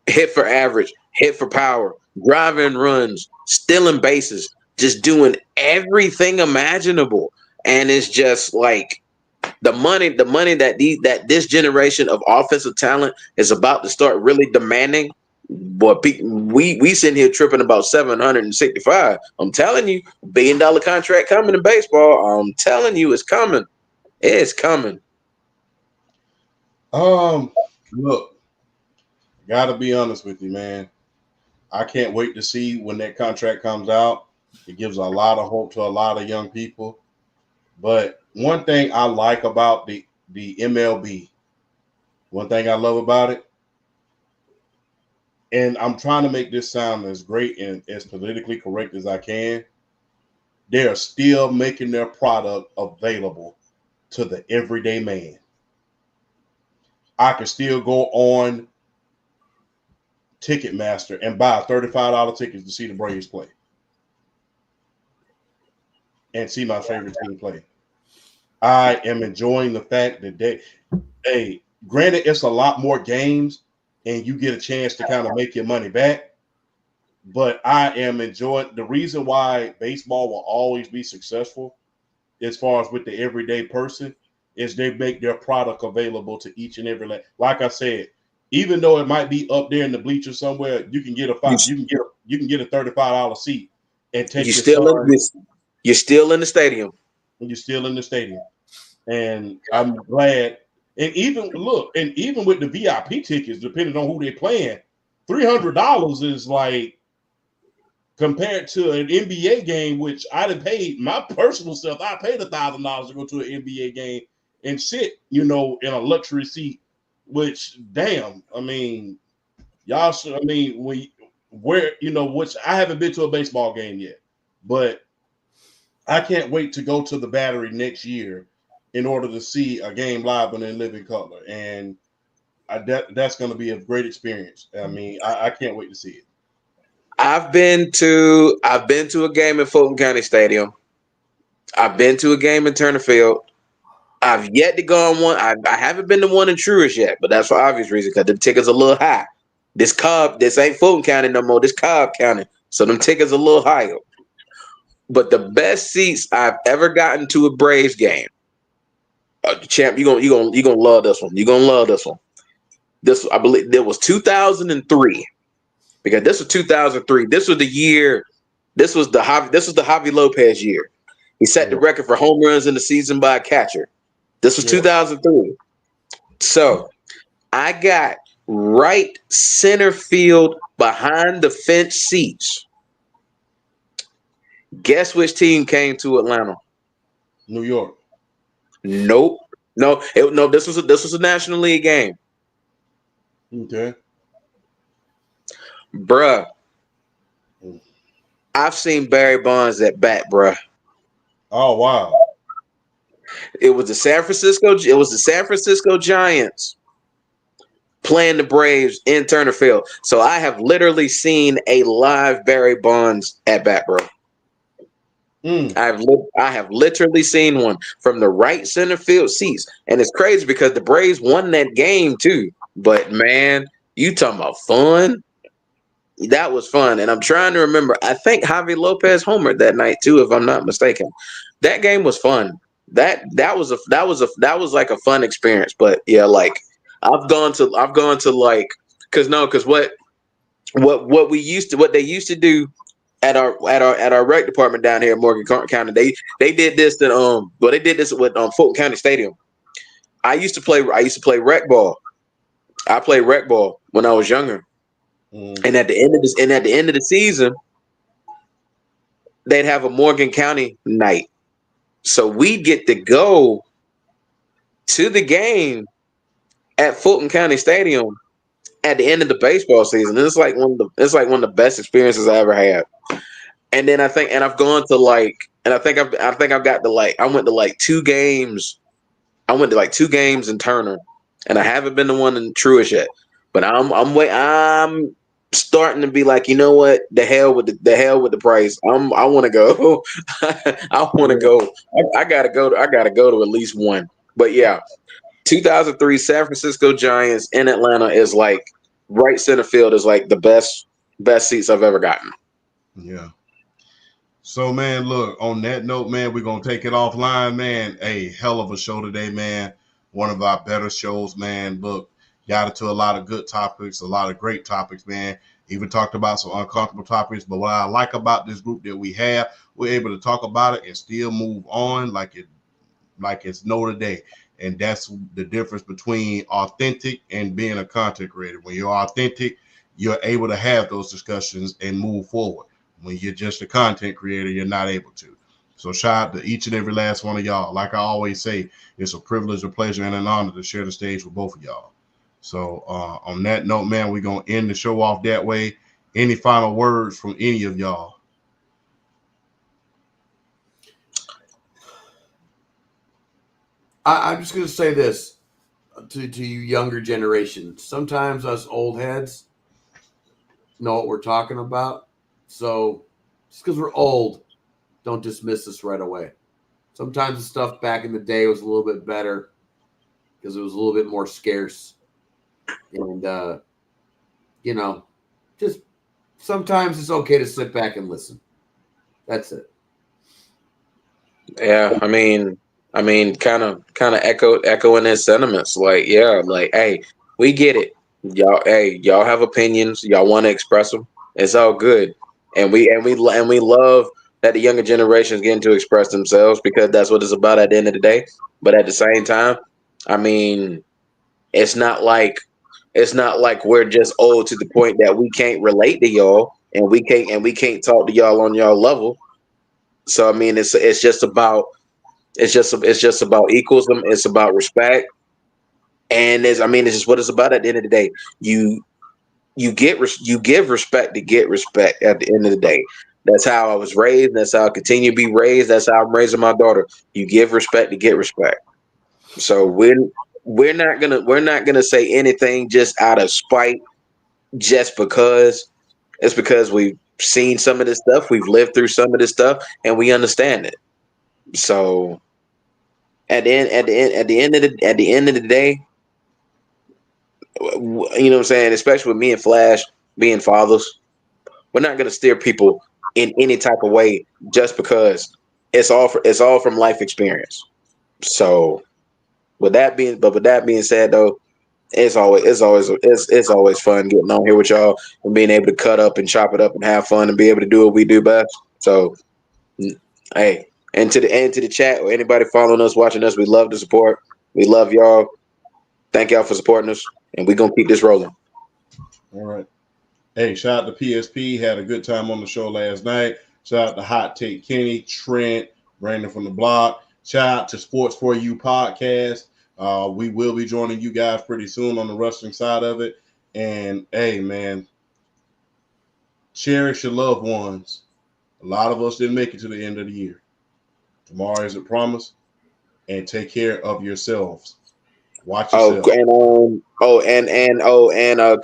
hit for average, hit for power, driving runs, stealing bases, just doing everything imaginable. And it's just like the money that this generation of offensive talent is about to start really demanding. But we sitting here tripping about 765. I'm telling you, $1 billion contract coming in baseball. I'm telling you, it's coming. It's coming. Look, gotta be honest with you, man. I can't wait to see when that contract comes out. It gives a lot of hope to a lot of young people. But one thing I like about the MLB, one thing I love about it, and I'm trying to make this sound as great and as politically correct as I can, they are still making their product available to the everyday man. I can still go on Ticketmaster and buy $35 tickets to see the Braves play and see my favorite team play. I am enjoying the fact that granted, it's a lot more games and you get a chance to kind of make your money back. But I am enjoying the reason why baseball will always be successful as far as with the everyday person is they make their product available to each and every, like I said, even though it might be up there in the bleachers somewhere, you can get you can get a $35 seat and take your son. You're still in the stadium. And you're still in the stadium. And I'm glad. And even with the VIP tickets, depending on who they're playing, $300 is like compared to an NBA game, which I done paid my personal self. I paid $1,000 to go to an NBA game and sit, in a luxury seat. Which, damn, I mean, y'all should. I mean, which I haven't been to a baseball game yet, but I can't wait to go to the Battery next year in order to see a game live and in living color, and that's going to be a great experience. I mean, I can't wait to see it. I've been to a game at Fulton County Stadium. I've been to a game in Turner Field. I've yet to go on one. I haven't been to one in Truist yet, but that's for obvious reasons, because the tickets are a little high. This ain't Fulton County no more. This Cobb County, so them tickets are a little higher. But the best seats I've ever gotten to a Braves game Champ, you gonna love this one. You're gonna love this one. This, I believe, there was 2003, because this was 2003. This was the year. This was the Javi Lopez year. He set the record for home runs in the season by a catcher. This was 2003. So I got right center field behind the fence seats. Guess which team came to Atlanta? New York. Nope. No. This was a National League game. Okay. Bruh. I've seen Barry Bonds at bat, bruh. Oh wow. It was the San Francisco Giants playing the Braves in Turner Field. So I have literally seen a live Barry Bonds at bat, bro. I have literally seen one from the right center field seats, and it's crazy because the Braves won that game too. But man, you talking about fun? That was fun, and I'm trying to remember. I think Javi Lopez homered that night too, if I'm not mistaken. That game was fun. That was like a fun experience. But yeah, like I've gone to like because what they used to do at our rec department down here in Morgan County, they did this they did this with Fulton County Stadium. I used to play rec ball. I played rec ball when I was younger. And at the end of the season, they'd have a Morgan County night. So we get to go to the game at Fulton County Stadium at the end of the baseball season. And it's like one of the best experiences I ever had. And then I've gone to like, and I think I've got to like, I went to like 2 games. I went to like 2 games in Turner, and I haven't been to one in Truist yet. But I'm starting to be like, you know what? The hell with the price. I want to go. I want to go. I gotta go to at least one. But yeah, 2003 San Francisco Giants in Atlanta is like right center field is like the best seats I've ever gotten. Yeah. So man, look, on that note, man, we're gonna take it offline, man. A hell of a show today, man. One of our better shows, man. Look, got into a lot of good topics, a lot of great topics, man. Even talked about some uncomfortable topics. But what I like about this group that we have, we're able to talk about it and still move on like it's no today. And that's the difference between authentic and being a content creator. When you're authentic, you're able to have those discussions and move forward. When you're just a content creator, you're not able to. So shout out to each and every last one of y'all. Like I always say, it's a privilege, a pleasure, and an honor to share the stage with both of y'all. So on that note, man, we're going to end the show off that way. Any final words from any of y'all? I'm just going to say this to you younger generation. Sometimes us old heads know what we're talking about. So just because we're old, don't dismiss us right away. Sometimes the stuff back in the day was a little bit better because it was a little bit more scarce. And, just sometimes it's okay to sit back and listen. That's it. Yeah, I mean, kind of echoing his sentiments. Like, yeah, like, hey, we get it. Y'all have opinions. Y'all want to express them. It's all good. And we love that the younger generations getting to express themselves because that's what it's about at the end of the day. But at the same time, I mean, it's not like we're just old to the point that we can't relate to y'all and we can't talk to y'all on y'all level. So I mean, it's just about equals. It's about respect, and it's just what it's about at the end of the day. You give respect to get respect at the end of the day. That's how I was raised. That's how I continue to be raised. That's how I'm raising my daughter. You give respect to get respect. So we're not gonna say anything just out of spite, just because. It's because we've seen some of this stuff, we've lived through some of this stuff, and we understand it. So at the end of the day, you know what I'm saying, especially with me and Flash being fathers, we're not going to steer people in any type of way just because it's all from life experience. So With that being said, though, it's always fun getting on here with y'all and being able to cut up and chop it up and have fun and be able to do what we do best. So, hey, and to the chat or anybody following us, watching us, we love the support. We love y'all. Thank y'all for supporting us, and we're gonna keep this rolling. All right. Hey, shout out to PSP. Had a good time on the show last night. Shout out to Hot Take Kenny, Trent, Brandon from the block. Shout out to Sports For You podcast. We will be joining you guys pretty soon on the wrestling side of it. And hey, man, cherish your loved ones. A lot of us didn't make it to the end of the year. Tomorrow isn't promised. And take care of yourselves. Watch yourself. And a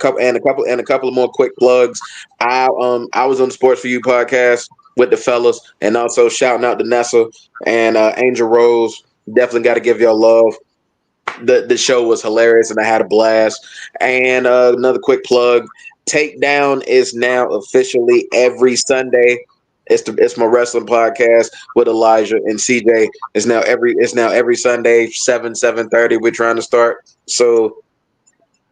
couple of more quick plugs. I was on the Sports For You podcast with the fellas, and also shouting out to Nessa and Angel Rose. Definitely got to give y'all love. The show was hilarious, and I had a blast. And another quick plug: Takedown is now officially every Sunday. It's my wrestling podcast with Elijah and CJ. It's now every Sunday 7:30. We're trying to start, so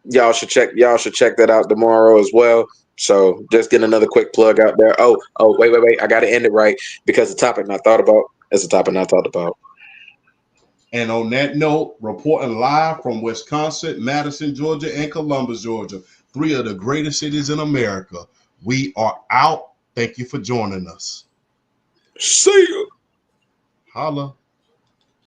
y'all should check that out tomorrow as well. So just getting another quick plug out there. Oh wait, I got to end it right because the topic not thought about is the topic not thought about. And on that note, reporting live from Wisconsin, Madison, Georgia, and Columbus, Georgia, 3 of the greatest cities in America. We are out. Thank you for joining us. See you. Holla.